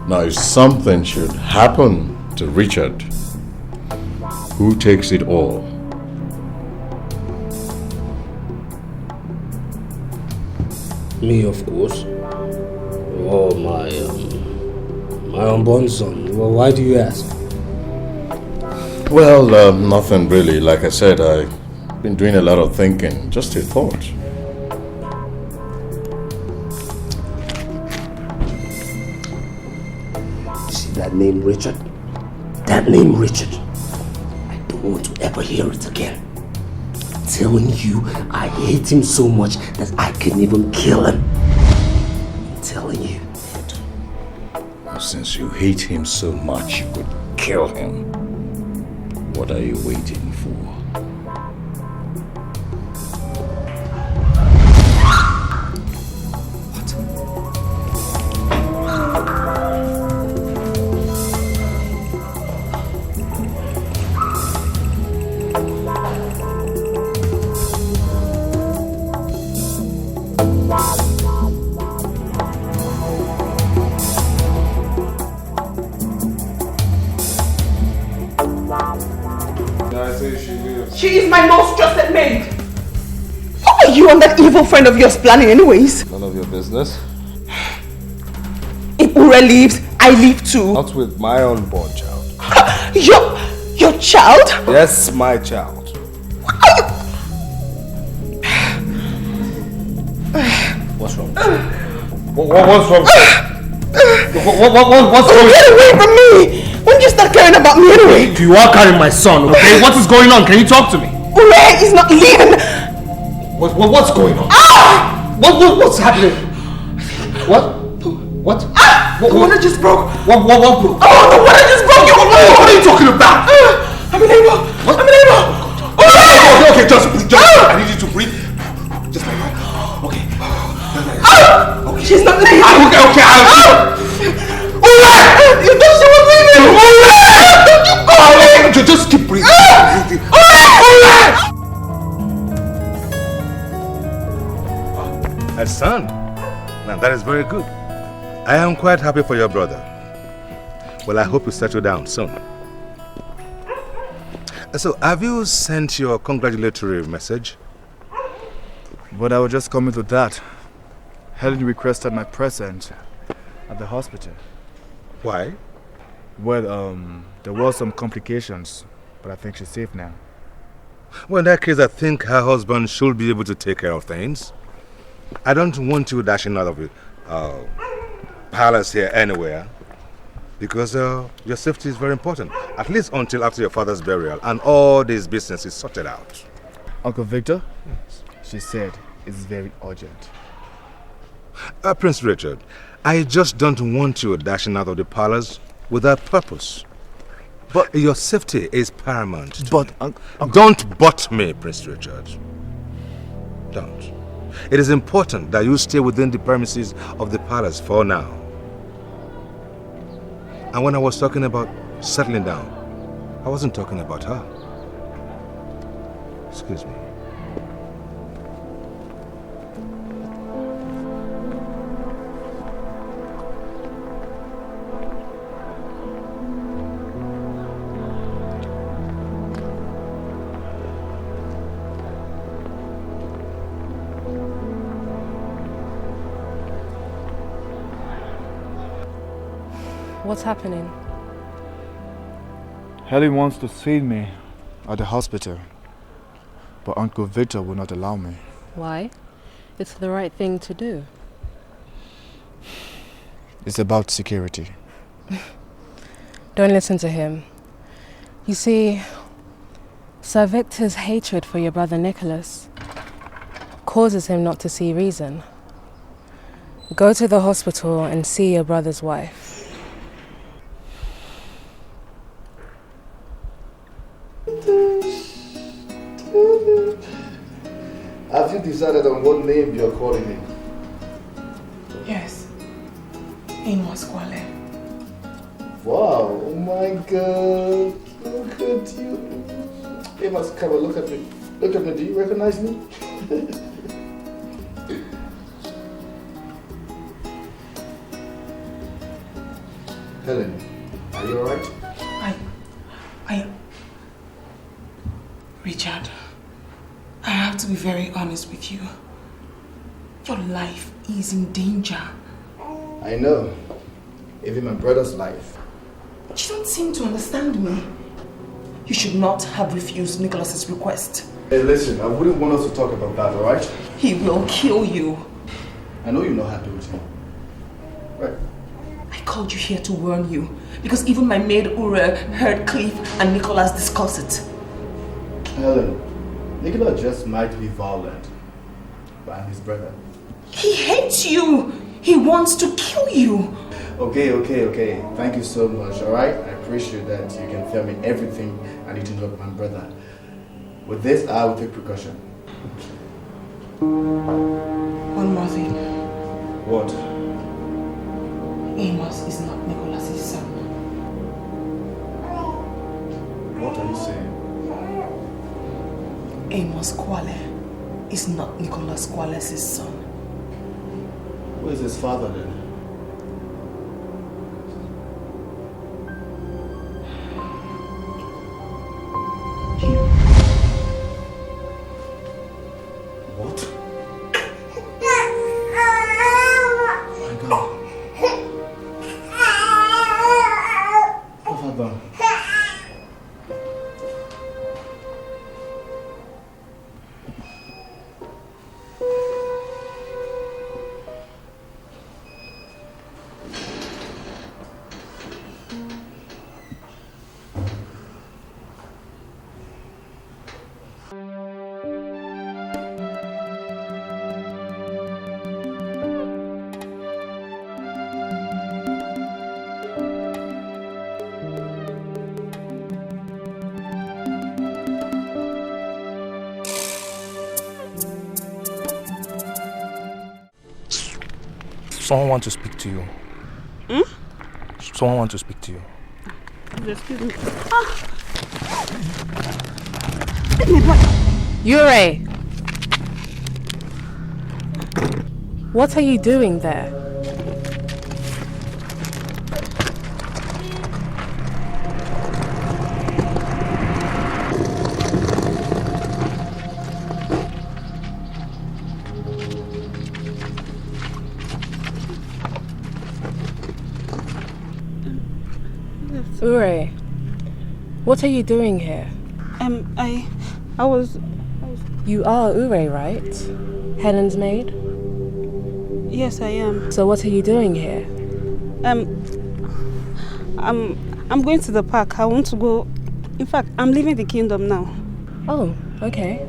Now, if something should happen to Richard, who takes it all? Me, of course. Oh, my unborn son. Well, why do you ask? Well, nothing really. Like I said, I've been doing a lot of thinking. Just a thought. See that name, Richard? That name, Richard. I don't want to ever hear it again. I'm telling you, I hate him so much that I can even kill him. I'm telling you. Since you hate him so much, you could kill him. What are you waiting for? She is my most trusted maid. What are you and that evil friend of yours planning anyways? None of your business. If Ure leaves, I leave too. Not with my unborn child. Your child? Yes, my child. What's wrong? What's wrong? What's going on? Get away from me! When you start caring about me anyway? You are carrying my son, okay? What is going on? Can you talk to me? Ure is not leaving. What's going on? Ah! What's happening? What? Ah! The water just broke. What broke? Oh, the water just broke. What are you talking about? I'm in labor. I'm in labor. Okay, just I need you to breathe. Just like that. Okay. Okay. She's not leaving. Okay. You thought she was leaving. Don't you call me. Just keep breathing. A son. Now that is very good. I am quite happy for your brother. Well, I hope you settle down soon. So, have you sent your congratulatory message? But I was just coming to that. Helen requested my presence at the hospital. Why? Well, there were some complications, but I think she's safe now. Well, in that case, I think her husband should be able to take care of things. I don't want you dashing out of the palace here anywhere, because your safety is very important, at least until after your father's burial and all this business is sorted out. Uncle Victor? Yes. She said it's very urgent. Prince Richard, I just don't want you dashing out of the palace without purpose. But your safety is paramount. But don't butt me, Prince Richard. Don't. It is important that you stay within the premises of the palace for now. And when I was talking about settling down, I wasn't talking about her. Excuse me. What's happening? Helen wants to see me at the hospital, but Uncle Victor will not allow me. Why? It's the right thing to do. It's about security. Don't listen to him. You see, Sir Victor's hatred for your brother Nicholas causes him not to see reason. Go to the hospital and see your brother's wife. Have you decided on what name you're calling him? Yes. Amos Kwale. Wow, oh my God. Look at you. Amos, come on, look at me. Look at me, do you recognize me? Helen, are you alright? Richard, I have to be very honest with you. Your life is in danger. I know. Even my brother's life. But you don't seem to understand me. You should not have refused Nicholas's request. Hey, listen, I wouldn't want us to talk about that, alright? He will kill you. I know you're not happy with him. Right? I called you here to warn you because even my maid Ure heard Cliff and Nicholas discuss it. Helen, Nicholas just might be violent, but I'm his brother. He hates you. He wants to kill you. Okay. Thank you so much, alright? I appreciate that you can tell me everything I need to know about my brother. With this, I will take precaution. One more thing. What? Amos is not Nicholas's son. What are you saying? Amos Kwale is not Nicholas Kwale's son. Who is his father then? What? My God. What have I done? Someone wants to speak to you. Someone wants to speak to you. Excuse me. Ure! What are you doing there? Ure, what are you doing here? I was... You are Ure, right? Helen's maid? Yes, I am. So what are you doing here? I'm going to the park. I want to go... In fact, I'm leaving the kingdom now. Oh, okay.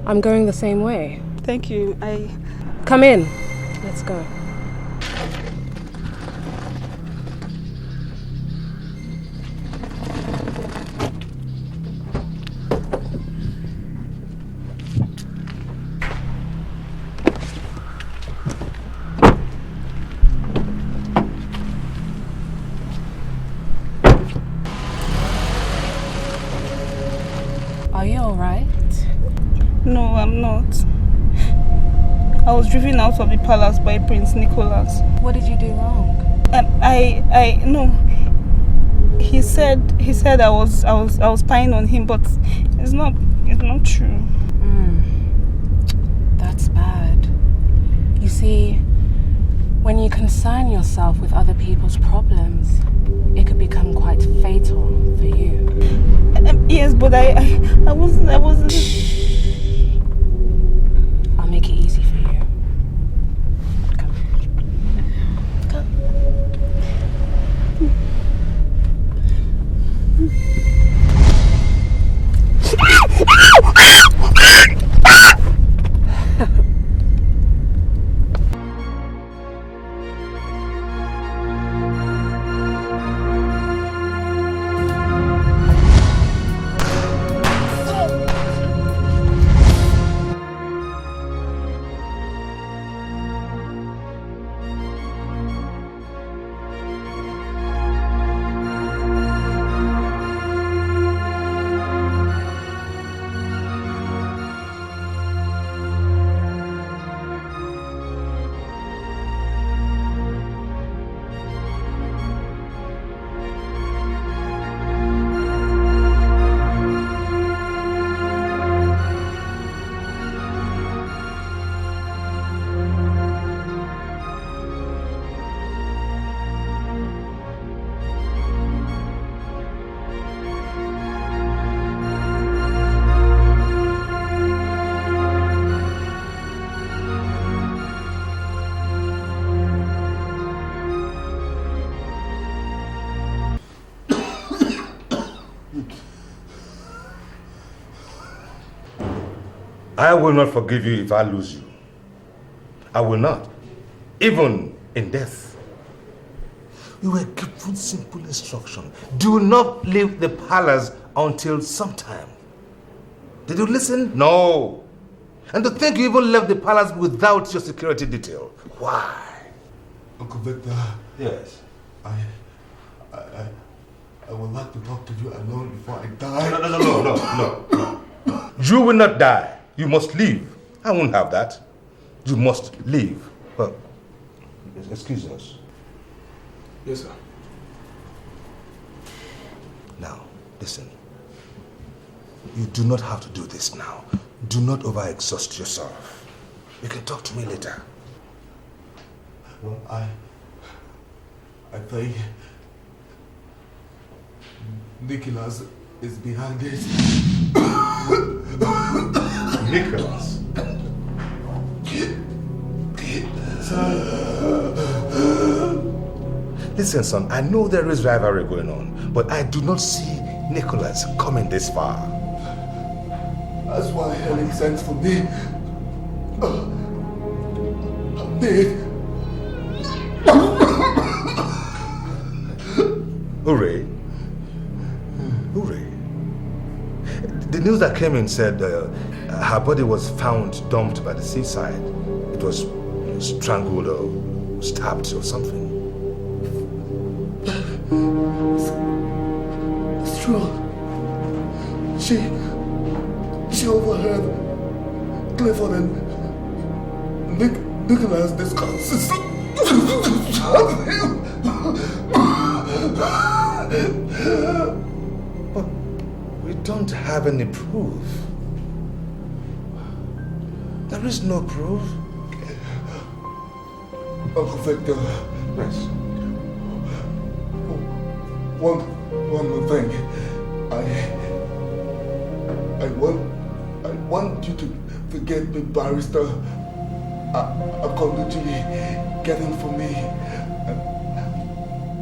I'm going the same way. Thank you. Come in. Let's go. Are you alright? No, I'm not. I was driven out of the palace by Prince Nicholas. What did you do wrong? No. He said I was spying on him, but it's not true. That's bad. You see, When you concern yourself with other people's problems, it could become quite fatal for you. Yes, but I wasn't. I'll make it easy for you. I will not forgive you if I lose you. I will not, even in death. You were given simple instruction. Do not leave the palace until sometime. Did you listen? No. And to think you even left the palace without your security detail. Why? Uncle Victor. Yes. I would like to talk to you alone before I die. No. You will not die. You must leave. I won't have that. You must leave. But, excuse us. Yes, sir. Now, listen. You do not have to do this now. Do not overexhaust yourself. You can talk to me later. Well, I think Nicholas is behind it. Nicholas? Listen, son, I know there is rivalry going on, but I do not see Nicholas coming this far. That's why Helen sent for me. Hooray. Hooray. The news that came in said her body was found dumped by the seaside. It was strangled or stabbed or something. It's true. She overheard Clifford and Nicholas discuss But we don't have any proof. There is no proof. Uncle Victor. Yes. One more thing. I want you to forget the barrister I'm completely getting for me.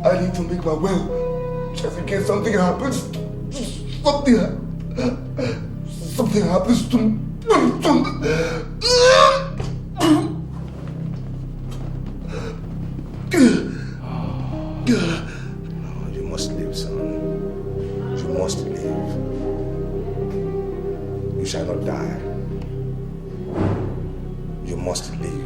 I need to make my will just in case something happens. Something happens to me. No, you must leave, son. You must leave. You shall not die. You must leave.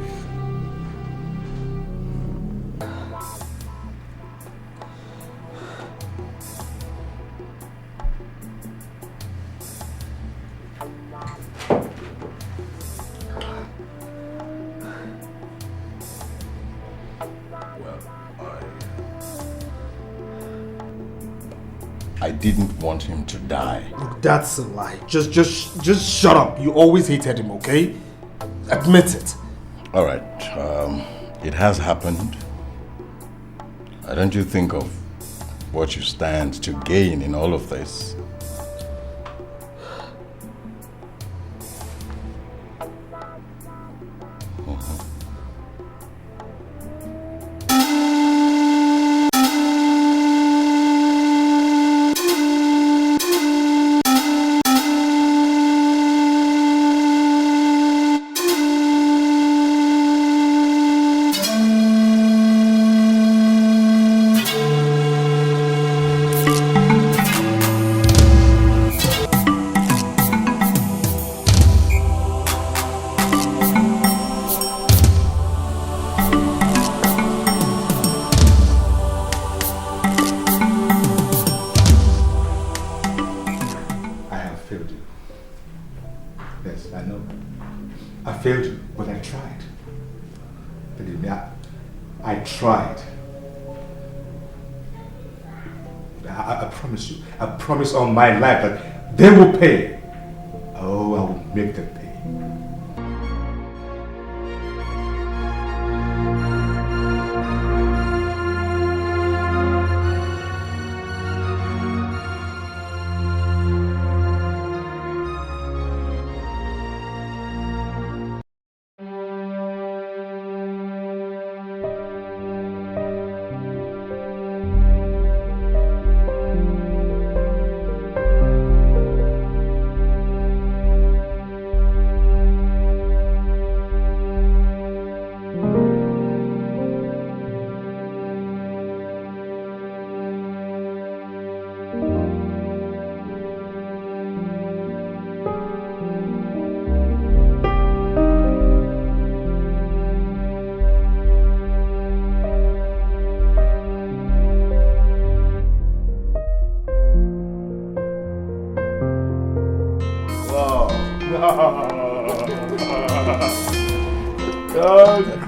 I didn't want him to die. Look, that's a lie. Just shut up. You always hated him, okay? Admit it. All right. It has happened. Why don't you think of what you stand to gain in all of this? Promise on my life that they will pay. Oh, I will make them pay.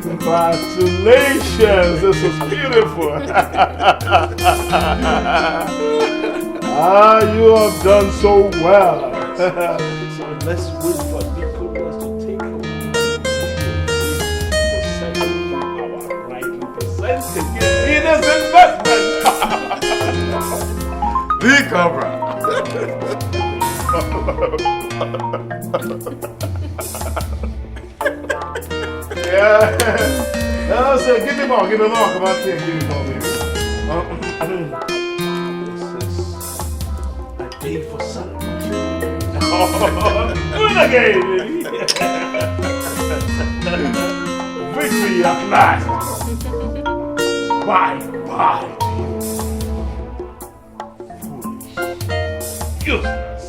Congratulations, this is beautiful. You have done so well. So let's wait for Nicholas to take over. Our rightly presented in his investment. The Cobra. Yeah. No, sir, give me more, come on, here, give me more, baby. This is a day for celebration. Do it again, baby. Victory at last. Bye to you. Foolish, useless,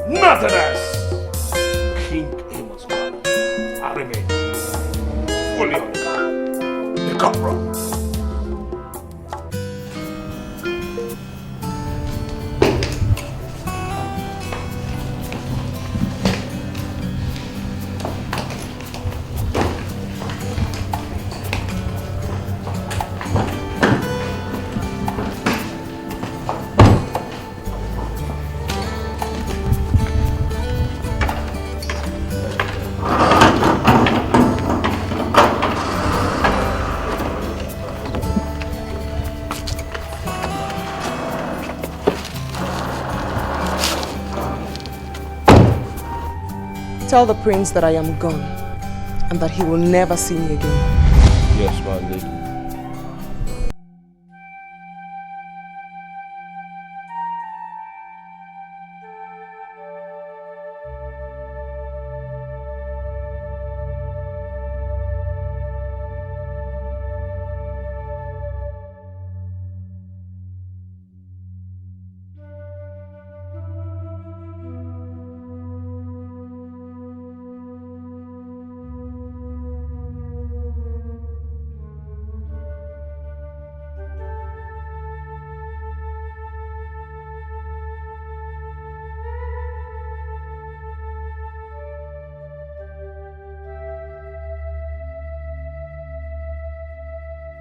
nothingness. King Amos, I remain fully on the Cobra. Tell the prince that I am gone and that he will never see me again. Yes, my lady.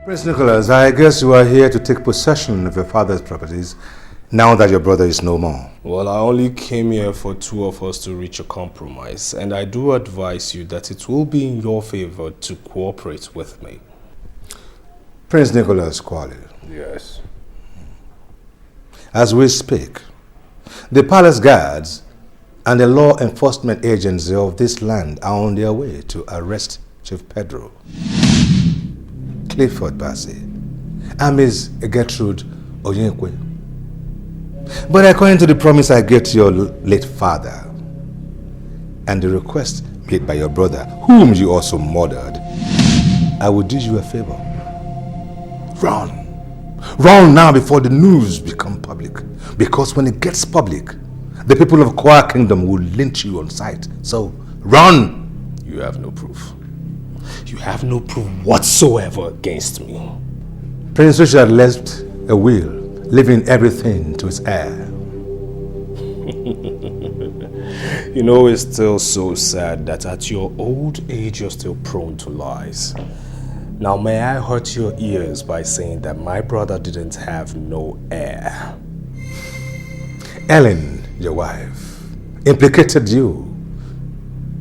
Prince Nicholas, I guess you are here to take possession of your father's properties now that your brother is no more. Well, I only came here for two of us to reach a compromise, and I do advise you that it will be in your favor to cooperate with me. Prince Nicholas Kwali. Yes. As we speak, the palace guards and the law enforcement agency of this land are on their way to arrest Chief Pedro, Clifford Bassey, and Miss Gertrude Oyenkwe. But according to the promise I gave to your late father and the request made by your brother, whom you also murdered, I will do you a favor. Run. Run now before the news become public. Because when it gets public, the people of Kwa Kingdom will lynch you on sight. So, run! You have no proof. You have no proof whatsoever against me. Prince Richard left a will, leaving everything to his heir. You know, it's still so sad that at your old age you're still prone to lies. Now, may I hurt your ears by saying that my brother didn't have no heir? Ellen, your wife, implicated you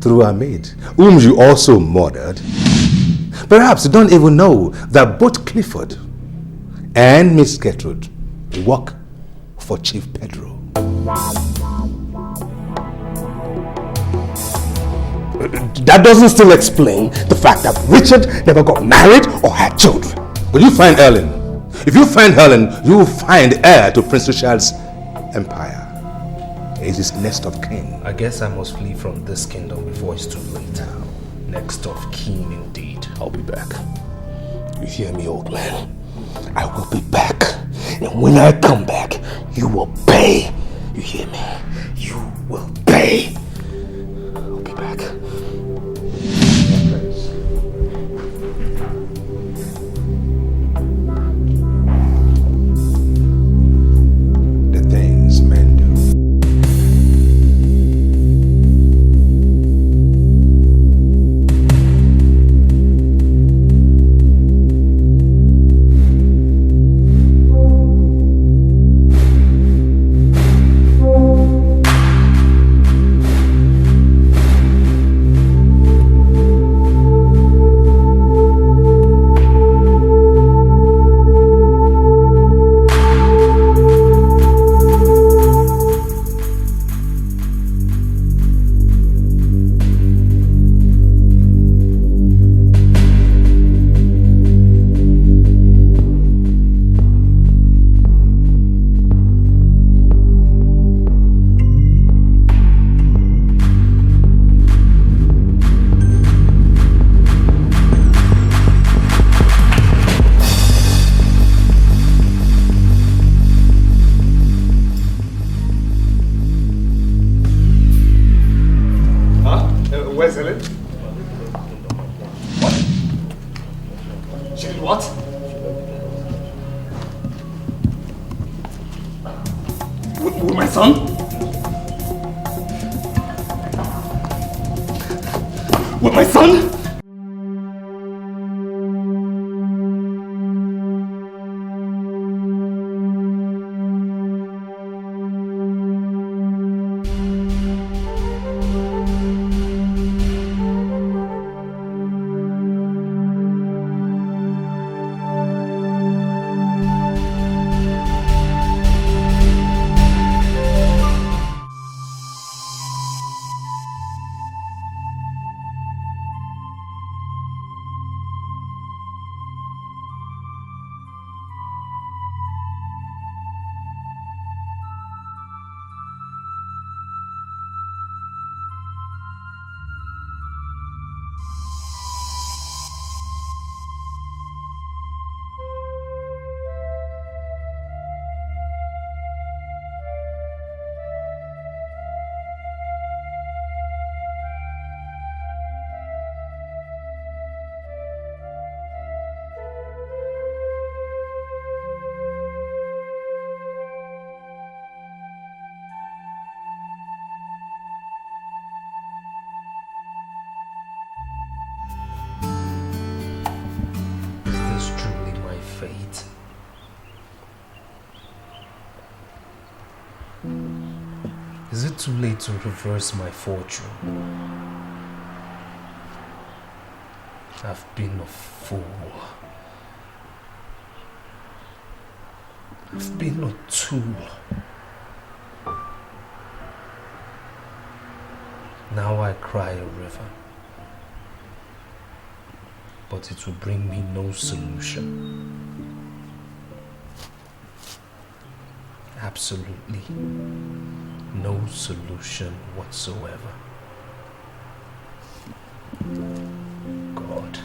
through her maid, whom you also murdered. Perhaps you don't even know that both Clifford and Miss Gertrude work for Chief Pedro. That doesn't still explain the fact that Richard never got married or had children. Will you find Ellen? If you find Helen, you will find heir to Prince Richard's empire. He is his next of kin. I guess I must flee from this kingdom before it's too late. Next of kin indeed. I'll be back. You hear me, old man? I will be back. And when I come back, you will pay. You hear me? You will pay. I'll be back. Where's Helen? What? She did what? With my son? With my son? Is it too late to reverse my fortune? I've been a fool. I've been a tool. Now I cry a river, but it will bring me no solution. Absolutely no solution whatsoever. God.